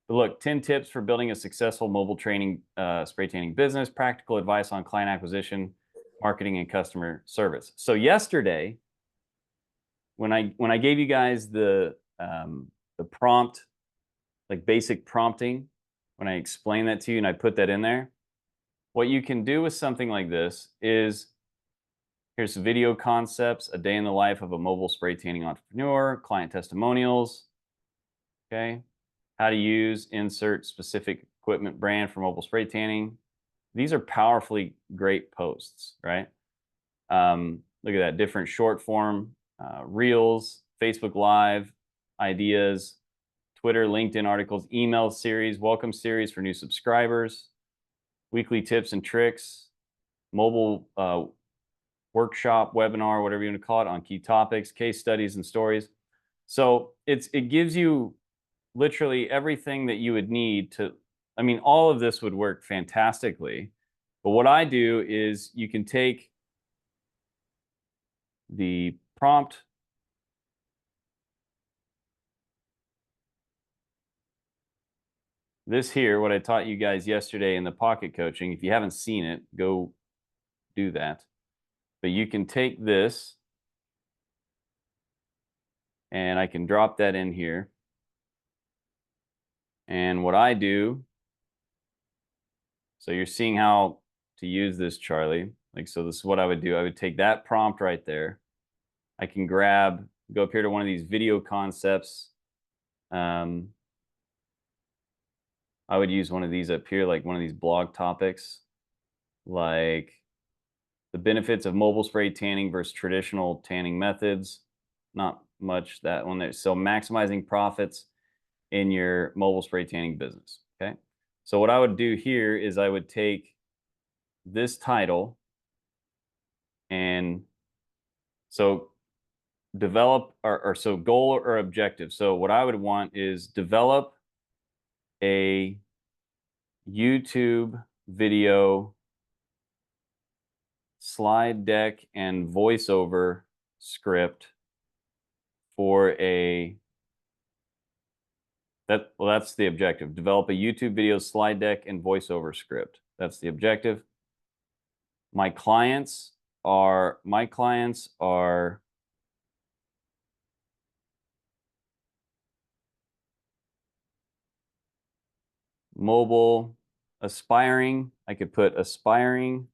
But look, 10 tips for building a successful mobile training, spray tanning business, practical advice on client acquisition, marketing, and customer service. So yesterday, when I gave you guys the prompt, like basic prompting, when I explained that to you and I put that in there, what you can do with something like this is, here's video concepts, a day in the life of a mobile spray tanning entrepreneur, client testimonials, okay? How to use, insert specific equipment brand for mobile spray tanning. These are powerfully great posts, right? Look at that, different short form, reels, Facebook Live, ideas, Twitter, LinkedIn articles, email series, welcome series for new subscribers, weekly tips and tricks, mobile workshop, webinar, whatever you want to call it, on key topics, case studies and stories. So it gives you literally everything that you would need to, I mean, all of this would work fantastically. But what I do is you can take the prompt, this here, what I taught you guys yesterday in the pocket coaching. If you haven't seen it, go do that. But you can take this and I can drop that in here. And what I do, so you're seeing how to use this, Charlie. Like, so this is what I would do. I would take that prompt right there. I can grab, go up here to one of these video concepts. I would use one of these up here, like one of these blog topics, like the benefits of mobile spray tanning versus traditional tanning methods. Not much that one there. So maximizing profits in your mobile spray tanning business. Okay. So what I would do here is I would take this title, and so develop or so goal or objective. So what I would want is develop a YouTube video slide deck and voiceover script for a that's the objective. Develop a YouTube video slide deck and voiceover script. That's the objective. My clients are mobile aspiring. I could put aspiring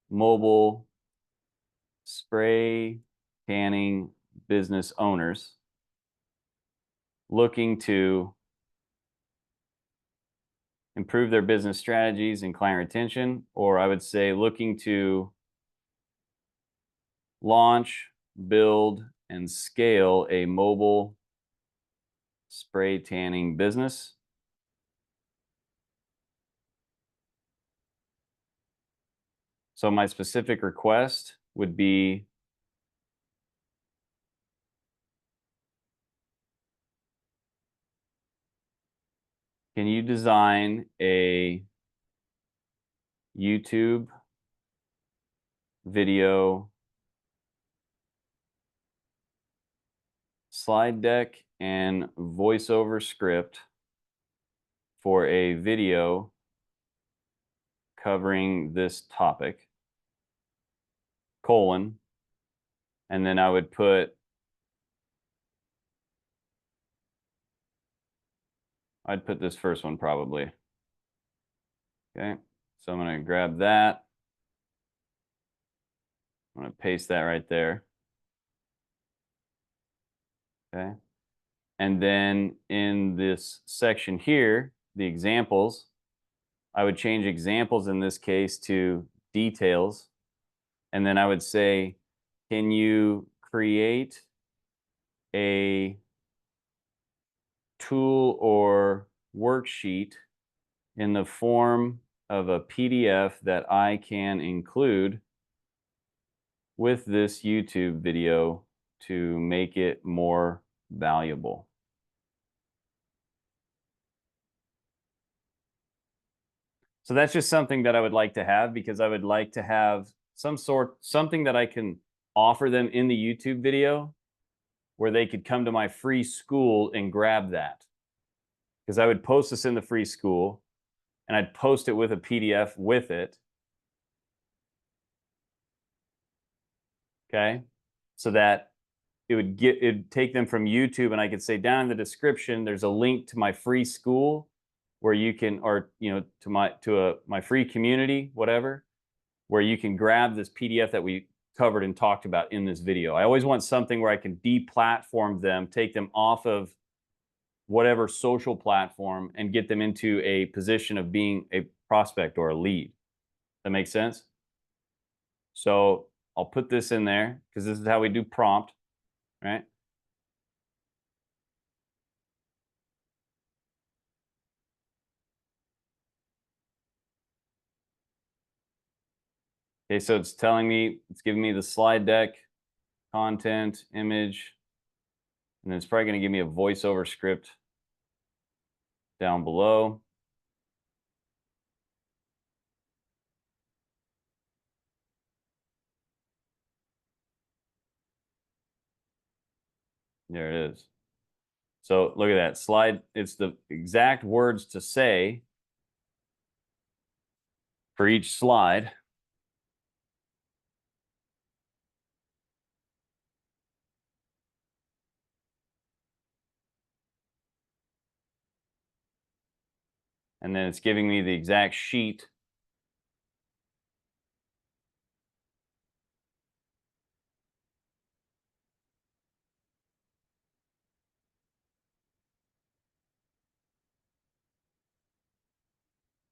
mobile spray tanning business owners looking to improve their business strategies and client retention, or I would say looking to launch, build, and scale a mobile spray tanning business. So my specific request would be can you design a YouTube video slide deck and voiceover script for a video covering this topic, colon, and then I would put, I'd put this first one probably. Okay, so I'm going to grab that. I'm going to paste that right there. Okay, and then in this section here, the examples, I would change examples in this case to details. And then I would say, can you create a tool or worksheet in the form of a PDF that I can include with this YouTube video to make it more valuable? So that's just something that I would like to have, because I would like to have something that I can offer them in the YouTube video where they could come to my free Skool and grab that. Because I would post this in the free Skool and I'd post it with a PDF with it. Okay. So that it'd take them from YouTube, and I could say down in the description, there's a link to my free Skool where you can, or, you know, to my free community, whatever, where you can grab this PDF that we covered and talked about in this video. I always want something where I can deplatform them, take them off of whatever social platform and get them into a position of being a prospect or a lead. That makes sense? So I'll put this in there because this is how we do prompt, right? Okay, so it's telling me, it's giving me the slide deck, content, image, and then it's probably going to give me a voiceover script down below. There it is. So look at that slide. It's the exact words to say for each slide. And then it's giving me the exact sheet .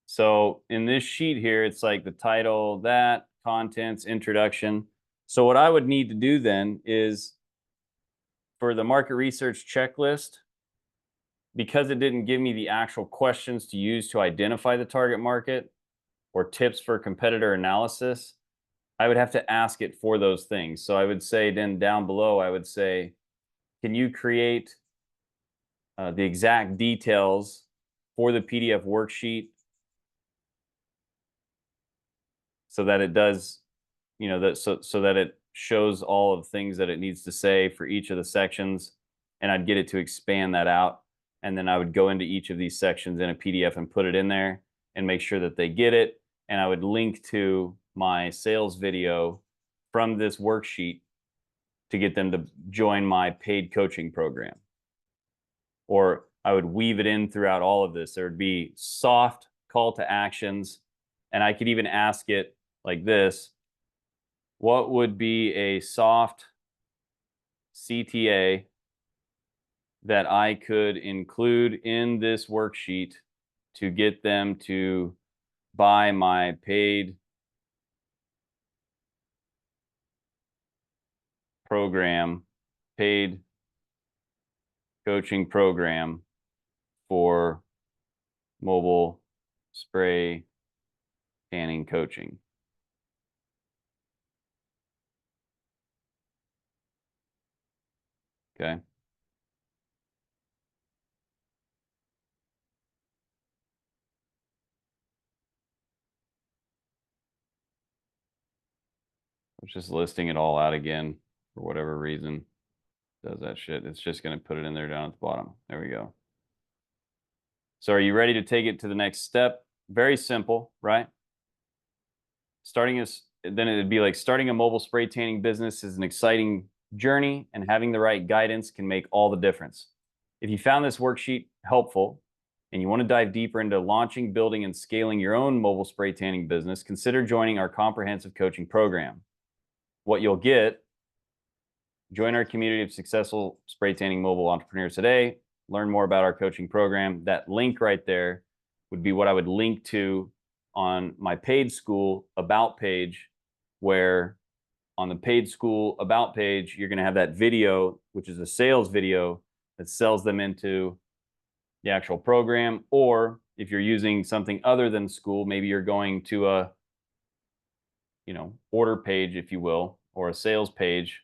So in this sheet here, it's like the title, that, contents, introduction. So what I would need to do then is, for the market research checklist, because it didn't give me the actual questions to use to identify the target market or tips for competitor analysis, I would have to ask it for those things. So I would say then down below, I would say, can you create the exact details for the PDF worksheet so that it does, you know, that so that it shows all of the things that it needs to say for each of the sections, and I'd get it to expand that out, and then I would go into each of these sections in a PDF and put it in there and make sure that they get it, and I would link to my sales video from this worksheet to get them to join my paid coaching program. Or I would weave it in throughout all of this. There would be soft call to actions, and I could even ask it like this: what would be a soft CTA that I could include in this worksheet to get them to buy my paid program, paid coaching program for mobile spray tanning coaching? Okay. I'm just listing it all out again for whatever reason. Does that shit. It's just going to put it in there down at the bottom. There we go. So are you ready to take it to the next step? Very simple, right? Then it'd be like, starting a mobile spray tanning business is an exciting journey, and having the right guidance can make all the difference. If you found this worksheet helpful and you want to dive deeper into launching, building, and scaling your own mobile spray tanning business, consider joining our comprehensive coaching program. What you'll get: join our community of successful spray tanning mobile entrepreneurs today. Learn more about our coaching program. That link right there would be what I would link to on my paid Skool about page, where on the paid Skool about page, you're going to have that video, which is a sales video that sells them into the actual program. Or if you're using something other than Skool, maybe you're going to a, order page, if you will, or a sales page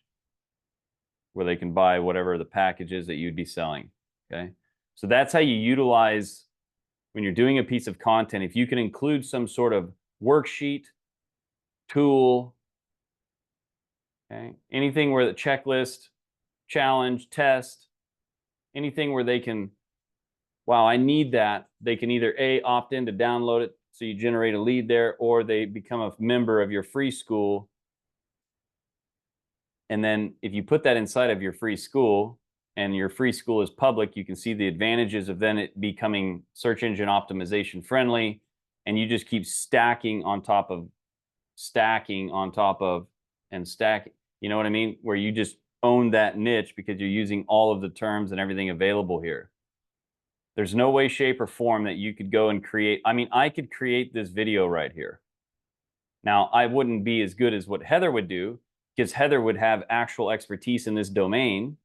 where they can buy whatever the package is that you'd be selling. Okay. So that's how you utilize, when you're doing a piece of content, if you can include some sort of worksheet, tool, okay, anything where the checklist, challenge, test, anything where they can, wow, I need that. They can either opt in to download it, so you generate a lead there, or they become a member of your free Skool. And then if you put that inside of your free Skool, and your free Skool is public, you can see the advantages of then it becoming search engine optimization friendly. And you just keep stacking on top of, and stacking. You know what I mean? Where you just own that niche because you're using all of the terms and everything available here. There's no way, shape, or form that you could go and create. I mean, I could create this video right here. Now, I wouldn't be as good as what Heather would do, because Heather would have actual expertise in this domain,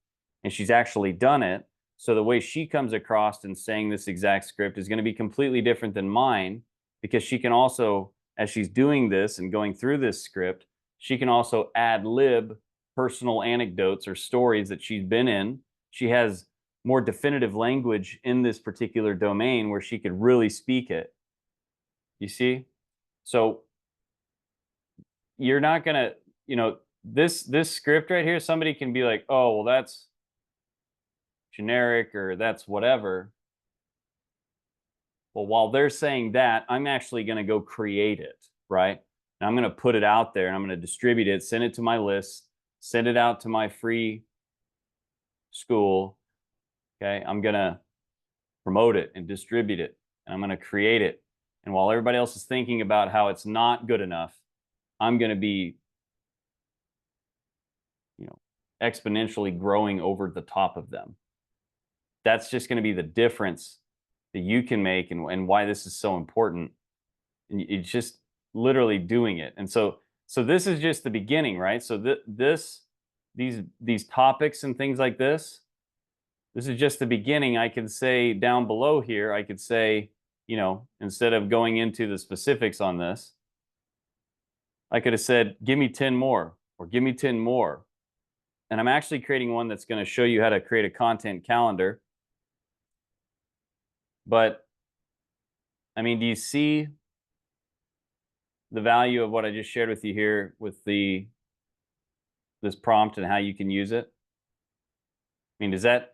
and she's actually done it. So the way she comes across and saying this exact script is going to be completely different than mine, because she can also, as she's doing this and going through this script, she can also ad lib personal anecdotes or stories that she's been in. She has more definitive language in this particular domain where she could really speak it. You see? So you're not going to, this script right here, somebody can be like, oh, well, that's generic, or that's whatever. Well, while they're saying that, I'm actually going to go create it, right? And I'm going to put it out there, and I'm going to distribute it, send it to my list, send it out to my free Skool. Okay, I'm going to promote it and distribute it, and I'm going to create it. And while everybody else is thinking about how it's not good enough, I'm going to be, exponentially growing over the top of them. That's just going to be the difference that you can make, and why this is so important. And it's just literally doing it. And so this is just the beginning, right? So these topics and things like this is just the beginning. I could say down below here, I could say, instead of going into the specifics on this, I could have said, give me 10 more, or give me 10 more. And I'm actually creating one that's going to show you how to create a content calendar. But I mean, do you see the value of what I just shared with you here with this prompt and how you can use it? I mean, does that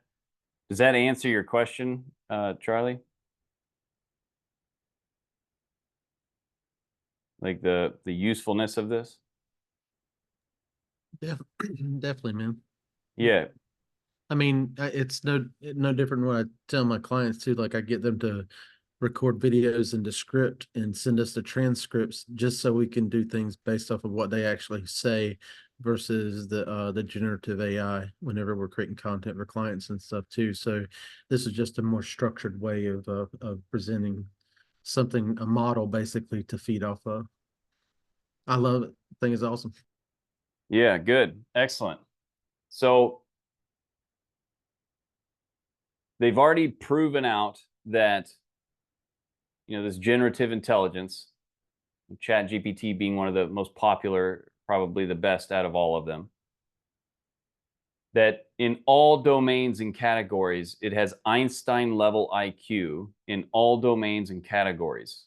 answer your question, Charlie? Like the usefulness of this? Definitely, man. Yeah. I mean, it's no different when I tell my clients too. Like, I get them to record videos into script and send us the transcripts, just so we can do things based off of what they actually say, versus the generative AI whenever we're creating content for clients and stuff too. So this is just a more structured way of presenting something, a model basically to feed off of. I love it. I think it's awesome. Yeah, good. Excellent. So they've already proven out that, this generative intelligence, ChatGPT being one of the most popular, probably the best out of all of them, that in all domains and categories, it has Einstein level IQ in all domains and categories.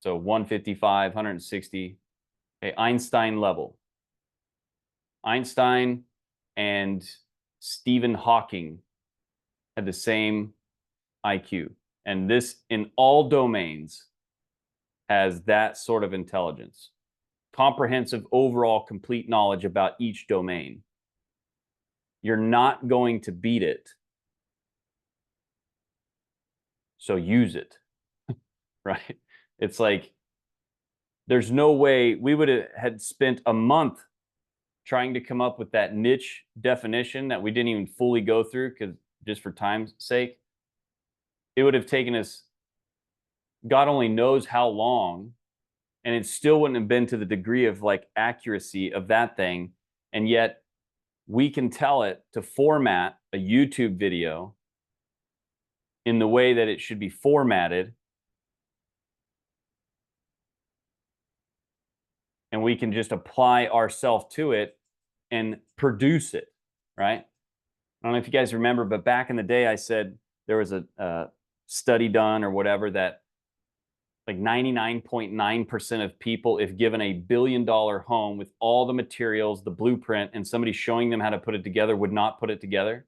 So 155, 160, okay, Einstein level. Einstein and Stephen Hawking had the same IQ. And this, in all domains, has that sort of intelligence. Comprehensive, overall, complete knowledge about each domain. You're not going to beat it. So use it, right? It's like, there's no way we would have had spent a month trying to come up with that niche definition that we didn't even fully go through, because just for time's sake, it would have taken us God only knows how long, and it still wouldn't have been to the degree of like accuracy of that thing. And yet we can tell it to format a YouTube video in the way that it should be formatted. And we can just apply ourselves to it and produce it, right? I don't know if you guys remember, but back in the day, I said there was a study done or whatever that like 99.9% of people, if given $1 billion home with all the materials, the blueprint, and somebody showing them how to put it together, would not put it together.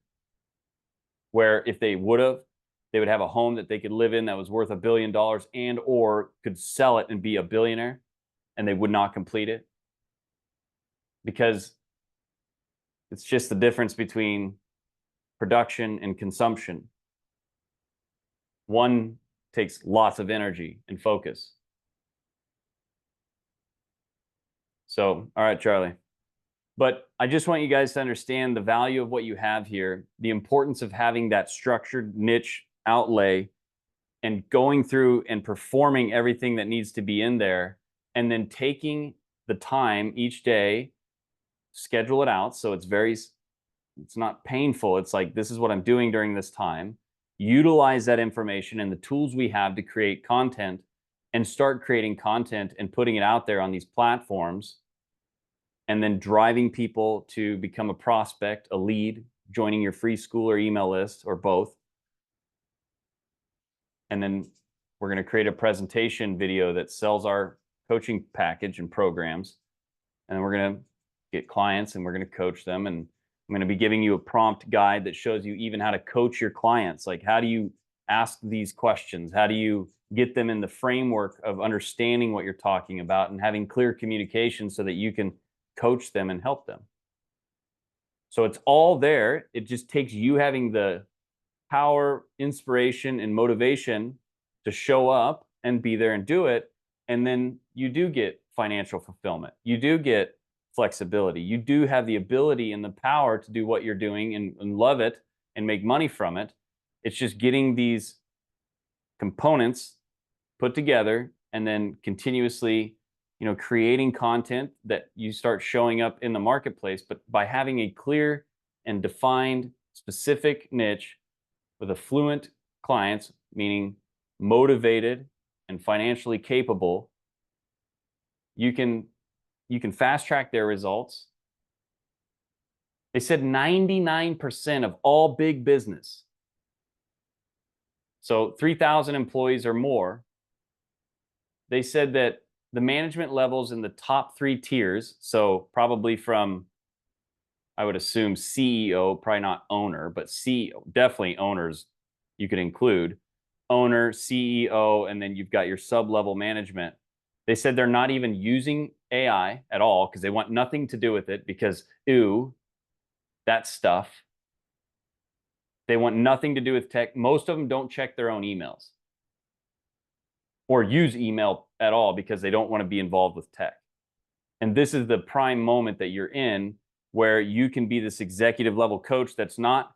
Where if they would have, they would have a home that they could live in that was worth $1 billion and or could sell it and be a billionaire, and they would not complete it. Because it's just the difference between production and consumption. One takes lots of energy and focus. So, all right, Charlie. But I just want you guys to understand the value of what you have here, the importance of having that structured niche outlay and going through and performing everything that needs to be in there, and then taking the time each day, schedule it out so it's not painful. It's like, this is what I'm doing during this time. Utilize that information and the tools we have to create content, and start creating content and putting it out there on these platforms, and then driving people to become a prospect, a lead, joining your free Skool or email list, or both. And then we're going to create a presentation video that sells our coaching package and programs. And then we're going to get clients and we're going to coach them. And I'm going to be giving you a prompt guide that shows you even how to coach your clients. Like, how do you ask these questions? How do you get them in the framework of understanding what you're talking about and having clear communication so that you can coach them and help them? So it's all there. It just takes you having the power, inspiration, and motivation to show up and be there and do it. And then you do get financial fulfillment. You do get flexibility. You do have the ability and the power to do what you're doing and love it and make money from it. It's just getting these components put together and then continuously, creating content that you start showing up in the marketplace. But by having a clear and defined specific niche with affluent clients, meaning motivated and financially capable, you can fast track their results. They said 99% of all big business, so 3,000 employees or more, they said that the management levels in the top 3 tiers, so probably from, I would assume, CEO, probably not owner, but CEO, definitely owners you could include, owner, CEO, and then you've got your sub-level management. They said they're not even using AI at all because they want nothing to do with it, because, ew, that stuff. They want nothing to do with tech. Most of them don't check their own emails or use email at all because they don't want to be involved with tech. And this is the prime moment that you're in, where you can be this executive level coach that's not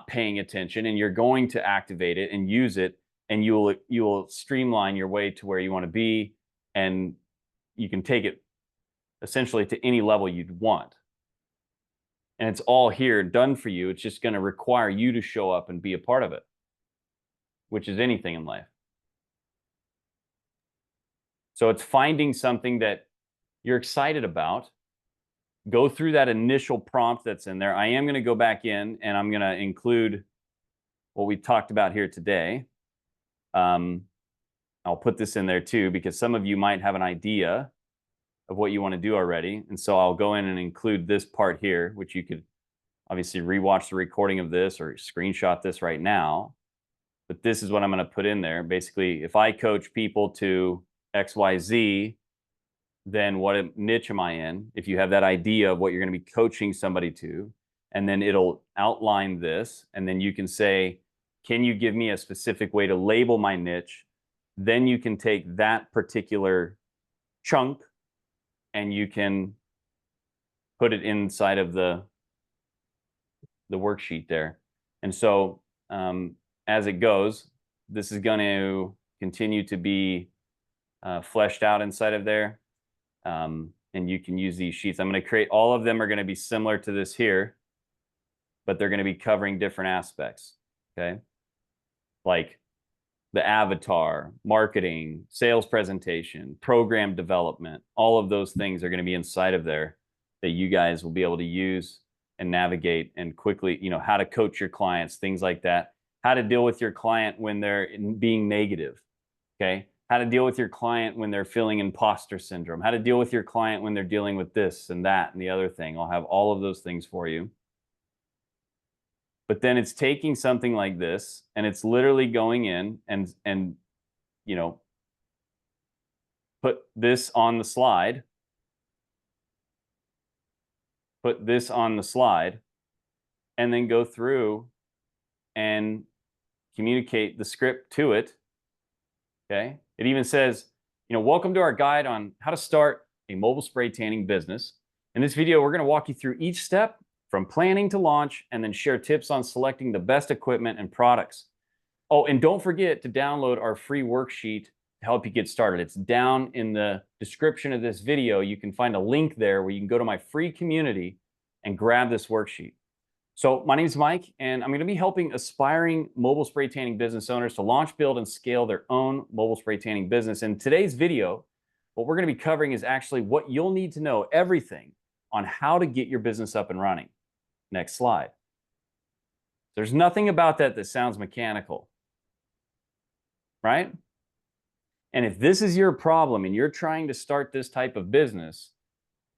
paying attention, and you're going to activate it and use it, and you will streamline your way to where you want to be, and you can take it essentially to any level you'd want. And it's all here done for you. It's just going to require you to show up and be a part of it, which is anything in life. So it's finding something that you're excited about. Go through that initial prompt that's in there. I am going to go back in and I'm going to include what we talked about here today. I'll put this in there too, because some of you might have an idea of what you want to do already. And so I'll go in and include this part here, which you could obviously rewatch the recording of this or screenshot this right now. But this is what I'm going to put in there. Basically, if I coach people to XYZ, then what niche am I in? If you have that idea of what you're going to be coaching somebody to, and then it'll outline this, and then you can say, can you give me a specific way to label my niche? Then you can take that particular chunk and you can put it inside of the worksheet there. And so as it goes, this is going to continue to be fleshed out inside of there. And you can use these sheets. I'm going to create, all of them are going to be similar to this here, but they're going to be covering different aspects, okay? Like the avatar, marketing, sales presentation, program development, all of those things are going to be inside of there that you guys will be able to use and navigate and quickly, you know, how to coach your clients, things like that, how to deal with your client when they're being negative, okay? How to deal with your client when they're feeling imposter syndrome, how to deal with your client when they're dealing with this and that and the other thing. I'll have all of those things for you. But then it's taking something like this and it's literally going in and you know, put this on the slide, put this on the slide, and then go through and communicate the script to it. Okay. It even says, you know, welcome to our guide on how to start a mobile spray tanning business. In this video, we're going to walk you through each step from planning to launch and then share tips on selecting the best equipment and products. Oh, and don't forget to download our free worksheet to help you get started. It's down in the description of this video. You can find a link there where you can go to my free community and grab this worksheet. So my name is Mike, and I'm going to be helping aspiring mobile spray tanning business owners to launch, build, and scale their own mobile spray tanning business. In today's video, what we're going to be covering is actually what you'll need to know, everything on how to get your business up and running. Next slide. There's nothing about that that sounds mechanical, right? And if this is your problem and you're trying to start this type of business,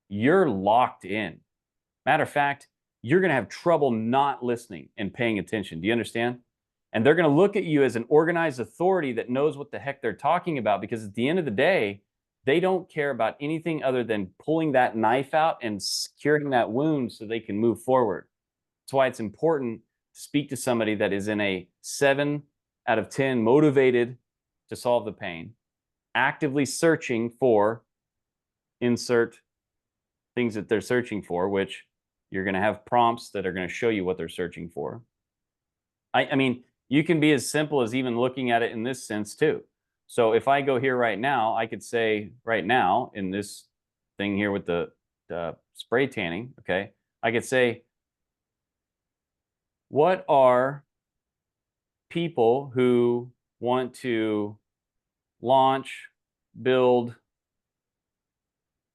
you're locked in. Matter of fact, you're going to have trouble not listening and paying attention. Do you understand? And they're going to look at you as an organized authority that knows what the heck they're talking about, because at the end of the day, they don't care about anything other than pulling that knife out and curing that wound so they can move forward. That's why it's important to speak to somebody that is in a 7 out of 10 motivated to solve the pain, actively searching for, insert things that they're searching for, which you're going to have prompts that are going to show you what they're searching for. I mean, you can be as simple as even looking at it in this sense too. So if I go here right now, I could say right now in this thing here with the spray tanning, okay, I could say, what are people who want to launch, build,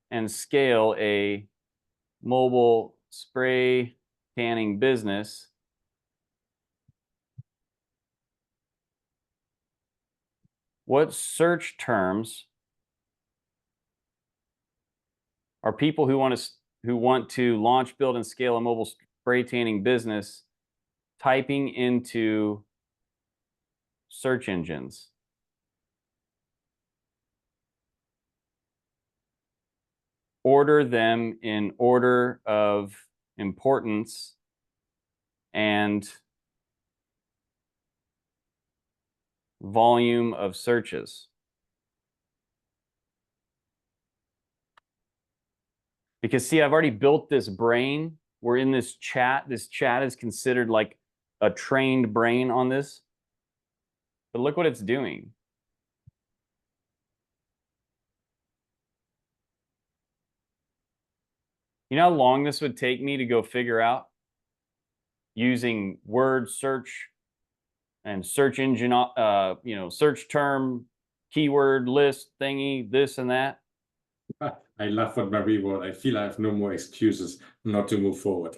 and scale a mobile spray tanning business? What search terms are people who want to launch, build, and scale a mobile spray tanning business typing into search engines? Order them in order of importance and volume of searches. Because see, I've already built this brain. We're in this chat. This chat is considered like a trained brain on this. But look what it's doing. You know how long this would take me to go figure out using word search and search engine, you know, search term, keyword list thingy, this and that? I laugh at my reward. I feel I have no more excuses not to move forward.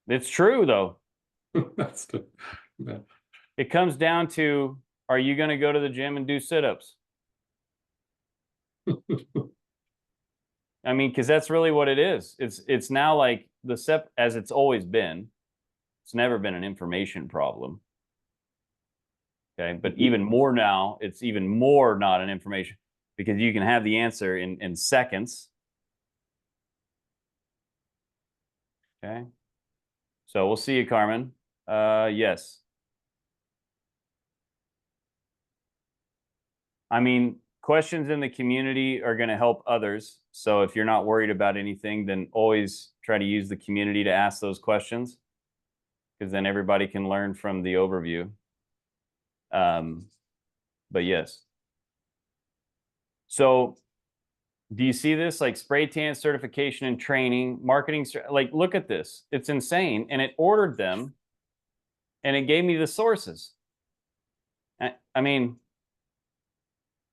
It's true, though. That's the, It comes down to, are you going to go to the gym and do sit-ups? I mean, because that's really what it is. It's now like as it's always been. It's never been an information problem. Okay, but even more now, it's even more not an information, because you can have the answer in seconds. Okay, so we'll see you, Carmen. Yes. I mean, questions in the community are going to help others. So if you're not worried about anything, then always try to use the community to ask those questions. because then everybody can learn from the overview. But yes. So do you see this? Like spray tan certification and training, marketing, like look at this. It's insane. And it ordered them and it gave me the sources. I mean,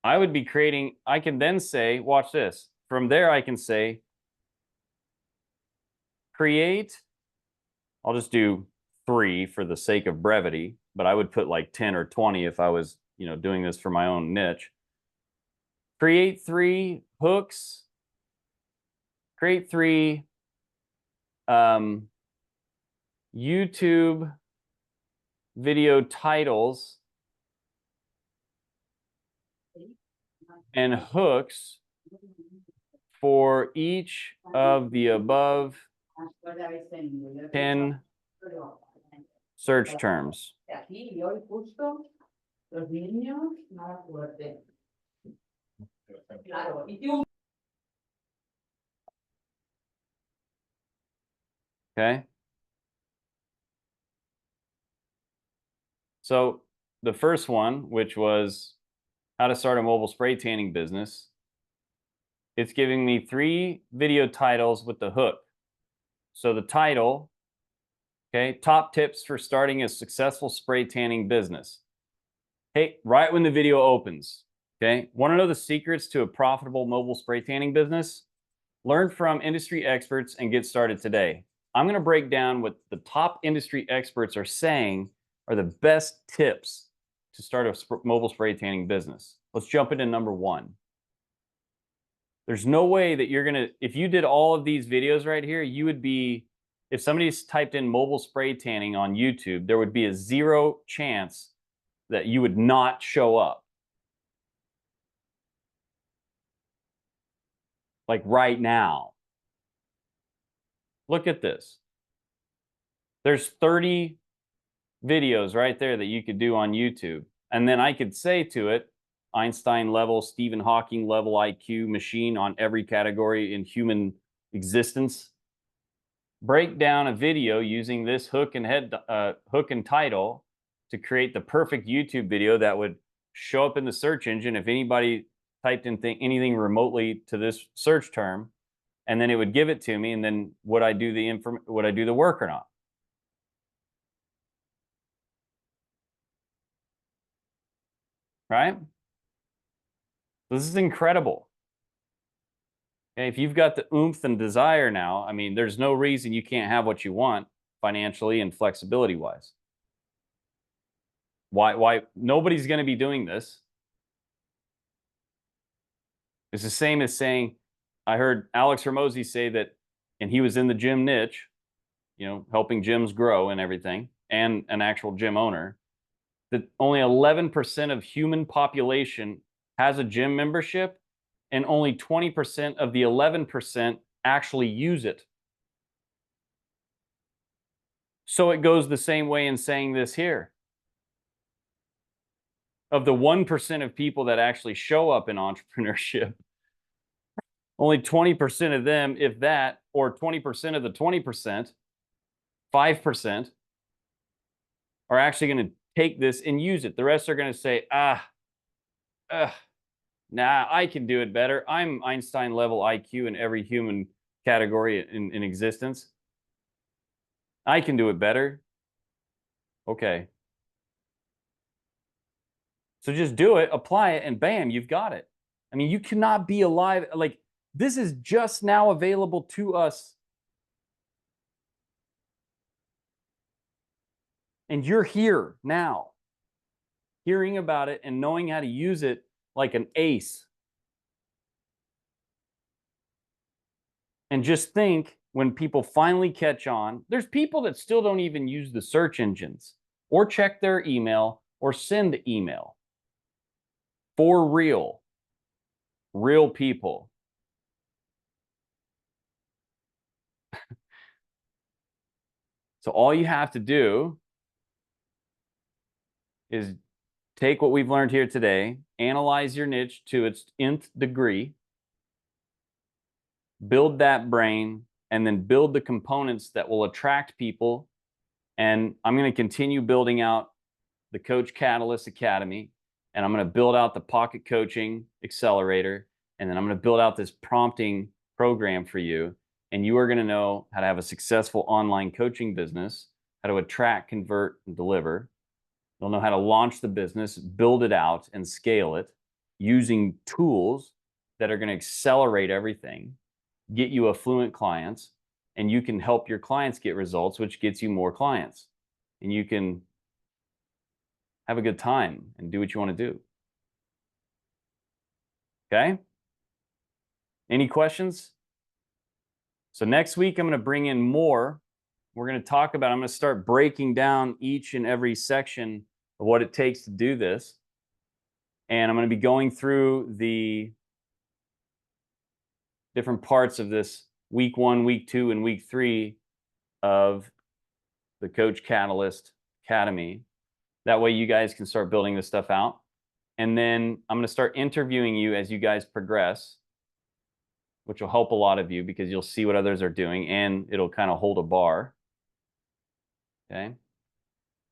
I would be creating, I can then say, watch this. From there, I can say, create, I'll just do 3 for the sake of brevity, but I would put like 10 or 20 if I was, you know, doing this for my own niche. Create 3 hooks, create 3 YouTube video titles and hooks for each of the above 10 search terms. Okay. So the first one, which was how to start a mobile spray tanning business, it's giving me 3 video titles with the hook. So the title, okay, top tips for starting a successful spray tanning business. Hey, right when the video opens, okay, want to know the secrets to a profitable mobile spray tanning business? Learn from industry experts and get started today. I'm going to break down what the top industry experts are saying are the best tips to start a mobile spray tanning business. Let's jump into number 1. There's no way that you're going to, if you did all of these videos right here, you would be, if somebody's typed in mobile spray tanning on YouTube, there would be a 0 chance that you would not show up. Like right now. Look at this. There's 30 videos right there that you could do on YouTube. And then I could say to it, Einstein level, Stephen Hawking level IQ machine on every category in human existence. Break down a video using this hook and title to create the perfect YouTube video that would show up in the search engine if anybody typed in anything remotely to this search term, and then it would give it to me, and then would I do the work or not? Right? This is incredible. Okay, if you've got the oomph and desire now, I mean, there's no reason you can't have what you want financially and flexibility wise. Why nobody's going to be doing this? It's the same as saying, I heard Alex Hormozy say that, and he was in the gym niche, you know, helping gyms grow and everything, and an actual gym owner, that only 11% of human population has a gym membership, and only 20% of the 11% actually use it. So it goes the same way in saying this here. Of the 1% of people that actually show up in entrepreneurship, only 20% of them, if that, or 20% of the 20%, 5%, are actually going to take this and use it. The rest are going to say, nah, I can do it better. I'm Einstein level IQ in every human category in existence. I can do it better. Okay. So just do it, apply it, and bam, you've got it. I mean, you cannot be alive. Like, this is just now available to us. And you're here now, hearing about it and knowing how to use it like an ace. And just think, when people finally catch on, there's people that still don't even use the search engines or check their email or send email. For real. Real people. So all you have to do is take what we've learned here today, analyze your niche to its nth degree, build that brain, and then build the components that will attract people And I'm going to continue building out the Coach Catalyst Academy, and I'm going to build out the Pocket Coaching Accelerator, and then I'm going to build out this prompting program for you. And you are going to know how to have a successful online coaching business, how to attract, convert, and deliver. You'll know how to launch the business, build it out, and scale it using tools that are going to accelerate everything, get you affluent clients, and you can help your clients get results, which gets you more clients. And you can have a good time and do what you want to do. Okay? Any questions? So next week, I'm going to bring in more. We're going to talk about, I'm going to start breaking down each and every section of what it takes to do this. And I'm going to be going through the different parts of this week 1, week 2, and week 3 of the Coach Catalyst Academy. That way you guys can start building this stuff out. And then I'm going to start interviewing you as you guys progress, which will help a lot of you because you'll see what others are doing and it'll kind of hold a bar. Okay.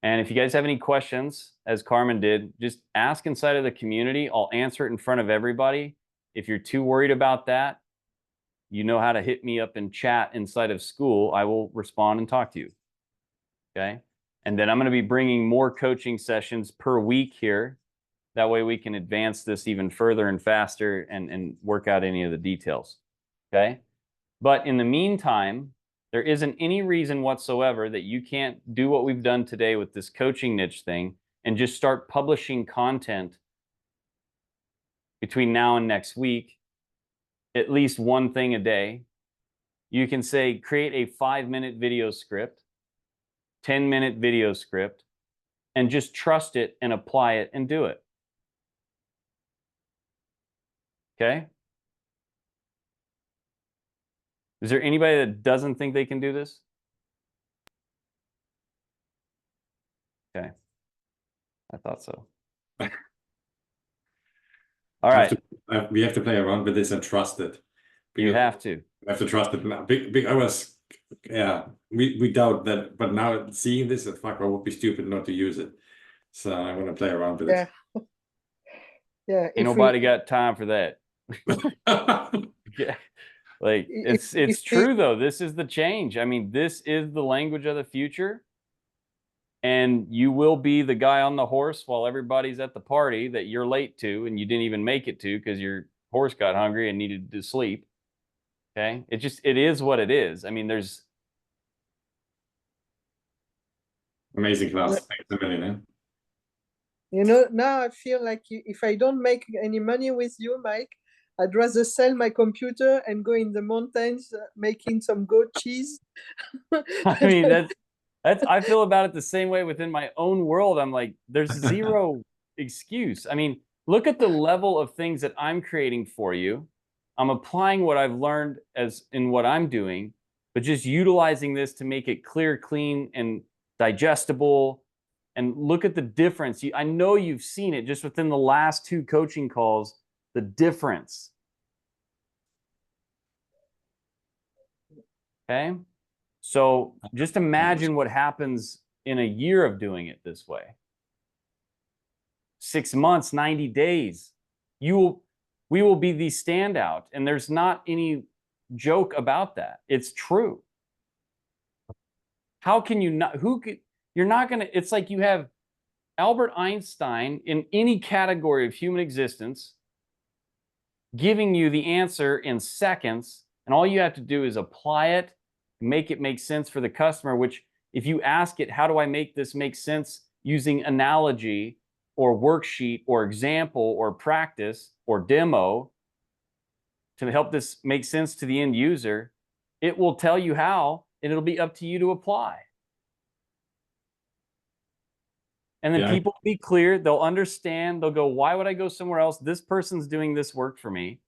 And if you guys have any questions, as Carmen did, just ask inside of the community. I'll answer it in front of everybody. If you're too worried about that, you know how to hit me up in chat inside of Skool. I will respond and talk to you. Okay. And then I'm going to be bringing more coaching sessions per week here. That way we can advance this even further and faster and work out any of the details. Okay. But in the meantime, there isn't any reason whatsoever that you can't do what we've done today with this coaching niche thing and just start publishing content between now and next week, at least one thing a day. You can say, create a 5-minute video script, 10-minute video script, and just trust it and apply it and do it. Okay? Is there anybody that doesn't think they can do this? Okay. I thought so. All right. We have to play around with this and trust it. You have to. We have to trust it now. We doubt that, but now seeing this, fuck, I would be stupid not to use it. So I want to play around with it. Yeah. Ain't nobody got time for that. Yeah. Like it's true though. This is the change. I mean, this is the language of the future. And you will be the guy on the horse while everybody's at the party that you're late to and you didn't even make it to because your horse got hungry and needed to sleep. Okay? It is what it is. I mean, there's amazing class. Thanks a million. You know, now I feel like if I don't make any money with you, Mike, I'd rather sell my computer and go in the mountains making some goat cheese. I mean, that's I feel about it the same way within my own world. I'm like, there's zero excuse. I mean, look at the level of things that I'm creating for you. I'm applying what I've learned as in what I'm doing, but just utilizing this to make it clear, clean, and digestible. And look at the difference. I know you've seen it just within the last 2 coaching calls, the difference. Okay? So just imagine what happens in a year of doing it this way. 6 months, 90 days. We will be the standout. And there's not any joke about that. It's true. How can you not, you're not going to, it's like you have Albert Einstein in any category of human existence giving you the answer in seconds. And all you have to do is apply it, make it make sense for the customer, which if you ask it, how do I make this make sense using analogy or worksheet or example or practice or demo to help this make sense to the end user, it will tell you how, and it'll be up to you to apply. And then people will be clear, they'll understand, they'll go, why would I go somewhere else? This person's doing this work for me.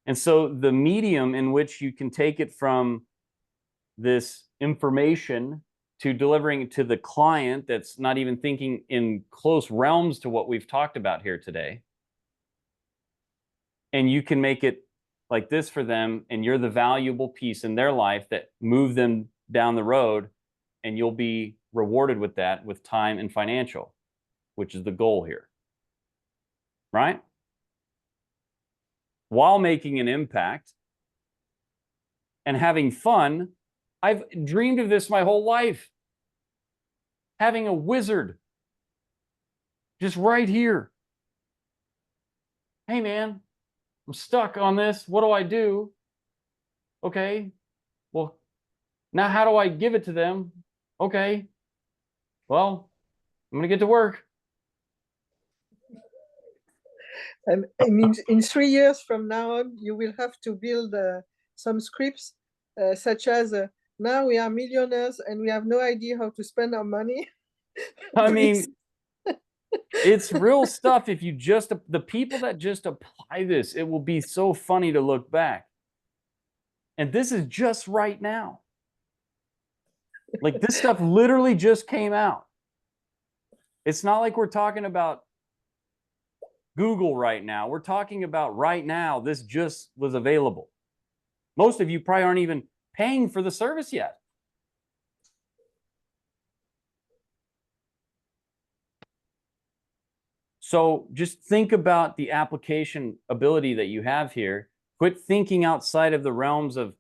And so the medium in which you can take it from this information to delivering it to the client that's not even thinking in close realms to what we've talked about here today. And you can make it like this for them, and you're the valuable piece in their life that move them down the road, and you'll be rewarded with that with time and financial, which is the goal here, right? While making an impact and having fun. I've dreamed of this my whole life. Having a wizard just right here. Hey man, I'm stuck on this. What do I do? Okay, well, now how do I give it to them? Okay, well, I'm gonna get to work. And I mean, in 3 years from now on, you will have to build some scripts such as now we are millionaires and we have no idea how to spend our money. I mean, it's real stuff. If you just, the people that just apply this, it will be so funny to look back. And this is just right now. Like this stuff literally just came out. It's not like we're talking about Google right now. We're talking about right now. This just was available. Most of you probably aren't even paying for the service yet. So just think about the application ability that you have here. Quit thinking outside of the realms of,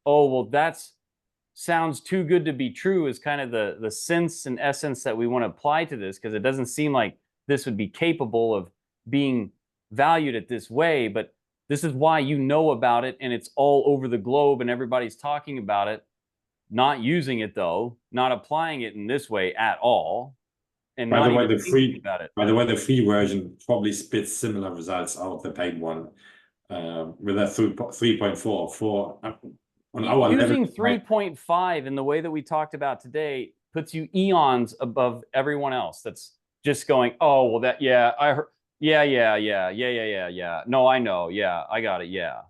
oh, well, that's sounds too good to be true is kind of the sense and essence that we want to apply to this, because it doesn't seem like this would be capable of being valued at this way. But this is why you know about it, and it's all over the globe and everybody's talking about it, not using it though, not applying it in this way at all. And by not the way, even the free about it. By the way, the free version probably spits similar results out of the paid one. With a 3.4 or 4 on our using level. 3.5 in the way that we talked about today puts you eons above everyone else that's just going, oh, well, that, yeah, I heard, yeah. No, I know, yeah, I got it, yeah.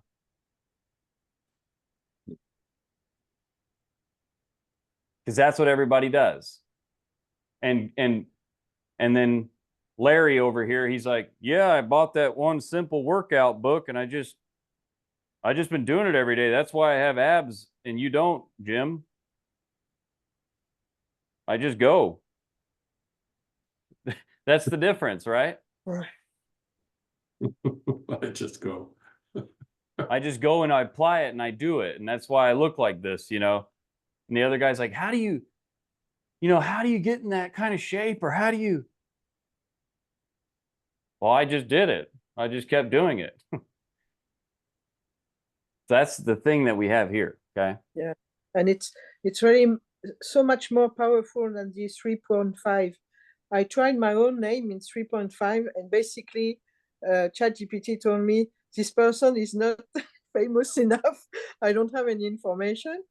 Because that's what everybody does. And then Larry over here, he's like, yeah, I bought that one simple workout book and I just been doing it every day. That's why I have abs and you don't, Jim. I just go. That's the difference, right? I just go. I just go and I apply it and I do it. And that's why I look like this, you know? And the other guy's like, how do you get in that kind of shape? Or how do you? Well, I just did it. I just kept doing it. That's the thing that we have here. Okay. Yeah. And it's really so much more powerful than the 3.5. I tried my own name in 3.5 and basically ChatGPT told me this person is not famous enough. I don't have any information.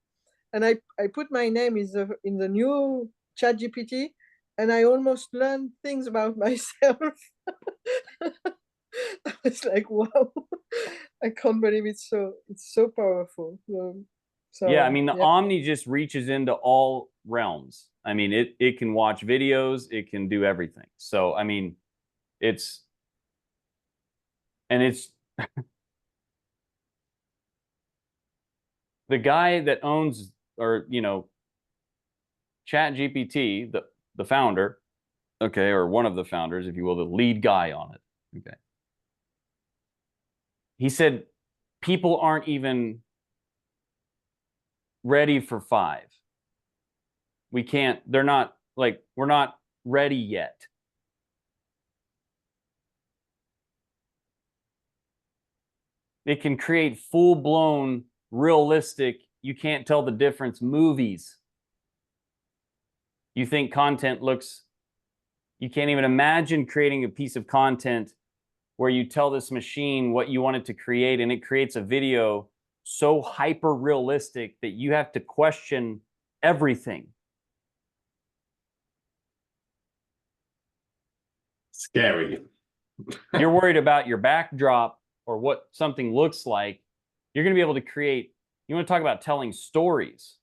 And I put my name in the new ChatGPT and I almost learned things about myself. I was like, wow, I can't believe it's so powerful. So, yeah, I mean, the Omni just reaches into all realms. I mean, it can watch videos, it can do everything. So, I mean, it's the guy that owns, or, you know, ChatGPT, the founder, okay, or one of the founders, if you will, the lead guy on it, okay. He said people aren't even ready for 5. We're not ready yet. It can create full-blown, realistic, you can't tell the difference movies. You think content looks, you can't even imagine creating a piece of content where you tell this machine what you want it to create, and it creates a video so hyper realistic that you have to question everything. Scary. You're worried about your backdrop or what something looks like. You're going to be able to create, you want to talk about telling stories.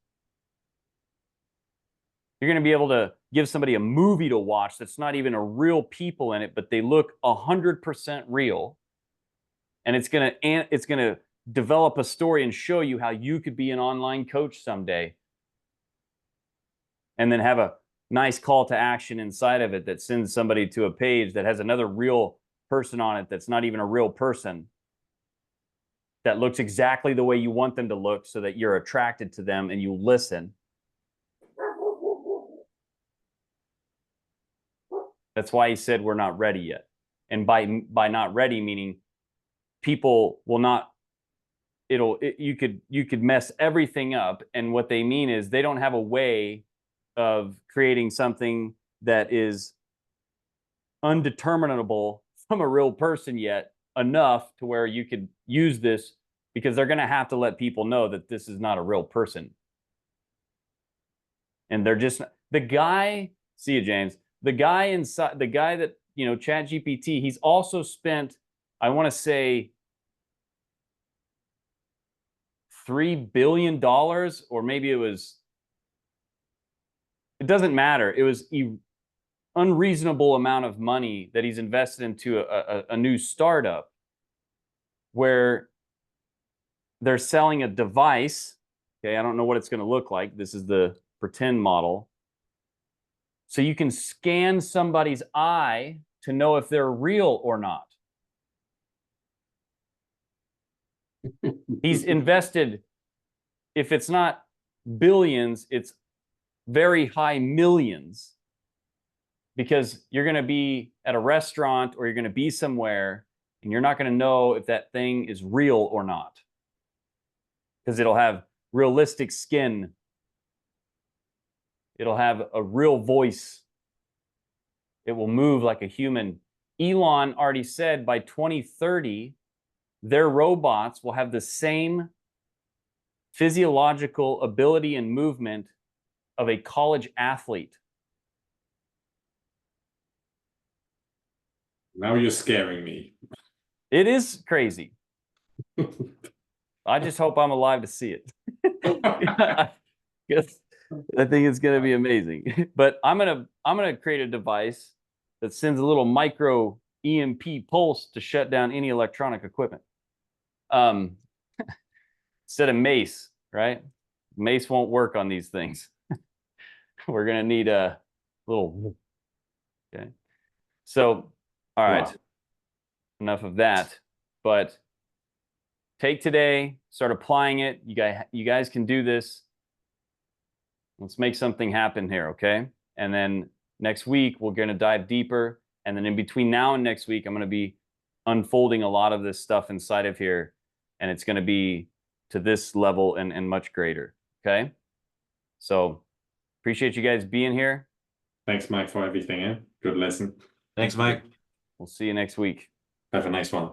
You're going to be able to give somebody a movie to watch that's not even a real people in it, but they look 100% real. And it's going to develop a story and show you how you could be an online coach someday. And then have a nice call to action inside of it that sends somebody to a page that has another real person on it that's not even a real person, that looks exactly the way you want them to look so that you're attracted to them and you listen. That's why he said we're not ready yet. And by not ready, meaning people will not, you could mess everything up. And what they mean is they don't have a way of creating something that is undeterminable from a real person yet, enough to where you could use this, because they're going to have to let people know that this is not a real person. And they're just, the guy, see you, James, the guy inside, the guy that, you know, ChatGPT, he's also spent, I want to say, $3 billion, or maybe it was, it doesn't matter. It was an unreasonable amount of money that he's invested into a new startup where they're selling a device. Okay, I don't know what it's going to look like. This is the pretend model. So you can scan somebody's eye to know if they're real or not. He's invested, if it's not billions, it's very high millions, because you're going to be at a restaurant or you're going to be somewhere and you're not going to know if that thing is real or not, because it'll have realistic skin. It'll have a real voice. It will move like a human. Elon already said by 2030, their robots will have the same physiological ability and movement of a college athlete. Now you're scaring me. It is crazy. I just hope I'm alive to see it. I think it's going to be amazing. But I'm gonna create a device that sends a little micro EMP pulse to shut down any electronic equipment. Instead of mace, right? Mace won't work on these things. We're gonna need a little. Okay. So, all right. Wow. Enough of that. But take today, start applying it. You guys can do this. Let's make something happen here, okay? And then next week, we're going to dive deeper. And then in between now and next week, I'm going to be unfolding a lot of this stuff inside of here. And it's going to be to this level and much greater, okay? So appreciate you guys being here. Thanks, Mike, for everything. Eh? Good lesson. Thanks, Mike. We'll see you next week. Have a nice one.